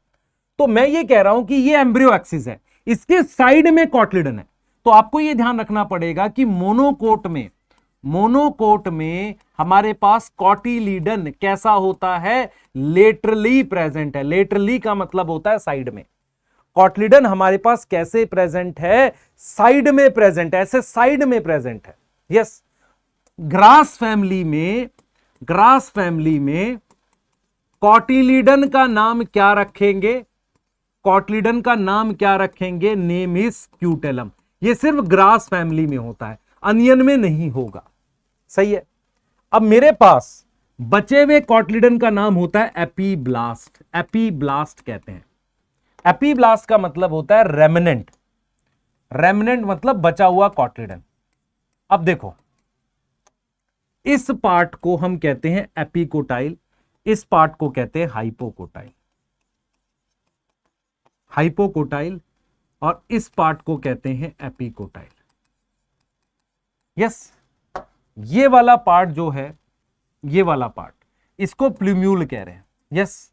तो मैं ये कह रहा हूं कि ये एम्ब्रियो एक्सिस है, इसके साइड में कॉटलिडन है। तो आपको ये ध्यान रखना पड़ेगा कि मोनोकोट में हमारे पास कॉटिलीडन कैसा होता है, लेटरली प्रेजेंट है। लेटरली का मतलब होता है साइड में। कॉटलिडन हमारे पास कैसे प्रेजेंट है, साइड में प्रेजेंट है, ऐसे साइड में प्रेजेंट है। यस, ग्रास फैमिली में कॉटिलीडन का नाम क्या रखेंगे, कॉटलिडन का नाम क्या रखेंगे? Name is scutellum. ये सिर्फ ग्रास फैमिली में होता है, अनियन में नहीं होगा। सही है। अब मेरे पास बचे हुए कॉटलिडन का नाम होता है एपीब्लास्ट। एपीब्लास्ट कहते हैं। एपीब्लास्ट का मतलब होता है रेमिनेंट। रेमिनेंट मतलब बचा हुआ कॉटलिडन। अब देखो, इस पार्ट को हम कहते हैं एपिकोटाइल, इस पार्ट को कहते हैं हाइपोकोटाइल। हाइपोकोटाइल और इस पार्ट को कहते हैं एपिकोटाइल। यस, ये वाला पार्ट जो है, ये वाला पार्ट, इसको प्लूम्यूल कह रहे हैं। यस,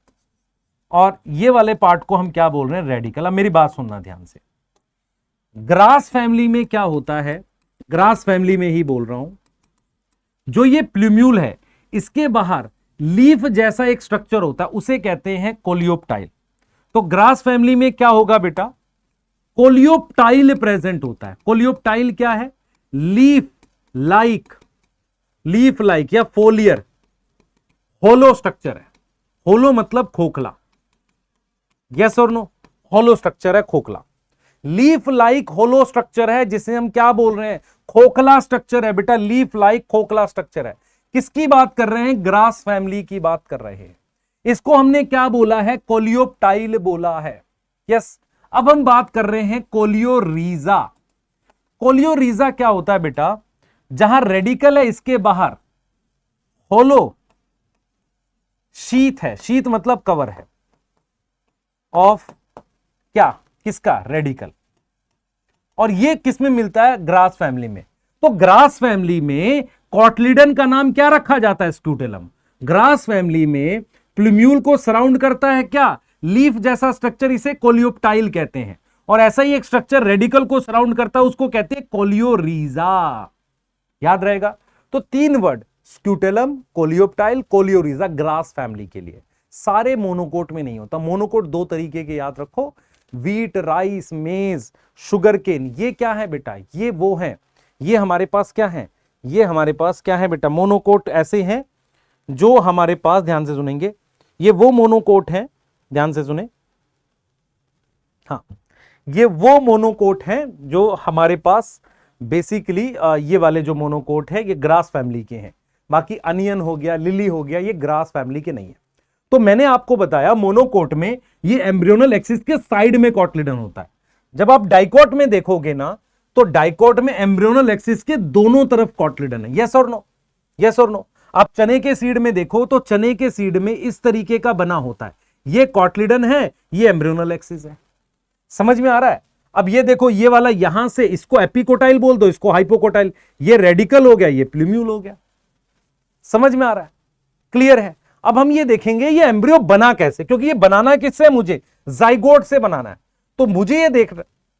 और ये वाले पार्ट को हम क्या बोल रहे हैं? रेडिकल। अब मेरी बात सुनना ध्यान से। ग्रास फैमिली में क्या होता है? ग्रास फैमिली में ही बोल रहा हूं, जो ये प्लूम्यूल है, इसके बाहर लीफ जैसा एक स्ट्रक्चर होता है, उसे कहते हैं कोलियोप्टाइल। तो ग्रास फैमिली में क्या होगा बेटा? कोलियोप्टाइल प्रेजेंट होता है। कोलियोप्टाइल क्या है? लीफ लाइक या फोलियर होलो स्ट्रक्चर है। होलो मतलब खोखला। यस और नो? होलो स्ट्रक्चर है, खोखला। लीफ लाइक होलो स्ट्रक्चर है, जिसे हम क्या बोल रहे हैं? खोखला स्ट्रक्चर है बेटा। लीफ लाइक खोखला स्ट्रक्चर है। किसकी बात कर रहे हैं? ग्रास फैमिली की बात कर रहे हैं। इसको हमने क्या बोला है? कोलियोप्टाइल बोला है। यस, अब हम बात कर रहे हैं कोलियोरीजा। कोलियोरीजा क्या होता है बेटा? जहां रेडिकल है, इसके बाहर होलो शीथ है। शीथ मतलब कवर है ऑफ क्या? किसका? रेडिकल। और ये किस में मिलता है? ग्रास फैमिली में। तो ग्रास फैमिली में कॉटलिडन का नाम क्या रखा जाता है? स्क्यूटेलम। ग्रास फैमिली में प्लूम्यूल को सराउंड करता है क्या? लीफ जैसा स्ट्रक्चर, इसे कोलियोप्टाइल कहते हैं। और ऐसा ही एक स्ट्रक्चर रेडिकल को सराउंड करता है, उसको कहते हैं कोलियोरीजा। याद रहेगा? तो 3 word, scutellum, coleoptile, coleorhiza, grass family के लिए। सारे मोनोकोट में नहीं होता। मोनोकोट 2 तरीके के याद रखो, वीट, राइस, मेज, शुगर केन। ये क्या है बेटा? ये वो है। ये हमारे पास क्या है? ये हमारे पास क्या है बेटा? मोनोकोट ऐसे हैं जो हमारे पास, ध्यान से सुनेंगे, ये वो मोनोकोट हैं, ध्यान से सुने। हाँ, ये वो मोनोकोट हैं जो हमारे पास बेसिकली, ये वाले जो मोनोकोट है ये ग्रास फैमिली के हैं। बाकी अनियन हो गया, लिली हो गया, ये ग्रास फैमिली के नहीं है। तो मैंने आपको बताया मोनोकोट में ये एम्ब्रियोनल एक्सिस के साइड में कॉटलिडन होता है। जब आप डाइकोट में देखोगे ना, तो डाइकोट में एम्ब्रियोनल एक्सिस के दोनों तरफ कॉटलिडन है। यस और नो? यस और नो? आप चने के सीड में देखो तो चने के सीड में इस तरीके का बना होता है। ये कॉटलिडन है, ये एम्ब्रियोनल एक्सिस है। समझ में आ रहा है? अब ये देखो, ये वाला यहां से, इसको एपिकोटाइल बोल दो, इसको हाइपोकोटाइल। ये रेडिकल हो गया, ये प्लूम्यूल हो गया। समझ में आ रहा है? क्लियर है? अब हम ये देखेंगे ये एम्ब्रियो बना कैसे, क्योंकि ये बनाना किससे? मुझे जाइगोट से बनाना है। तो मुझे ये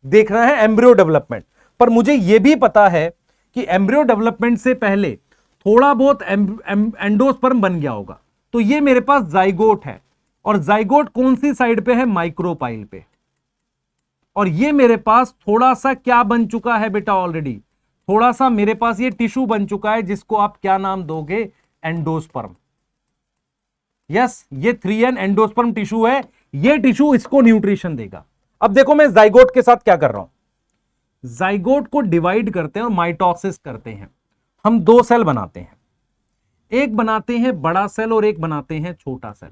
देखना है एम्ब्रियो डेवलपमेंट। पर मुझे ये भी पता है कि एम्ब्रियो डेवलपमेंट से पहले थोड़ा बहुत एंडोस्पर्म बन गया होगा। तो ये मेरे पास जाइगोट है, और जाइगोट कौन सी साइड पे है? माइक्रोपाइल पे। और ये मेरे पास थोड़ा सा क्या बन चुका है बेटा? ऑलरेडी थोड़ा सा मेरे पास ये टिश्यू बन चुका है, जिसको आप क्या नाम दोगे? एंडोस्पर्म। यस, ये 3N एंडोस्पर्म टिश्यू है। ये टिश्यू इसको न्यूट्रिशन देगा। अब देखो, मैं जाइगोट के साथ क्या कर रहा हूं? जाइगोट को डिवाइड करते हैं और माइटोसिस करते हैं। हम 2 सेल बनाते हैं, एक बनाते हैं बड़ा सेल और एक बनाते हैं छोटा सेल।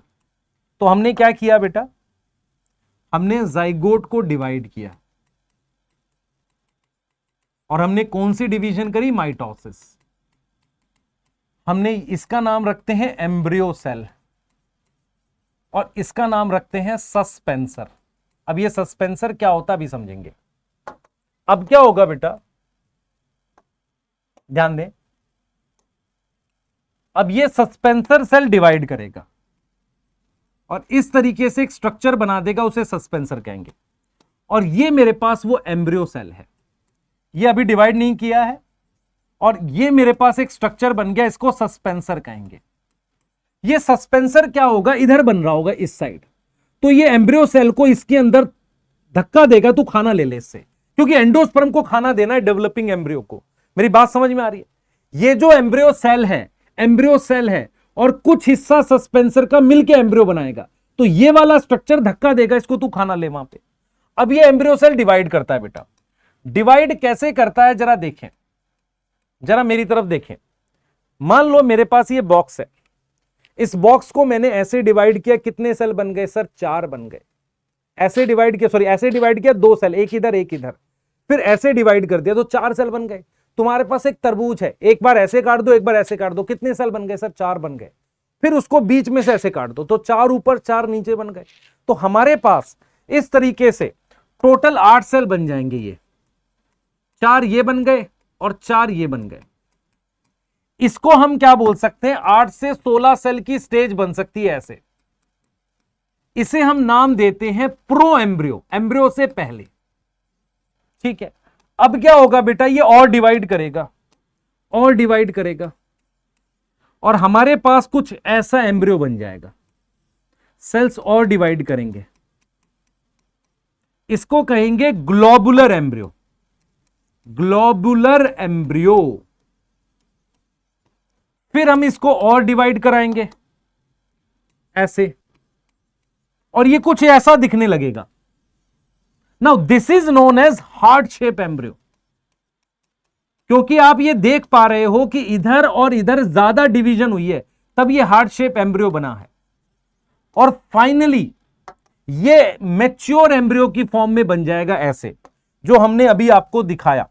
तो हमने क्या किया बेटा? हमने जाइगोट को डिवाइड किया, और हमने कौन सी डिवीजन करी? माइटोसिस। हमने इसका नाम रखते हैं एम्ब्रियो सेल, और इसका नाम रखते हैं सस्पेंसर। अब ये सस्पेंसर क्या होता है अभी समझेंगे। अब क्या होगा बेटा? ध्यान दें। अब ये सस्पेंसर सेल डिवाइड करेगा और इस तरीके से एक स्ट्रक्चर बना देगा, उसे सस्पेंसर कहेंगे। और ये मेरे पास वो एम्ब्रियो सेल है, ये अभी डिवाइड नहीं किया है, और ये मेरे पास एक स्ट्रक्चर बन गया, इसको सस्पेंसर कहेंगे। ये सस्पेंसर क्या होगा? इधर बन रहा होगा इस साइड। तो ये एम्ब्रियो सेल को इसके अंदर धक्का देगा, तू खाना ले ले इससे, क्योंकि एंडोस्पर्म को खाना देना है डेवलपिंग एम्ब्रियो को। मेरी बात समझ में आ रही है? ये जो एम्ब्रियो सेल है, एम्ब्रियो सेल है, और कुछ हिस्सा सस्पेंसर का मिलके एम्ब्रियो बनाएगा। तो ये वाला स्ट्रक्चर धक्का देगा, इसको तू खाना ले वहां पे। अब ये एम्ब्रियो सेल डिवाइड करता है बेटा। डिवाइड कैसे करता है जरा देखें, जरा मेरी तरफ देखें। मान लो मेरे पास ये बॉक्स है, इस बॉक्स को मैंने ऐसे डिवाइड किया, कितने सेल बन गए सर? 4 बन गए। ऐसे डिवाइड किया, सॉरी ऐसे डिवाइड किया, 2 सेल, एक इधर एक इधर, फिर ऐसे डिवाइड कर दिया तो 4 सेल बन गए। तुम्हारे पास एक तरबूज है, एक बार ऐसे काट दो, एक बार ऐसे काट दो, कितने सेल बन गए सर? 4 बन गए। फिर उसको बीच में से ऐसे काट दो तो 4 ऊपर 4 नीचे बन गए। तो हमारे पास इस तरीके से टोटल 8 सेल बन जाएंगे। ये 4 ये बन गए और 4 ये बन गए। इसको हम क्या बोल सकते हैं? 8 से 16 सेल की स्टेज बन सकती है ऐसे। इसे हम नाम देते हैं प्रो एम्ब्रियो, एम्ब्रियो से पहले। ठीक है, अब क्या होगा बेटा? ये और डिवाइड करेगा, और डिवाइड करेगा, और हमारे पास कुछ ऐसा एम्ब्रियो बन जाएगा। सेल्स और डिवाइड करेंगे, इसको कहेंगे ग्लोबुलर एम्ब्रियो। Globular embryo. फिर हम इसको और डिवाइड कराएंगे ऐसे, और ये कुछ ऐसा दिखने लगेगा। Now this is known as heart shape embryo, क्योंकि आप ये देख पा रहे हो कि इधर और इधर ज्यादा डिवीजन हुई है, तब ये हार्ट शेप एम्ब्रियो बना है। और फाइनली ये मैच्योर एम्ब्रियो की फॉर्म में बन जाएगा ऐसे, जो हमने अभी आपको दिखाया,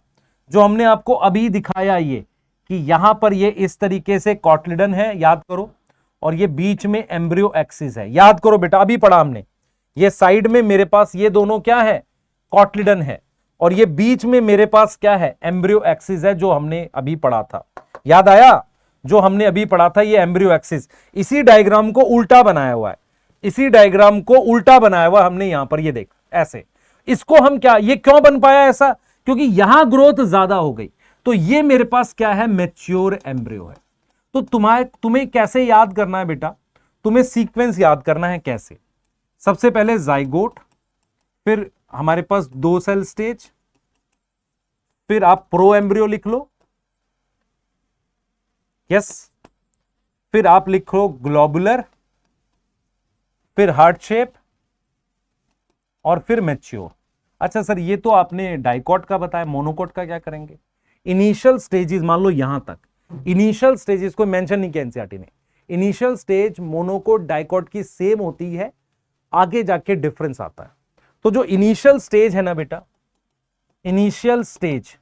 जो हमने आपको अभी दिखाया, ये कि यहां पर ये इस तरीके से कॉटलिडन है, याद करो, और ये बीच में एम्ब्रियो एक्सिस है। याद करो बेटा, अभी पढ़ा हमने, ये साइड में मेरे पास ये दोनों क्या है? कॉटलिडन है, और ये बीच में मेरे पास क्या है? एम्ब्रियो एक्सिस है, जो हमने अभी पढ़ा था। याद आया? जो हमने अभी पढ़ा था ये एम्ब्रियो एक्सिस। इसी डायग्राम को उल्टा बनाया हुआ है, इसी डायग्राम को उल्टा बनाया हुआ हमने यहां पर, ये देख ऐसे। इसको हम क्या, ये क्यों बन पाया ऐसा? क्योंकि यहां ग्रोथ ज्यादा हो गई। तो ये मेरे पास क्या है? मैच्योर एम्ब्रियो है। तो तुम्हें कैसे याद करना है बेटा? तुम्हें सीक्वेंस याद करना है। कैसे? सबसे पहले जाइगोट, फिर हमारे पास 2 सेल स्टेज, फिर आप प्रो एम्ब्रियो लिख लो, यस, फिर आप लिखो ग्लोबुलर, फिर हार्ट शेप, और फिर मैच्योर। अच्छा सर, ये तो आपने डाइकॉट का बताया, मोनोकॉट का क्या करेंगे? इनिशियल स्टेजेस, मान लो यहां तक इनिशियल स्टेजेस को मेंशन नहीं किया एनसीईआरटी ने। इनिशियल स्टेज मोनोकॉट डाइकॉट की सेम होती है, आगे जाके डिफरेंस आता है। तो जो इनिशियल स्टेज है ना बेटा, initial stage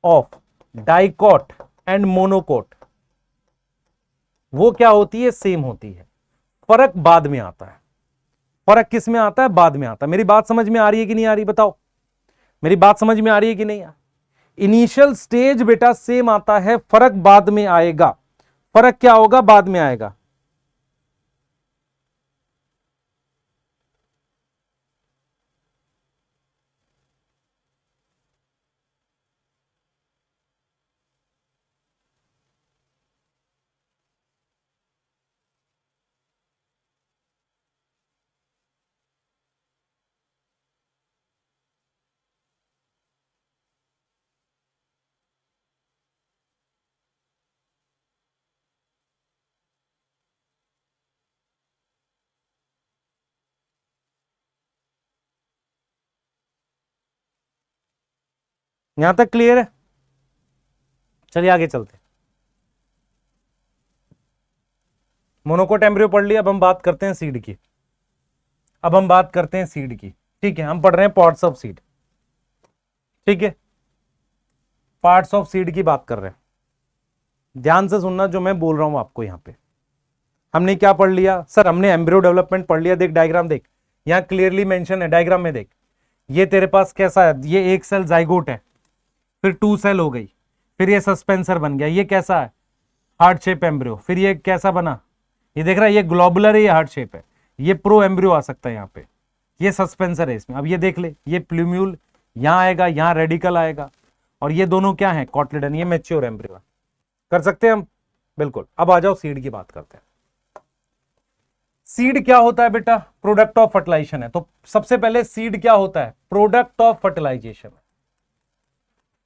of dicot and monocot, वो क्या होती है? सेम होती है। फर्क बाद में आता है। फर्क किस में आता है? बाद में आता है। मेरी बात समझ में आ रही है कि नहीं आ रही? बताओ, मेरी बात समझ में आ रही है कि नहीं? इनिशियल स्टेज बेटा सेम आता है, फर्क बाद में आएगा। फर्क क्या होगा? बाद में आएगा। यहां तक क्लियर है? चलिए आगे चलते। मोनोकोट एम्ब्रियो पढ़ लिया, अब हम बात करते हैं सीड की। अब हम बात करते हैं सीड की। ठीक है, हम पढ़ रहे हैं पार्ट्स ऑफ सीड। ठीक है, पार्ट्स ऑफ सीड की बात कर रहे हैं। ध्यान से सुनना जो मैं बोल रहा हूं आपको। यहां पे हमने क्या पढ़ लिया सर? हमने एम्ब्रियो डेवलपमेंट पढ़ लिया। देख डायग्राम देख, यहां क्लियरली मेंशन है डायग्राम में। देख, ये तेरे पास कैसा है? ये एक सेल जाइगोट है, फिर 2 सेल हो गई, फिर ये सस्पेंसर बन गया। ये कैसा है? Heart shape embryo. फिर ये कैसा बना? ये देख रहा है, ये ग्लोबुलर है, ये हार्ट शेप है। ये प्रो एम्ब्रियो आ सकता है यहाँ पे, ये सस्पेंसर है इसमें। अब ये देख ले, ये प्लूम्यूल यहां आएगा, यहां रेडिकल आएगा, और ये दोनों क्या है? कॉटलिडन। ये मैच्योर एम्ब्रियो। कर सकते हैं हम? बिल्कुल। अब आ जाओ सीड की बात करते हैं। सीड क्या होता है बेटा? प्रोडक्ट ऑफ फर्टिलाइजेशन है। तो सबसे पहले सीड क्या होता है? Product of fertilisation.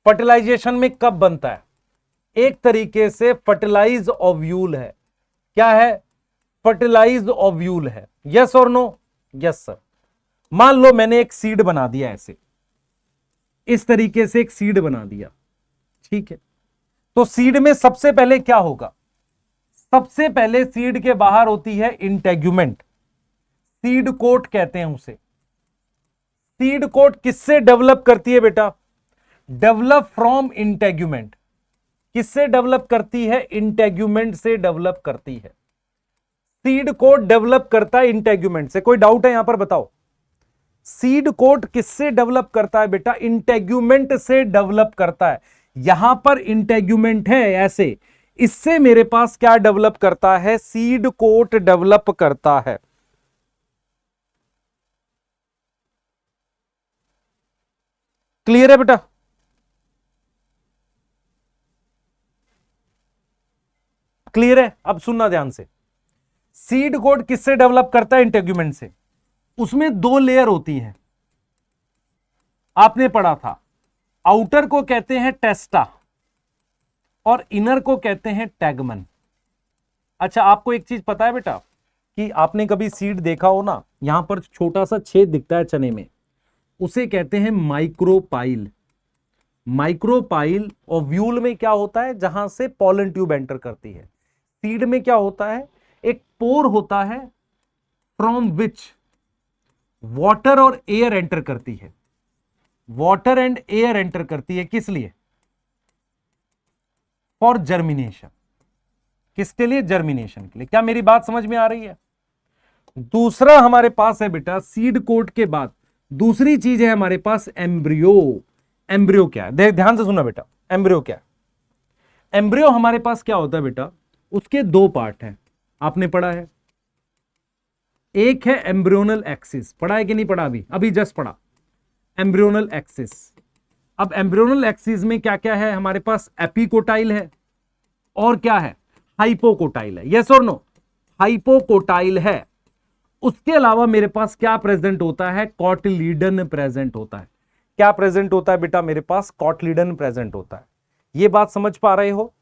फर्टिलाइजेशन में कब बनता है? एक तरीके से फर्टिलाइज ओव्यूल है। क्या है? फर्टिलाइज्ड ओव्यूल है, यस और नो? Yes sir. मान लो मैंने एक सीड बना दिया, ऐसे इस तरीके से एक सीड बना दिया, ठीक है। तो सीड में सबसे पहले क्या होगा? सबसे पहले सीड के बाहर होती है इंटेग्यूमेंट, सीड कोट कहते हैं उसे। सीड कोट किससे डेवलप करती है बेटा? Develop from integument. किससे डेवलप करती है? इंटेग्यूमेंट से डेवलप करती है। सीड कोट डेवलप करता है इंटेग्यूमेंट से। कोई डाउट है यहां पर? बताओ। सीड कोट किससे डेवलप करता है बेटा? इंटेग्यूमेंट से डेवलप करता है। यहां पर इंटेग्यूमेंट है ऐसे, इससे मेरे पास क्या डेवलप करता है? सीड कोट डेवलप करता है। क्लियर है बेटा? क्लियर है? अब सुनना ध्यान से। सीड कोट किससे डेवलप करता है? इंटेग्यूमेंट से। उसमें दो लेयर होती है, आपने पढ़ा था। आउटर को कहते हैं टेस्टा और इनर को कहते हैं टैगमन। अच्छा, आपको एक चीज पता है बेटा कि आपने कभी सीड देखा हो ना, यहां पर छोटा सा छेद दिखता है चने में, उसे कहते हैं माइक्रोपाइल। माइक्रोपाइल ओव्यूल में क्या होता है? जहां से पॉलन ट्यूब एंटर करती है। सीड में क्या होता है? एक पोर होता है फ्रॉम विच वाटर और एयर एंटर करती है। वाटर एंड एयर एंटर करती है, किस लिए? For germination. किसके लिए? जर्मिनेशन के लिए। क्या मेरी बात समझ में आ रही है? दूसरा हमारे पास है बेटा, सीड कोट के बाद दूसरी चीज है हमारे पास, एम्ब्रियो। एम्ब्रियो क्या है? ध्यान से सुनना बेटा, एम्ब्रियो क्या है? एम्ब्रियो हमारे पास क्या होता है बेटा? उसके दो पार्ट हैं, आपने पढ़ा है। एक है एम्ब्रियोनल एक्सिस, पढ़ा है कि नहीं पढ़ा? अभी जस्ट पढ़ा, एम्ब्रियोनल एक्सिस। अब एम्ब्रियोनल एक्सिस में क्या क्या है हमारे पास? एपिकोटाइल है और क्या है? हाइपोकोटाइल है। यस और नो? हाइपोकोटाइल है। उसके अलावा मेरे पास क्या प्रेजेंट होता है? कॉटिलीडन प्रेजेंट होता है। क्या प्रेजेंट होता है बेटा? मेरे पास कॉटिलीडन प्रेजेंट होता है। ये बात समझ पा रहे हो?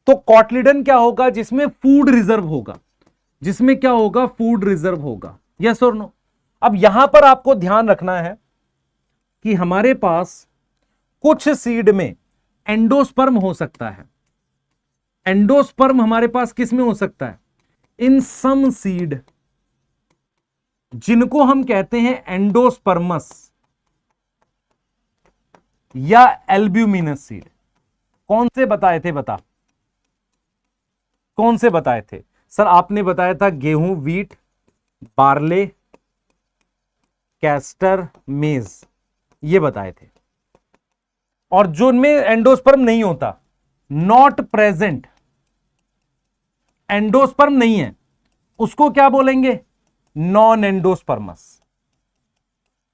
तो कॉटिलीडन क्या होगा? जिसमें फूड रिजर्व होगा। जिसमें क्या होगा? फूड रिजर्व होगा। यस और नो? अब यहां पर आपको ध्यान रखना है कि हमारे पास कुछ सीड में एंडोस्पर्म हो सकता है। एंडोस्पर्म हमारे पास किस में हो सकता है? इन सम सीड, जिनको हम कहते हैं एंडोस्पर्मस या एल्ब्यूमिनस सीड। कौन से बताए थे? बता, कौन से बताए थे? सर आपने बताया था गेहूं, वीट, बार्ले, कैस्टर, मेज, ये बताए थे। और जो इनमें एंडोस्पर्म नहीं होता, नॉट प्रेजेंट, एंडोस्पर्म नहीं है, उसको क्या बोलेंगे? Non endosperms.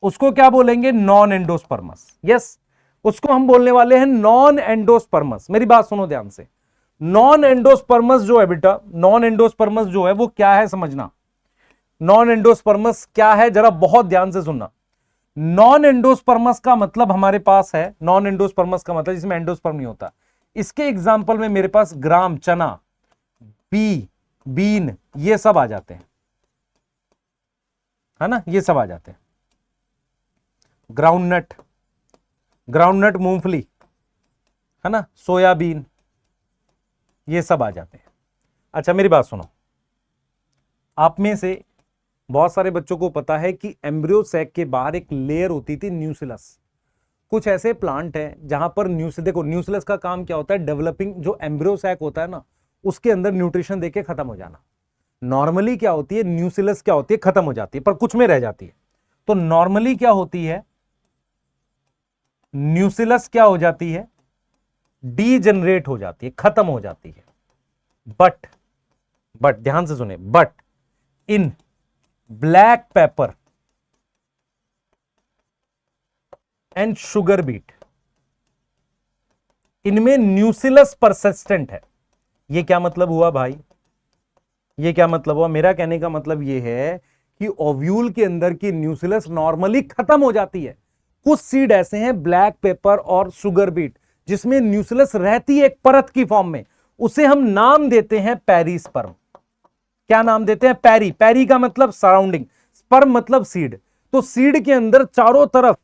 उसको क्या बोलेंगे? Non endosperms. यस, उसको हम बोलने वाले हैं नॉन एंडोस्पर्मस। मेरी बात सुनो ध्यान से। नॉन एंडोस्पर्मस जो है बेटा, नॉन एंडोस्पर्मस जो है वो क्या है समझना। नॉन एंडोस्पर्मस क्या है जरा बहुत ध्यान से सुनना। नॉन एंडोस्पर्मस का मतलब हमारे पास है, नॉन एंडोस्पर्मस का मतलब जिसमें एंडोस्पर्म नहीं होता। इसके एग्जाम्पल में मेरे पास ग्राम, चना, बीन, ये सब आ जाते हैं, है ना? ये सब आ जाते हैं। ग्राउंडनट, ग्राउंडनट मूंगफली, है ना? सोयाबीन, ये सब आ जाते हैं। अच्छा मेरी बात सुनो, आप में से बहुत सारे बच्चों को पता है कि एम्ब्रियो सैक के बाहर एक लेयर होती थी, न्यूसिलस। कुछ ऐसे प्लांट हैं जहां पर देखो न्यूसिलस का काम क्या होता है? डेवलपिंग जो एम्ब्रियो सैक होता है ना, उसके अंदर न्यूट्रिशन देके खत्म हो जाना। नॉर्मली क्या होती है? न्यूसिलस क्या होती है? खत्म हो जाती है, पर कुछ में रह जाती है। तो नॉर्मली क्या होती है? न्यूसिलस क्या हो जाती है? डीजनरेट हो जाती है, खत्म हो जाती है। बट ध्यान से सुने, but in black pepper and sugar beet, इनमें न्यूसिलस परसिस्टेंट है। ये क्या मतलब हुआ भाई? ये क्या मतलब हुआ? मेरा कहने का मतलब ये है कि ओव्यूल के अंदर की न्यूसिलस नॉर्मली खत्म हो जाती है। कुछ सीड ऐसे हैं, ब्लैक पेपर और शुगर बीट, जिसमें न्यूसिलस रहती है एक परत की फॉर्म में, उसे हम नाम देते हैं पेरिस्पर्म। क्या नाम देते हैं? पैरी। पैरी का मतलब सराउंडिंग, स्पर्म मतलब सीड। तो सीड के अंदर चारों तरफ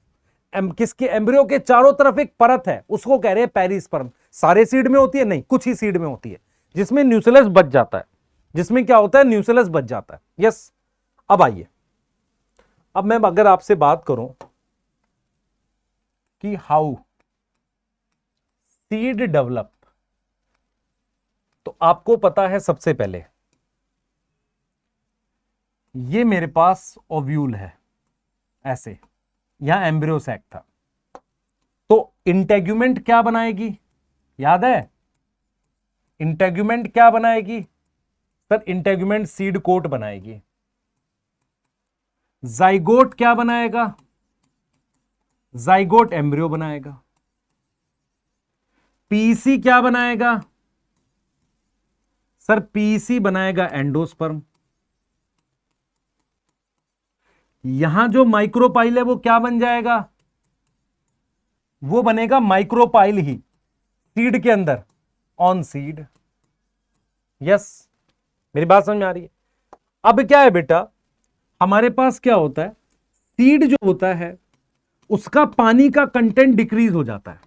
किसके, एम्ब्रियो के चारों तरफ एक परत है, उसको कह रहे हैं पेरिस्पर्म। सारे सीड में होती है? नहीं, कुछ ही सीड में होती है जिसमें न्यूक्लियस बच जाता है, जिसमें क्या होता है? न्यूक्लियस बच जाता है। यस। अब आइए, अब मैं अगर आपसे बात करूं कि हाउ सीड डेवलप, तो आपको पता है सबसे पहले ये मेरे पास ओव्यूल है, ऐसे, यहां एम्ब्रियो सैक था। तो इंटेग्यूमेंट क्या बनाएगी? याद है इंटेग्यूमेंट क्या बनाएगी? सर इंटेग्यूमेंट सीड कोट बनाएगी। जाइगोट क्या बनाएगा? जाइगोट एम्ब्रियो बनाएगा। पीसी क्या बनाएगा? सर पीसी बनाएगा एंडोस्पर्म। यहां जो माइक्रोपाइल है वो क्या बन जाएगा? वो बनेगा माइक्रोपाइल ही सीड के अंदर, ऑन सीड। यस, मेरी बात समझ में आ रही है? अब क्या है बेटा, हमारे पास क्या होता है, सीड जो होता है उसका पानी का कंटेंट डिक्रीज हो जाता है।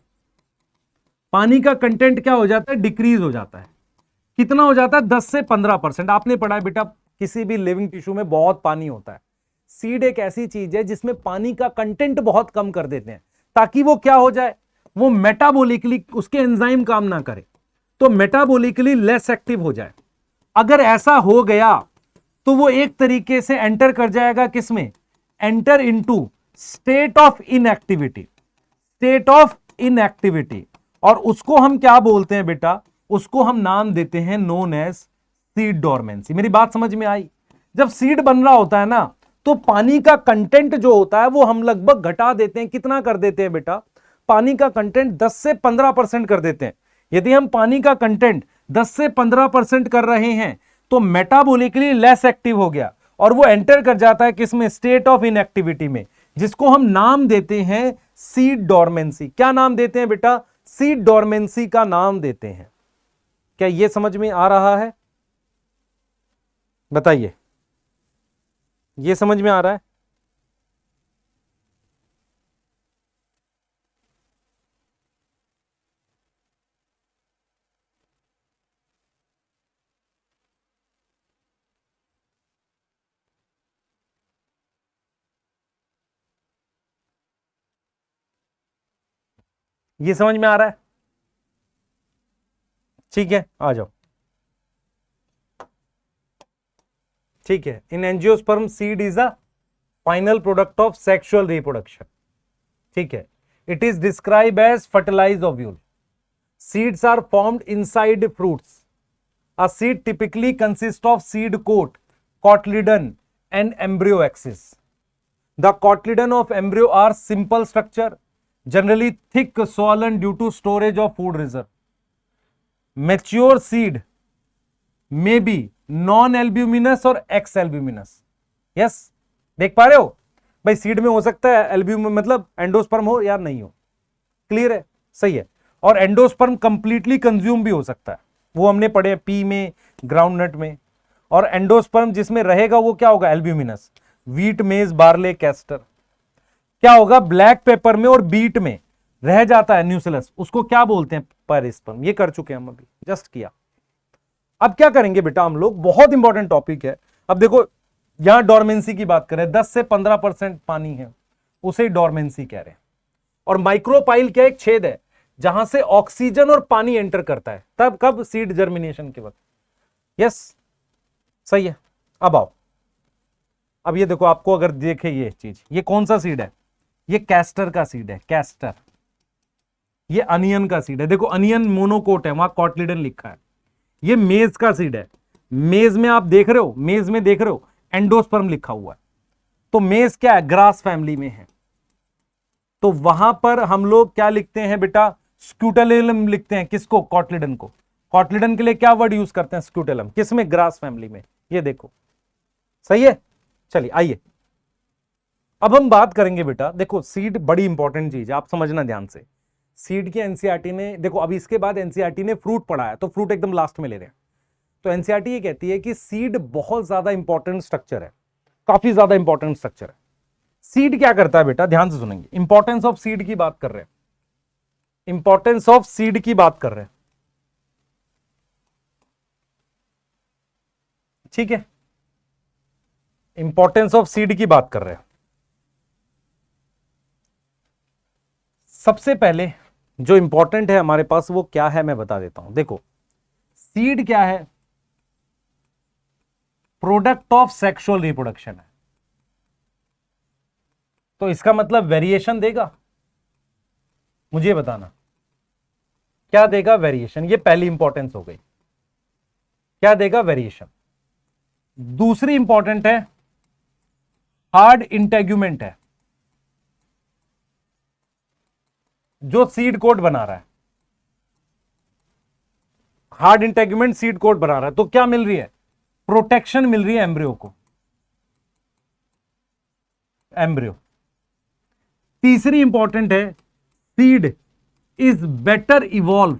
पानी का कंटेंट क्या हो जाता है? डिक्रीज हो जाता है। कितना हो जाता है? 10 से 15%। आपने पढ़ा है बेटा, किसी भी लिविंग टिश्यू में बहुत पानी होता है। सीड एक ऐसी चीज है जिसमें पानी का कंटेंट बहुत कम कर देते हैं ताकि वो क्या हो जाए, वो मेटाबॉलिकली उसके एंजाइम काम ना करे, तो मेटाबॉलिकली लेस एक्टिव हो जाए। अगर ऐसा हो गया तो वो एक तरीके से एंटर कर जाएगा किसमें? Enter into state of inactivity. State of inactivity. और उसको हम क्या बोलते हैं बेटा? उसको हम नाम देते हैं नोन एज सीड डोरमेंसी। मेरी बात समझ में आई? जब सीड बन रहा होता है ना, तो पानी का कंटेंट जो होता है वो हम लगभग घटा देते हैं। कितना कर देते हैं बेटा? पानी का कंटेंट 10 से 15% कर देते हैं। यदि हम पानी का कंटेंट 10 से 15% कर रहे हैं तो मेटाबॉलिकली लेस एक्टिव हो गया और वो एंटर कर जाता है किसमें? स्टेट ऑफ इनएक्टिविटी में, जिसको हम नाम देते हैं सीड डोरमेंसी। क्या नाम देते हैं बेटा? सीड डोरमेंसी का नाम देते हैं। क्या ये समझ में आ रहा है? बताइए, ये समझ में आ रहा है? ये समझ में आ रहा है? ठीक है, आ जाओ। ठीक है, in angiosperm seed is a final product of sexual reproduction. ठीक है, it is describe as fertilize ovule. Seeds are formed inside fruits. A seed typically consists of seed coat, cotyledon, and embryo axis. The cotyledon of embryo are simple structure, generally thick, swollen due to storage of food reserve. Mature seed may be non-albuminous और ex-albuminous. Yes, देख पा रहे हो भाई? Seed में हो सकता है एल्ब्यूमिन मतलब एंडोस्पर्म हो या नहीं हो। क्लियर है? सही है। और एंडोस्पर्म कंप्लीटली कंज्यूम भी हो सकता है, वो हमने पढ़े पी में, ग्राउंडनट में। और एंडोस्पर्म जिसमें रहेगा वो क्या होगा? एल्ब्यूमिनस। व्हीट, मेज, बार्ले, कैस्टर। क्या होगा? ब्लैक पेपर में और बीट में रह जाता है न्यूक्लियस, उसको क्या बोलते हैं? पेरिस्पर्म। ये कर चुके हैं हम, अभी जस्ट किया। अब क्या करेंगे बेटा हम लोग? बहुत इंपॉर्टेंट टॉपिक है। अब देखो, यहां डोरमेंसी की बात करें, 10 से 15% पानी है, उसे डोरमेंसी कह रहे हैं। और माइक्रोपाइल क्या? एक छेद है जहां से ऑक्सीजन और पानी एंटर करता है। तब कब? सीड जर्मिनेशन के वक्त। यस, सही है। अब आओ, अब ये देखो, आपको अगर देखे ये चीज, ये कौन सा सीड है? ये कैस्टर का सीड है, कैस्टर। ये अनियन का सीड है। देखो अनियन मोनोकोट है, वहां कॉटलिडन लिखा है। ये मेज का सीड है। मेज में आप देख रहे हो, मेज में देख रहे हो एंडोस्पर्म लिखा हुआ है। तो मेज क्या है? ग्रास फैमिली में है। तो वहां पर हम लोग क्या लिखते हैं बेटा? स्क्यूटेलम लिखते हैं। किसको? कॉटलिडन को। कॉटलिडन के लिए क्या वर्ड यूज करते हैं? स्क्यूटेलम। किसमें? ग्रास फैमिली में। ये देखो, सही है। चलिए आइए, अब हम बात करेंगे बेटा, देखो सीड बड़ी इंपॉर्टेंट चीज है, आप समझना ध्यान से। सीड की एनसीईआरटी ने, देखो अभी इसके बाद एनसीईआरटी ने फ्रूट पढ़ा है, तो फ्रूट एकदम लास्ट में ले रहे हैं। तो एनसीईआरटी ये कहती है कि सीड बहुत ज्यादा इंपॉर्टेंट स्ट्रक्चर है, काफी ज्यादा इंपॉर्टेंट स्ट्रक्चर है। सीड क्या करता है बेटा, ध्यान से सुनेंगे, इंपॉर्टेंस ऑफ सीड की बात कर रहे हैं, इंपॉर्टेंस ऑफ सीड की बात कर रहे हैं, ठीक है, इंपॉर्टेंस ऑफ सीड की बात कर रहे हैं। सबसे पहले जो इंपॉर्टेंट है हमारे पास वो क्या है मैं बता देता हूं। देखो, सीड क्या है, प्रोडक्ट ऑफ सेक्सुअल रिप्रोडक्शन है, तो इसका मतलब वेरिएशन देगा, मुझे बताना क्या देगा, वेरिएशन। ये पहली इंपॉर्टेंस हो गई, क्या देगा, वेरिएशन। दूसरी इंपॉर्टेंट है हार्ड इंटेग्यूमेंट है, जो सीड कोड बना रहा है, हार्ड इंटेग्यूमेंट सीड कोड बना रहा है, तो क्या मिल रही है, प्रोटेक्शन मिल रही है एम्ब्रियो को, एम्ब्रियो। तीसरी इंपॉर्टेंट है seed is better evolve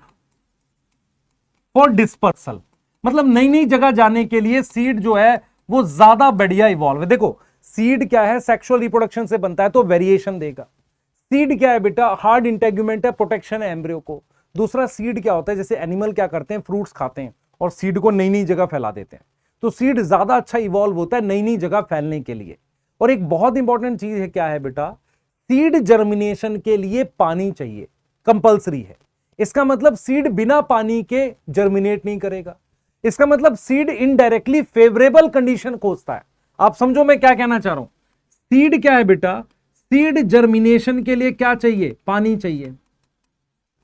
for dispersal, मतलब नई नई जगह जाने के लिए सीड जो है वो ज्यादा बढ़िया इवॉल्व है। देखो, सीड क्या है, सेक्सुअल रिप्रोडक्शन से बनता है तो वेरिएशन देगा। सीड क्या है बेटा, हार्ड इंटेग्यूमेंट है, प्रोटेक्शन है एम्ब्रियो को। दूसरा, सीड क्या होता है, जैसे एनिमल क्या करते हैं, फ्रूट्स खाते हैं और सीड को नई नई जगह फैला देते हैं, तो सीड ज्यादा अच्छा इवॉल्व होता है नई नई जगह फैलने के लिए। और एक बहुत इंपॉर्टेंट चीज है, क्या है बेटा, सीड जर्मिनेशन के लिए पानी चाहिए, कंपल्सरी है। इसका मतलब सीड बिना पानी के जर्मिनेट नहीं करेगा। इसका मतलब सीड इनडायरेक्टली फेवरेबल कंडीशन खोजता है। आप समझो मैं क्या कहना चाह रहा हूं। सीड क्या है बेटा, सीड जर्मिनेशन के लिए क्या चाहिए, पानी चाहिए,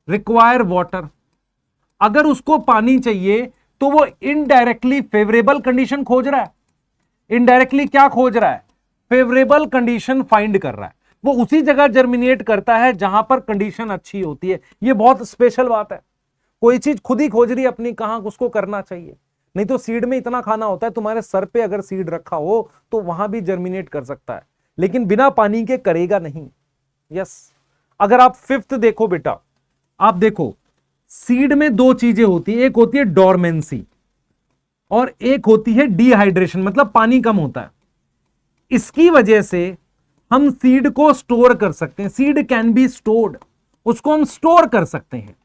रिक्वायर वाटर। अगर उसको पानी चाहिए तो वो इनडायरेक्टली फेवरेबल कंडीशन खोज रहा है। इनडायरेक्टली क्या खोज रहा है, फेवरेबल कंडीशन फाइंड कर रहा है। वो उसी जगह जर्मिनेट करता है जहां पर कंडीशन अच्छी होती है। ये बहुत स्पेशल बात है। कोई चीज खुद ही खोज रही है अपनी, कहां उसको करना चाहिए। नहीं तो सीड में इतना खाना होता है, तुम्हारे सर पे अगर सीड रखा हो तो वहां भी जर्मिनेट कर सकता है, लेकिन बिना पानी के करेगा नहीं। यस, अगर आप फिफ्थ देखो बेटा, आप देखो सीड में दो चीजें होती है, एक होती है डोरमेंसी और एक होती है डिहाइड्रेशन, मतलब पानी कम होता है। इसकी वजह से हम सीड को स्टोर कर सकते हैं, सीड कैन बी स्टोर्ड, उसको हम स्टोर कर सकते हैं।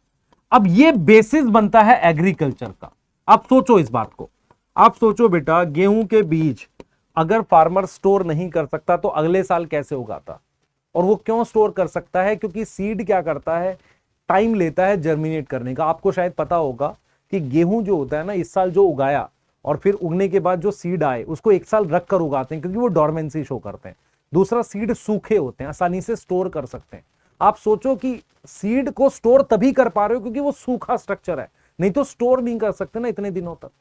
अब ये बेसिस बनता है एग्रीकल्चर का। आप सोचो इस बात को, आप सोचो बेटा, गेहूं के बीज अगर फार्मर स्टोर नहीं कर सकता तो अगले साल कैसे उगाता। और वो क्यों स्टोर कर सकता है, क्योंकि सीड क्या करता है, टाइम लेता है जर्मिनेट करने का। आपको शायद पता होगा कि गेहूं जो होता है ना, इस साल जो उगाया और फिर उगने के बाद जो सीड आए उसको एक साल रख कर उगाते हैं, क्योंकि वो डोरमेंसी शो करते हैं। दूसरा, सीड सूखे होते हैं, आसानी से स्टोर कर सकते हैं। आप सोचो कि सीड को स्टोर तभी कर पा रहे हो क्योंकि वो सूखा स्ट्रक्चर है, नहीं तो स्टोर नहीं कर सकते ना इतने दिनों तक।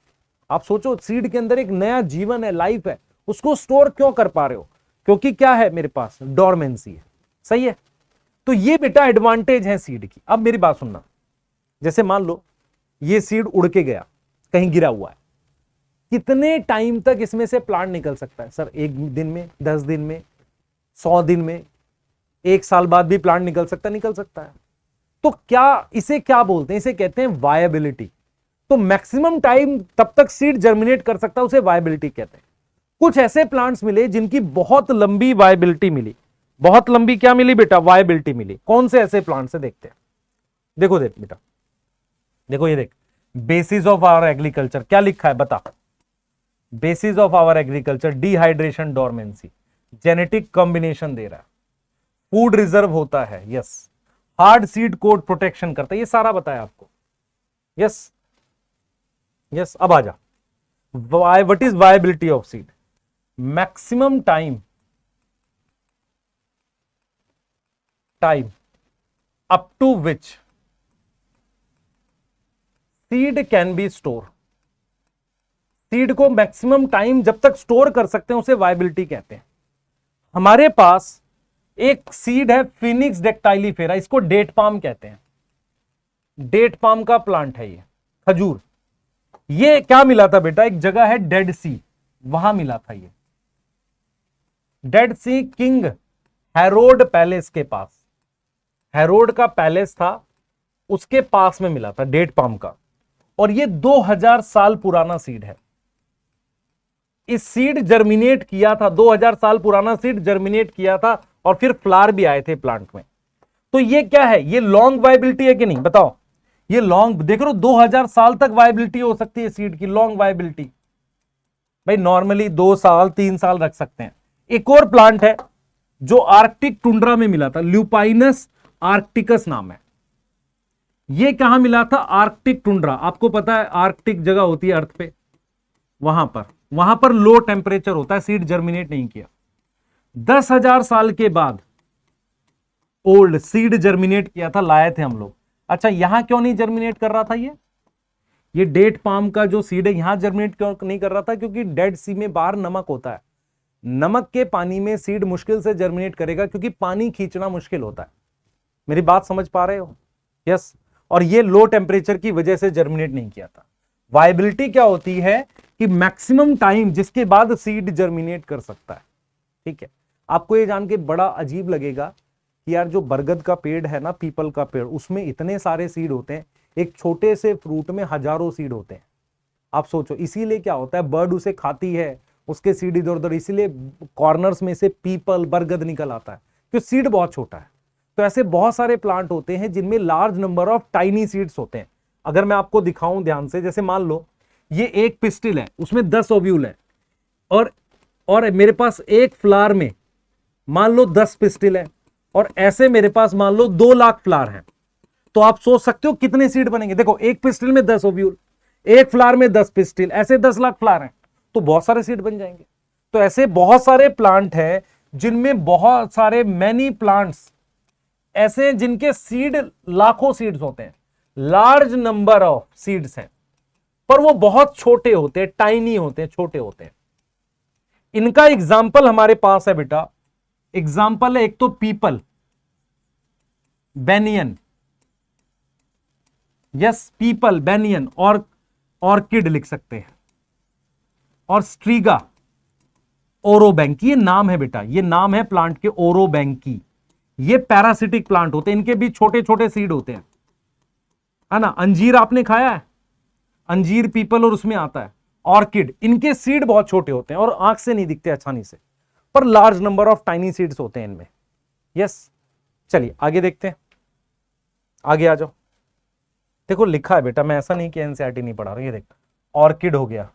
आप सोचो, सीड के अंदर एक नया जीवन है, लाइफ है, उसको स्टोर क्यों कर पा रहे हो, क्योंकि क्या है मेरे पास, डोरमेंसी है। सही है, तो ये बेटा एडवांटेज है सीड की। अब मेरी बात सुनना, जैसे मान लो ये सीड उड़ के गया, कहीं गिरा हुआ है, कितने टाइम तक इसमें से प्लांट निकल सकता है सर? 1 दिन में, 10 दिन में, 100 दिन में, 1 साल बाद भी प्लांट निकल सकता है, निकल सकता है। तो क्या इसे क्या बोलते हैं, इसे कहते हैं वायबिलिटी। तो मैक्सिमम टाइम तब तक सीड जर्मिनेट कर सकता है, उसे वायबिलिटी कहते हैं। कुछ ऐसे प्लांट्स मिले जिनकी बहुत लंबी वायबिलिटी मिली, बहुत लंबी क्या मिली बेटा, वायबिलिटी मिली। कौन से ऐसे प्लांट्स है, देखते हैं। देखो देख बेटा, देखो ये देख, बेसिस ऑफ आवर एग्रीकल्चर क्या लिखा है बता। Basis of our agriculture, dehydration, dormancy, genetic combination दे रहा है, फूड रिजर्व होता है, yes, hard seed coat protection करता है, ये सारा बताया आपको। यस यस, अब आ जा, what is viability of seed, maximum time up to which seed can be store. Seed को मैक्सिमम टाइम जब तक स्टोर कर सकते हैं उसे वायबिलिटी कहते हैं। हमारे पास एक सीड है फिनिक्स डेक्टाइलीफेरा, इसको डेट पाम कहते हैं। डेट पाम का प्लांट है ये, खजूर। ये क्या मिला था बेटा, एक जगह है डेड सी, वहां मिला था ये। डेड सी किंग हेरोड पैलेस के पास, हेरोड का पैलेस था उसके पास में मिला था डेट पाम का। और ये 2000 साल पुराना सीड है। इस सीड जर्मिनेट किया था, 2000 साल पुराना सीड जर्मिनेट किया था और फिर फ्लावर भी आए थे प्लांट में। तो ये क्या है, ये लॉन्ग वायबिलिटी है कि नहीं, बताओ। ये लॉन्ग, देख रहे हो 2000 साल तक वायबिलिटी हो सकती है सीड की, लॉन्ग वायबिलिटी। भाई नॉर्मली 2 साल 3 साल रख सकते हैं। एक और प्लांट है जो आर्कटिक टुंड्रा में मिला था, ल्यूपाइनस आर्कटिकस नाम है। ये कहां मिला था, आर्कटिक टुंड्रा। आपको पता है आर्कटिक जगह होती है अर्थ पे, वहां पर लो टेम्परेचर होता है, सीड जर्मिनेट नहीं किया। 10,000 साल के बाद ओल्ड सीड जर्मिनेट किया था, लाए थे हम लोग। अच्छा यहां क्यों नहीं जर्मिनेट कर रहा था ये डेट पाम का जो सीड है यहां जर्मिनेट क्यों नहीं कर रहा था, क्योंकि डेड सी में बाहर नमक होता है। नमक के पानी में सीड मुश्किल से जर्मिनेट करेगा, क्योंकि पानी खींचना मुश्किल होता है। मेरी बात समझ पा रहे हो? यस। और ये लो टेम्परेचर की वजह से जर्मिनेट नहीं किया था। वायबिलिटी क्या होती है कि मैक्सिमम टाइम जिसके बाद सीड जर्मिनेट कर सकता है। ठीक है, आपको ये जान के बड़ा अजीब लगेगा कि यार जो बरगद का पेड़ है ना, पीपल का पेड़, उसमें इतने सारे सीड होते हैं, एक छोटे से फ्रूट में हजारों सीड होते हैं। आप सोचो, इसीलिए क्या होता है, बर्ड उसे खाती है, उसके सीड इधर उधर, इसीलिए कॉर्नर्स में से पीपल बरगद निकल आता है, क्योंकि सीड बहुत छोटा है। तो ऐसे बहुत सारे प्लांट होते हैं जिनमें large number of tiny seeds होते हैं। अगर मैं आपको दिखाऊं ध्यान से, जैसे मान लो ये एक पिस्टिल है, उसमें 10 ओव्यूल है, और मेरे पास एक फ्लावर में मान लो 10 पिस्टिल है, और ऐसे मेरे पास मान लो 2 लाख फ्लावर हैं। तो आप सोच सकते हो कितने सीड बनेंगे। देखो एक पिस्टिल में 10 ओव्यूल, एक फ्लावर में 10 पिस्टिल, ऐसे 10 लाख फ्लावर हैं, तो बहुत सारे सीड बन जाएंगे। तो ऐसे बहुत सारे प्लांट हैं जिनमें बहुत सारे मैनी प्लांट्स ऐसे जिनके सीड लाखों सीड्स होते हैं, लार्ज नंबर ऑफ सीड्स हैं, पर वो बहुत छोटे होते हैं, टाइनी होते हैं, छोटे होते हैं। इनका एग्जाम्पल हमारे पास है बेटा। एग्जाम्पल है एक तो people, banyan, yes people, banyan, और ऑर्किड लिख सकते हैं, और स्ट्रीगा, ओरोबैंकी। ये नाम है बेटा, ये नाम है प्लांट के, ओरोबैंकी। ये पैरासिटिक प्लांट होते हैं, इनके भी छोटे छोटे सीड होते हैं, है ना। अंजीर आपने खाया है, अंजीर पीपल और उसमें आता है ऑर्किड, इनके सीड बहुत छोटे होते हैं और आंख से नहीं दिखते आसानी से, पर large number of tiny seeds होते हैं इनमें। यस, चलिए आगे देखते हैं, आगे आ जाओ। देखो लिखा है बेटा, मैं ऐसा नहीं कि एनसीईआरटी नहीं पढ़ा रहा हूं। ये देख, ऑर्किड हो गया,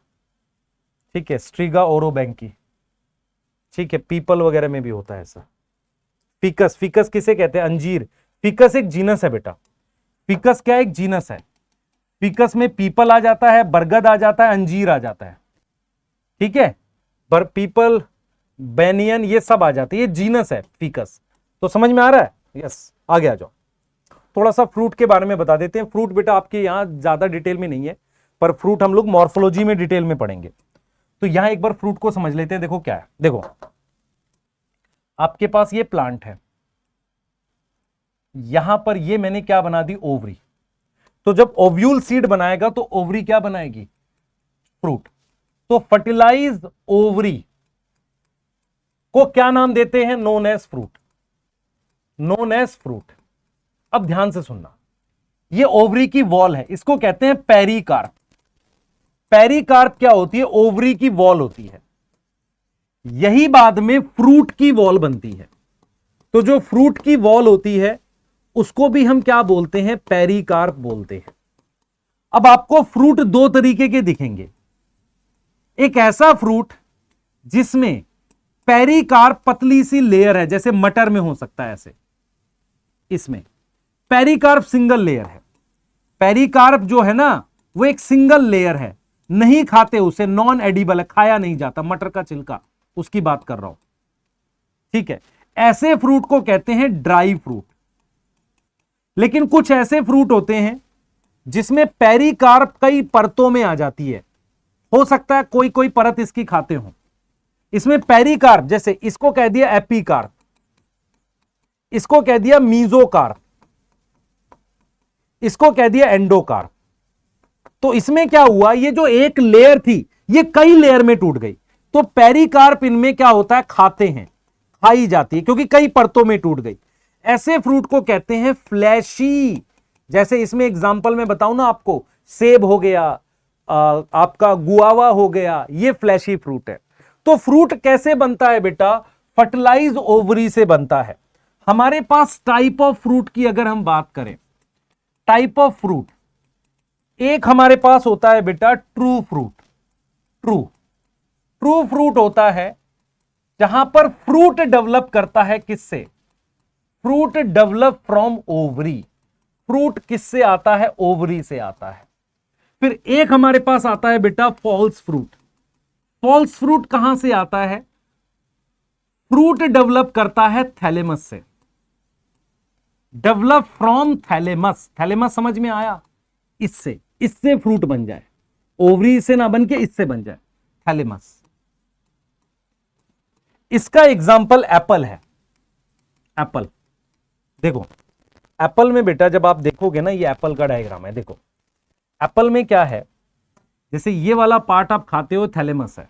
ठीक है, स्ट्रीगा ओरोबैंकी, ठीक है, पीपल वगैरह में भी होता है ऐसा। फिकस, फिकस किसे कहते हैं, अंजीर। फिकस एक जीनस है बेटा, फिकस क्या एक जीनस है। फिकस में पीपल आ जाता है, बरगद आ जाता है, अंजीर आ जाता है, ठीक है, पर पीपल, बेनियन, ये सब आ जाते हैं, ये जीनस है फिकस। तो समझ में आ रहा है? यस, आगे आ जाओ। थोड़ा सा फ्रूट के बारे में बता देते हैं। फ्रूट बेटा आपके यहां ज्यादा डिटेल में नहीं है, पर फ्रूट हम लोग मॉर्फोलॉजी में डिटेल में पढ़ेंगे। तो यहां एक बार फ्रूट को समझ लेते हैं। देखो क्या है, देखो आपके पास ये प्लांट है, यहां पर ये मैंने क्या बना दी, ओवरी। तो जब ओव्यूल सीड बनाएगा तो ओवरी क्या बनाएगी, फ्रूट। तो फर्टिलाइज ओवरी को क्या नाम देते हैं, known as fruit, known as fruit. अब ध्यान से सुनना, ये ओवरी की वॉल है, इसको कहते हैं पेरिकार्प। पेरिकार्प क्या होती है, ओवरी की वॉल होती है, यही बाद में फ्रूट की वॉल बनती है। तो जो फ्रूट की वॉल होती है उसको भी हम क्या बोलते हैं, पेरिकार्प बोलते हैं। अब आपको फ्रूट 2 तरीके के दिखेंगे, एक ऐसा फ्रूट जिसमें पेरिकार्प पतली सी लेयर है, जैसे मटर में हो सकता है ऐसे, इसमें पेरिकार्प सिंगल लेयर है। पेरिकार्प जो है ना वो एक सिंगल लेयर है, नहीं खाते उसे, नॉन एडिबल है, खाया नहीं जाता, मटर का छिलका, उसकी बात कर रहा हूं, ठीक है। ऐसे फ्रूट को कहते हैं ड्राई फ्रूट। लेकिन कुछ ऐसे फ्रूट होते हैं जिसमें पेरिकार्प कई परतों में आ जाती है, हो सकता है कोई कोई परत इसकी खाते हो। इसमें पेरिकार्प, जैसे इसको कह दिया एपीकार्प, इसको कह दिया मीजोकार्प, इसको कह दिया एंडोकार्प। तो इसमें क्या हुआ, ये जो एक लेयर थी ये कई लेयर में टूट गई। तो पेरिकार्प इनमें क्या होता है, खाते हैं, खाई जाती है, क्योंकि कई परतों में टूट गई। ऐसे फ्रूट को कहते हैं फ्लैशी। जैसे इसमें एग्जांपल में बताऊं ना आपको, सेब हो गया, आपका गुआवा हो गया, ये फ्लैशी फ्रूट है। तो फ्रूट कैसे बनता है बेटा? फर्टिलाइज ओवरी से बनता है। हमारे पास टाइप ऑफ फ्रूट की अगर हम बात करें, टाइप ऑफ फ्रूट, एक हमारे पास होता है बेटा true fruit. True true fruit होता है जहां पर फ्रूट डेवलप करता है किससे? Fruit develop from ovary. Fruit किससे आता है? ओवरी से आता है। फिर एक हमारे पास आता है बेटा फॉल्स फ्रूट। फॉल्स फ्रूट कहां से आता है? फ्रूट डेवलप करता है थैलेमस से। Develop from thalamus. थैलेमस समझ में आया? इससे इससे फ्रूट बन जाए, ओवरी से ना बन के इससे बन जाए, थैलेमस। इसका एग्जाम्पल एप्पल है। एप्पल देखो, एप्पल में बेटा जब आप देखोगे ना, ये एप्पल का डायग्राम है। देखो एप्पल में क्या है, जैसे ये वाला पार्ट आप खाते हो थैलेमस है।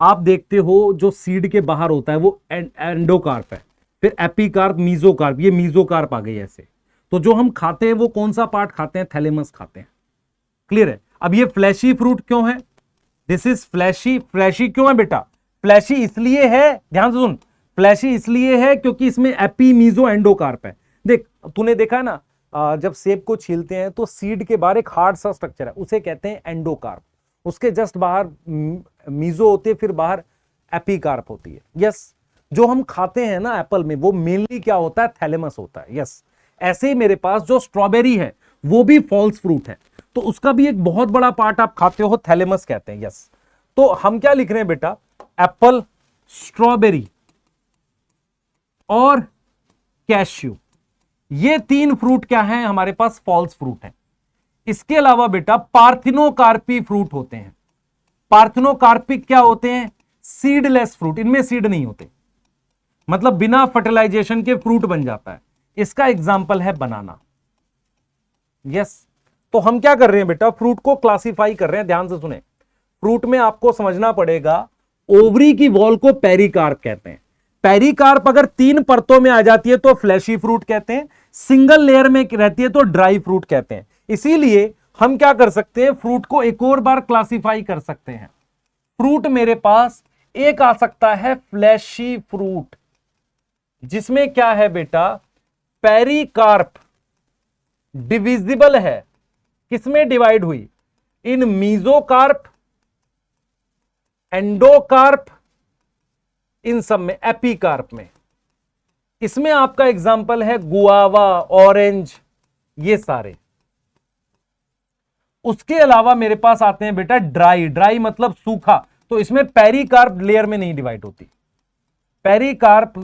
आप देखते हो जो सीड के बाहर होता है वो एंडोकार्प है, फिर एपीकार्प, मीजोकार्प, ये मीजोकार्प आ गई ऐसे। तो जो हम खाते हैं वो कौन सा पार्ट खाते हैं? थैलेमस खाते हैं। क्लियर है? अब ये फ्लैशी फ्रूट क्यों है? This is flashy. फ्लैशी क्यों है बेटा? फ्लैशी इसलिए है, ध्यान से सुन, फ्लैशी इसलिए है क्योंकि इसमें एपी, मीजो, एंडोकार्प है। देख, तूने देखा है ना, जब सेब को छीलते हैं तो सीड के बाहर एक हार्ड सा स्ट्रक्चर है, उसे कहते हैं एंडोकार्प। उसके जस्ट बाहर मीजो होती है, फिर बाहर एपीकार्प होती है। यस, जो हम खाते हैं ना एप्पल में, वो मेनली क्या होता है? थैलेमस होता है। यस, ऐसे ही मेरे पास जो स्ट्रॉबेरी है वो भी फॉल्स फ्रूट है, तो उसका भी एक बहुत बड़ा पार्ट आप खाते हो, थैलेमस कहते हैं। यस, तो हम क्या लिख रहे हैं बेटा? एप्पल, स्ट्रॉबेरी और कैश्यू, ये तीन फ्रूट क्या हैं हमारे पास? फॉल्स फ्रूट हैं। इसके अलावा बेटा पार्थिनोकार्पी फ्रूट होते हैं। पार्थिनोकार्पिक क्या होते हैं? सीडलेस फ्रूट, इनमें सीड नहीं होते, मतलब बिना फर्टिलाइजेशन के फ्रूट बन जाता है। इसका एग्जाम्पल है बनाना। यस, तो हम क्या कर रहे हैं बेटा? फ्रूट को क्लासिफाई कर रहे हैं। ध्यान से सुने, फ्रूट में आपको समझना पड़ेगा, ओवरी की वॉल को पेरिकार्प कहते हैं। पेरिकार्प अगर 3 परतों में आ जाती है तो फ्लैशी फ्रूट कहते हैं, सिंगल लेयर में रहती है तो ड्राई फ्रूट कहते हैं। इसीलिए हम क्या कर सकते हैं? फ्रूट को एक और बार क्लासिफाई कर सकते हैं। फ्रूट मेरे पास एक आ सकता है फ्लैशी फ्रूट, जिसमें क्या है बेटा? पेरिकार्प डिविजिबल है। किसमें डिवाइड हुई? इन मीजोकार्प, एंडोकार्प, इन सब में, एपीकार्प में। इसमें आपका एग्जाम्पल है गुआवा, ऑरेंज, ये सारे। उसके अलावा मेरे पास आते हैं बेटा ड्राई। ड्राई मतलब सूखा, तो इसमें पेरिकार्प लेयर में नहीं डिवाइड होती। पेरिकार्प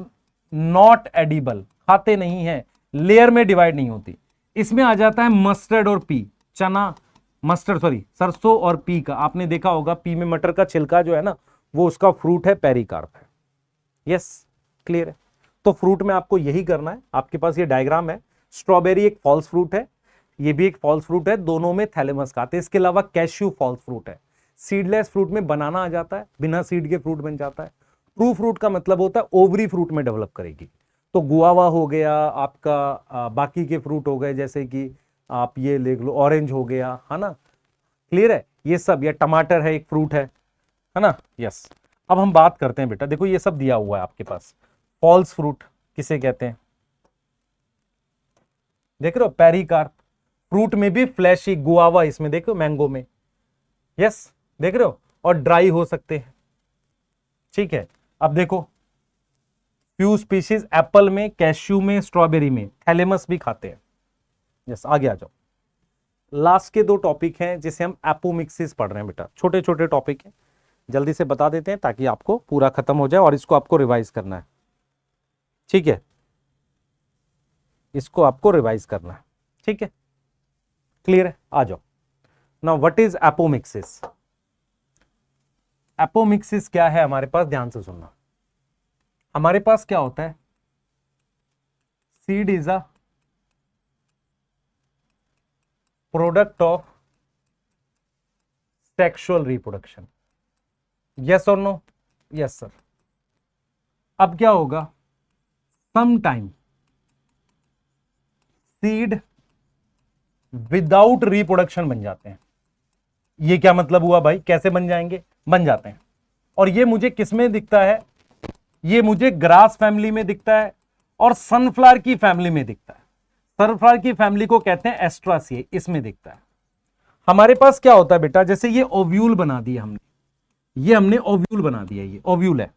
नॉट एडिबल, खाते नहीं है, लेयर में डिवाइड नहीं होती। इसमें आ जाता है मस्टर्ड और पी, चना, मस्टर्ड सॉरी सरसों और पी का। आपने देखा होगा पी में मटर का छिलका जो है ना, वो उसका फ्रूट है, पेरिकार्प है। यस, क्लियर है? तो फ्रूट में आपको यही करना है। आपके पास ये डायग्राम है, स्ट्रॉबेरी एक फॉल्स फ्रूट है, ये भी एक फॉल्स फ्रूट है, दोनों में थैलेमस खाते हैं। इसके अलावा कैश्यू फॉल्स फ्रूट है। सीडलेस फ्रूट में बनाना आ जाता है, बिना सीड के फ्रूट बन जाता है। ट्रू फ्रूट का मतलब होता है ओवरी फ्रूट में डेवलप करेगी। तो गुआवा हो गया आपका, बाकी के फ्रूट हो गए, जैसे कि आप ये ले लो, ऑरेंज हो गया, है ना? क्लियर है? ये सब, ये टमाटर है, एक फ्रूट है ना? यस। अब हम बात करते हैं बेटा, देखो ये सब दिया हुआ है आपके पास। फॉल्स फ्रूट किसे कहते हैं? देख रहे हो, पेरिकार्प। फ्रूट में भी फ्लैशी, गुआवा इसमें देखो, मैंगो में। यस, देख रहे हो? और ड्राई हो सकते हैं। ठीक है, अब देखो फ्यू स्पीशीज, एप्पल में, कैश्यू में, स्ट्रॉबेरी में थैलेमस भी खाते हैं। यस, आगे आ जाओ। लास्ट के 2 टॉपिक हैं जिसे हम एपोमिक्सिस पढ़ रहे हैं बेटा, छोटे छोटे टॉपिक हैं, जल्दी से बता देते हैं ताकि आपको पूरा खत्म हो जाए, और इसको आपको रिवाइज करना है। ठीक है, इसको आपको रिवाइज करना है। ठीक है, क्लियर है? आ जाओ। Now what is apomixis? Apomixis क्या है हमारे पास? ध्यान से सुनना। हमारे पास क्या होता है? Seed is a product of sexual reproduction. Yes और नो? Yes sir. अब क्या होगा? Some time seed without reproduction बन जाते हैं। ये क्या मतलब हुआ भाई, कैसे बन जाएंगे, बन जाते हैं। और ये मुझे किसमें दिखता है, ये मुझे ग्रास फैमिली में दिखता है और सनफ्लावर की फैमिली में दिखता है। सनफ्लावर की फैमिली को कहते हैं एस्ट्रासिए, इसमें दिखता है। हमारे पास क्या होता है बेटा, जैसे ये ओव्यूल बना दिया हमने, ये हमने ओव्यूल बना दिया, ये ओव्यूल है।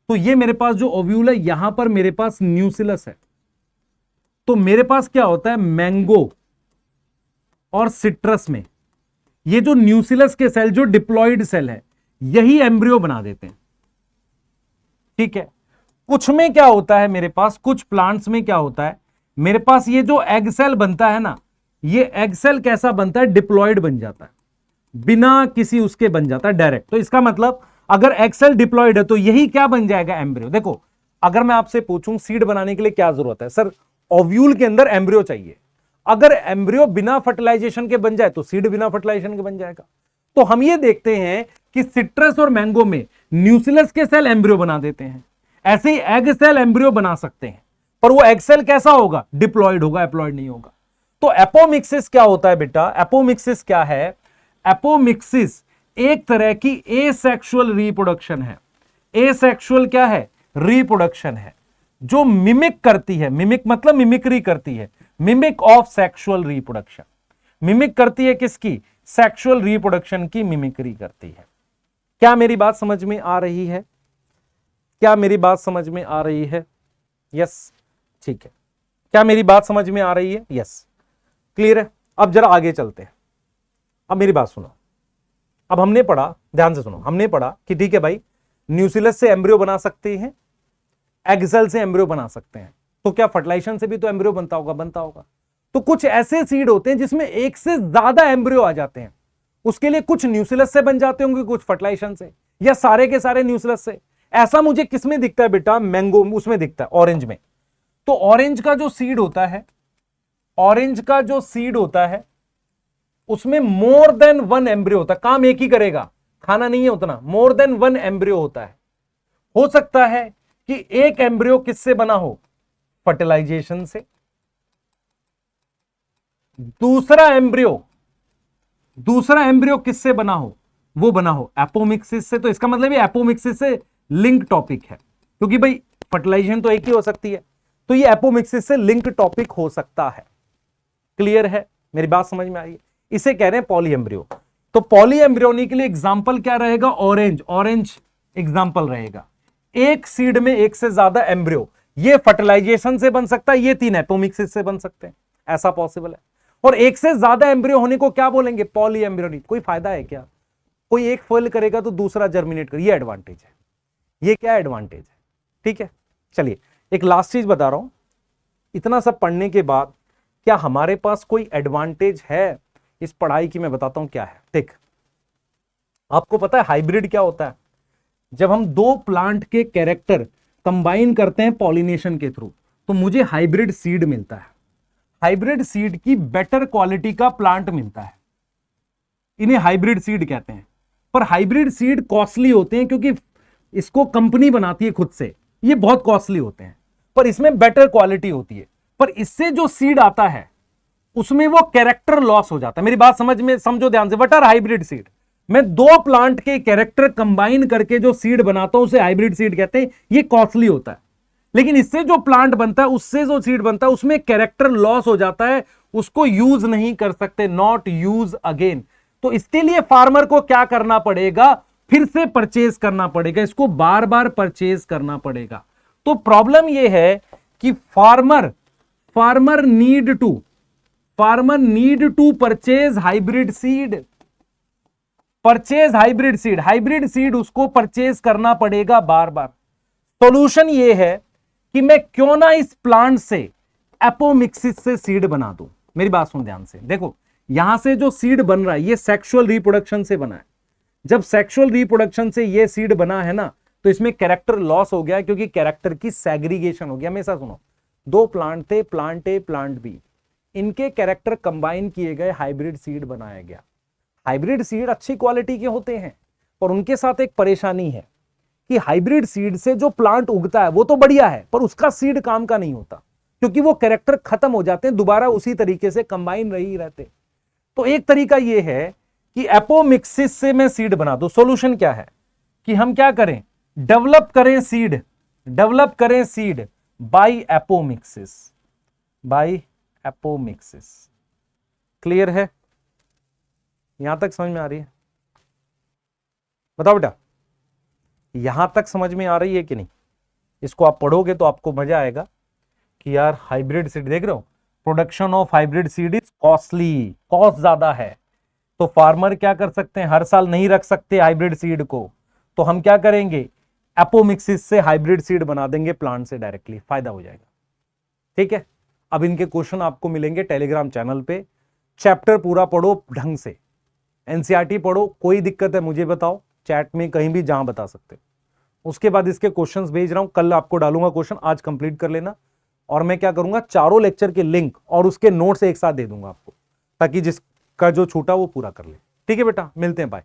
तो ये मेरे पास जो ओव्यूल है, यहां पर मेरे पास न्यूसिलस है। तो मेरे पास क्या होता है, मैंगो और सिट्रस में ये जो न्यूसिलस के सेल, जो डिप्लॉइड सेल है, यही एम्ब्रियो बना देते हैं। ठीक है। कुछ में क्या होता है मेरे पास, कुछ प्लांट्स में क्या होता है, मेरे पास ये जो एग सेल बनता है ना, ये एग सेल कैसा बनता है, डिप्लॉइड बन जाता है, बिना किसी उसके बन जाता है डायरेक्ट। तो इसका मतलब अगर एग सेल डिप्लॉइड है तो यही क्या बन जाएगा, एम्ब्रियो। देखो अगर मैं आपसे पूछूं सीड बनाने के लिए क्या जरूरत है, सर ओव्यूल के अंदर एम्ब्रियो चाहिए। अगर एम्ब्रियो बिना फर्टिलाइजेशन के बन जाए तो सीड बिना फर्टिलाइजेशन के बन जाएगा। तो हम ये देखते हैं कि सिट्रस और मैंगो में न्यूसिलस के सेल एम्ब्रियो बना देते हैं, ऐसे ही एग सेल एम्ब्रियो बना सकते हैं, पर वो एग सेल कैसा होगा, डिप्लॉइड होगा, एप्लॉइड नहीं होगा। तो एपोमिक्सिस क्या होता है बेटा, एपोमिक्सिस क्या है, एपोमिक्सिस एक तरह की एसेक्सुअल रिप्रोडक्शन है। एसेक्सुअल क्या है, रिप्रोडक्शन है, जो मिमिक करती है, मिमिक मतलब मिमिक्री करती है, mimic of sexual reproduction. Mimic करती है किसकी, सेक्सुअल रिप्रोडक्शन की मिमिक्री करती है। क्या मेरी बात समझ में आ रही है, क्या मेरी बात समझ में आ रही है, यस ठीक है। क्या मेरी बात समझ में आ रही है, यस क्लियर है। अब जरा आगे चलते हैं, अब मेरी बात सुनो। अब हमने पढ़ा, ध्यान से सुनो, हमने पढ़ा कि ठीक है भाई, न्यूसिलस से एम्ब्रियो बना सकते हैं, एग सेल से एम्ब्रियो बना सकते हैं, तो क्या फर्टिलाइजेशन से भी तो एम्ब्रियो बनता होगा, बनता होगा। तो कुछ ऐसे सीड होते हैं जिसमें एक से ज्यादा एम्ब्रियो आ जाते हैं, उसके लिए कुछ न्यूसिलस से बन जाते होंगे, कुछ फर्टिलाइजेशन से, या सारे के सारे न्यूसिलस से। ऐसा मुझे किसमें दिखता है बेटा, मैंगो उसमें दिखता है, ऑरेंज में। तो ऑरेंज का जो सीड होता है, ऑरेंज का जो सीड होता है उसमें मोर देन वन एम्ब्रियो होता है, काम एक ही करेगा, खाना नहीं है उतना, मोर देन वन एम्ब्रियो होता है। हो सकता है कि एक एम्ब्रियो किससे बना हो, फर्टिलाइजेशन से, दूसरा एम्ब्रियो किससे बना हो, वो बना हो एपोमिक्सिस से। तो इसका मतलब ये एपोमिक्सिस से लिंक टॉपिक है, क्योंकि भाई फर्टिलाइजेशन तो एक ही हो सकती है, तो ये एपोमिक्सिस से लिंक टॉपिक हो सकता है। क्लियर है, मेरी बात समझ में आ रही है। इसे कह रहे हैं पॉलीएम्ब्रियो। तो पॉलीएम्ब्रियोनी के लिए एग्जांपल क्या रहेगा, ऑरेंज, ऑरेंज एग्जांपल रहेगा। एक सीड में एक से ज्यादा एम्ब्रियो, ये फर्टिलाइजेशन से बन सकता है, ये तीन एपोमिक्सिस से बन सकते हैं, ऐसा पॉसिबल है। और एक से ज्यादा एम्ब्रियो होने को क्या बोलेंगे, पॉलीएम्ब्रियोनी। कोई फायदा है क्या, कोई एक फेल करेगा तो दूसरा जर्मिनेट कर, ये एडवांटेज है, ये क्या एडवांटेज है। ठीक है, चलिए एक लास्ट चीज बता रहा हूं, इतना सब पढ़ने के बाद क्या हमारे पास कोई एडवांटेज है इस पढ़ाई की, मैं बताता हूं क्या है। देख, आपको पता है हाइब्रिड क्या होता है, जब हम दो प्लांट के कैरेक्टर कंबाइन करते हैं पॉलिनेशन के थ्रू, तो मुझे हाइब्रिड सीड मिलता है। हाइब्रिड सीड की बेटर क्वालिटी का प्लांट मिलता है, इन्हें हाइब्रिड सीड कहते हैं। पर हाइब्रिड सीड कॉस्टली होते हैं, क्योंकि इसको कंपनी बनाती है खुद से, ये बहुत कॉस्टली होते हैं, पर इसमें बेटर क्वालिटी होती है। पर इससे जो सीड आता है उसमें वो कैरेक्टर लॉस हो जाता है। मेरी बात समझ में, समझो ध्यान से। व्हाट आर हाइब्रिड सीड, मैं दो प्लांट के कैरेक्टर कंबाइन करके जो सीड बनाता हूं उसे हाइब्रिड सीड कहते हैं। ये कॉस्टली होता है, लेकिन इससे जो प्लांट बनता है, उससे जो सीड बनता है, उसमें कैरेक्टर लॉस हो जाता है, उसको यूज नहीं कर सकते, नॉट यूज अगेन। तो इसके लिए फार्मर को क्या करना पड़ेगा, फिर से परचेज करना पड़ेगा, इसको बार बार परचेज करना पड़ेगा। तो प्रॉब्लम यह है कि farmer need to purchase hybrid seed, hybrid seed उसको परचेज करना पड़ेगा बार बार। सॉल्यूशन ये है कि मैं क्यों ना इस प्लांट से एपोमिक्सिस से सीड बना दूं। मेरी बात सुन ध्यान से, देखो यहां से जो सीड बन रहा है ये सेक्सुअल रिप्रोडक्शन से बना है। जब सेक्सुअल रिप्रोडक्शन से ये सीड बना है ना, तो इसमें कैरेक्टर लॉस हो गया, क्योंकि कैरेक्टर की सेग्रीगेशन हो गया। हमेशा सुनो, दो प्लांट थे, प्लांट ए प्लांट बी, इनके कैरेक्टर कंबाइन किए गए, हाइब्रिड सीड बनाया गया। हाइब्रिड सीड अच्छी क्वालिटी के होते हैं, पर उनके साथ एक परेशानी है कि हाइब्रिड सीड से जो प्लांट उगता है वो तो बढ़िया है, पर उसका सीड काम का नहीं होता, क्योंकि वो कैरेक्टर खत्म हो जाते हैं, दोबारा उसी तरीके से कंबाइन नहीं रहते। तो एक तरीका ये है कि एपोमिक्सिस से मैं सीड बना दूं। सॉल्यूशन क्या है कि हम क्या करें, डेवलप करें सीड बाय एपोमिक्सिस। क्लियर है? यहां तक समझ में आ रही है? बताओ बेटा, यहां तक समझ में आ रही है कि नहीं? इसको आप पढ़ोगे तो आपको मजा आएगा कि यार हाइब्रिड सीड देख रहे हो, production of hybrid seed is costly, cost ज्यादा है। तो फार्मर क्या कर सकते हैं, हर साल नहीं रख सकते हाइब्रिड सीड को, तो हम क्या करेंगे, एपोमिक्सिस से हाइब्रिड सीड बना देंगे प्लांट से डायरेक्टली, फायदा हो जाएगा। ठीक है, अब इनके क्वेश्चन आपको मिलेंगे टेलीग्राम चैनल पे। चैप्टर पूरा पढ़ो ढंग से, एनसीईआरटी पढ़ो, कोई दिक्कत है मुझे बताओ, चैट में कहीं भी जहां बता सकते। उसके बाद इसके क्वेश्चंस भेज रहा हूं, कल आपको डालूंगा क्वेश्चन, आज कंप्लीट कर लेना। और मैं क्या करूंगा, चारों लेक्चर के लिंक और उसके नोट्स एक साथ दे दूंगा आपको, ताकि जिसका जो छूटा वो पूरा कर ले। ठीक है बेटा, मिलते हैं, बाय।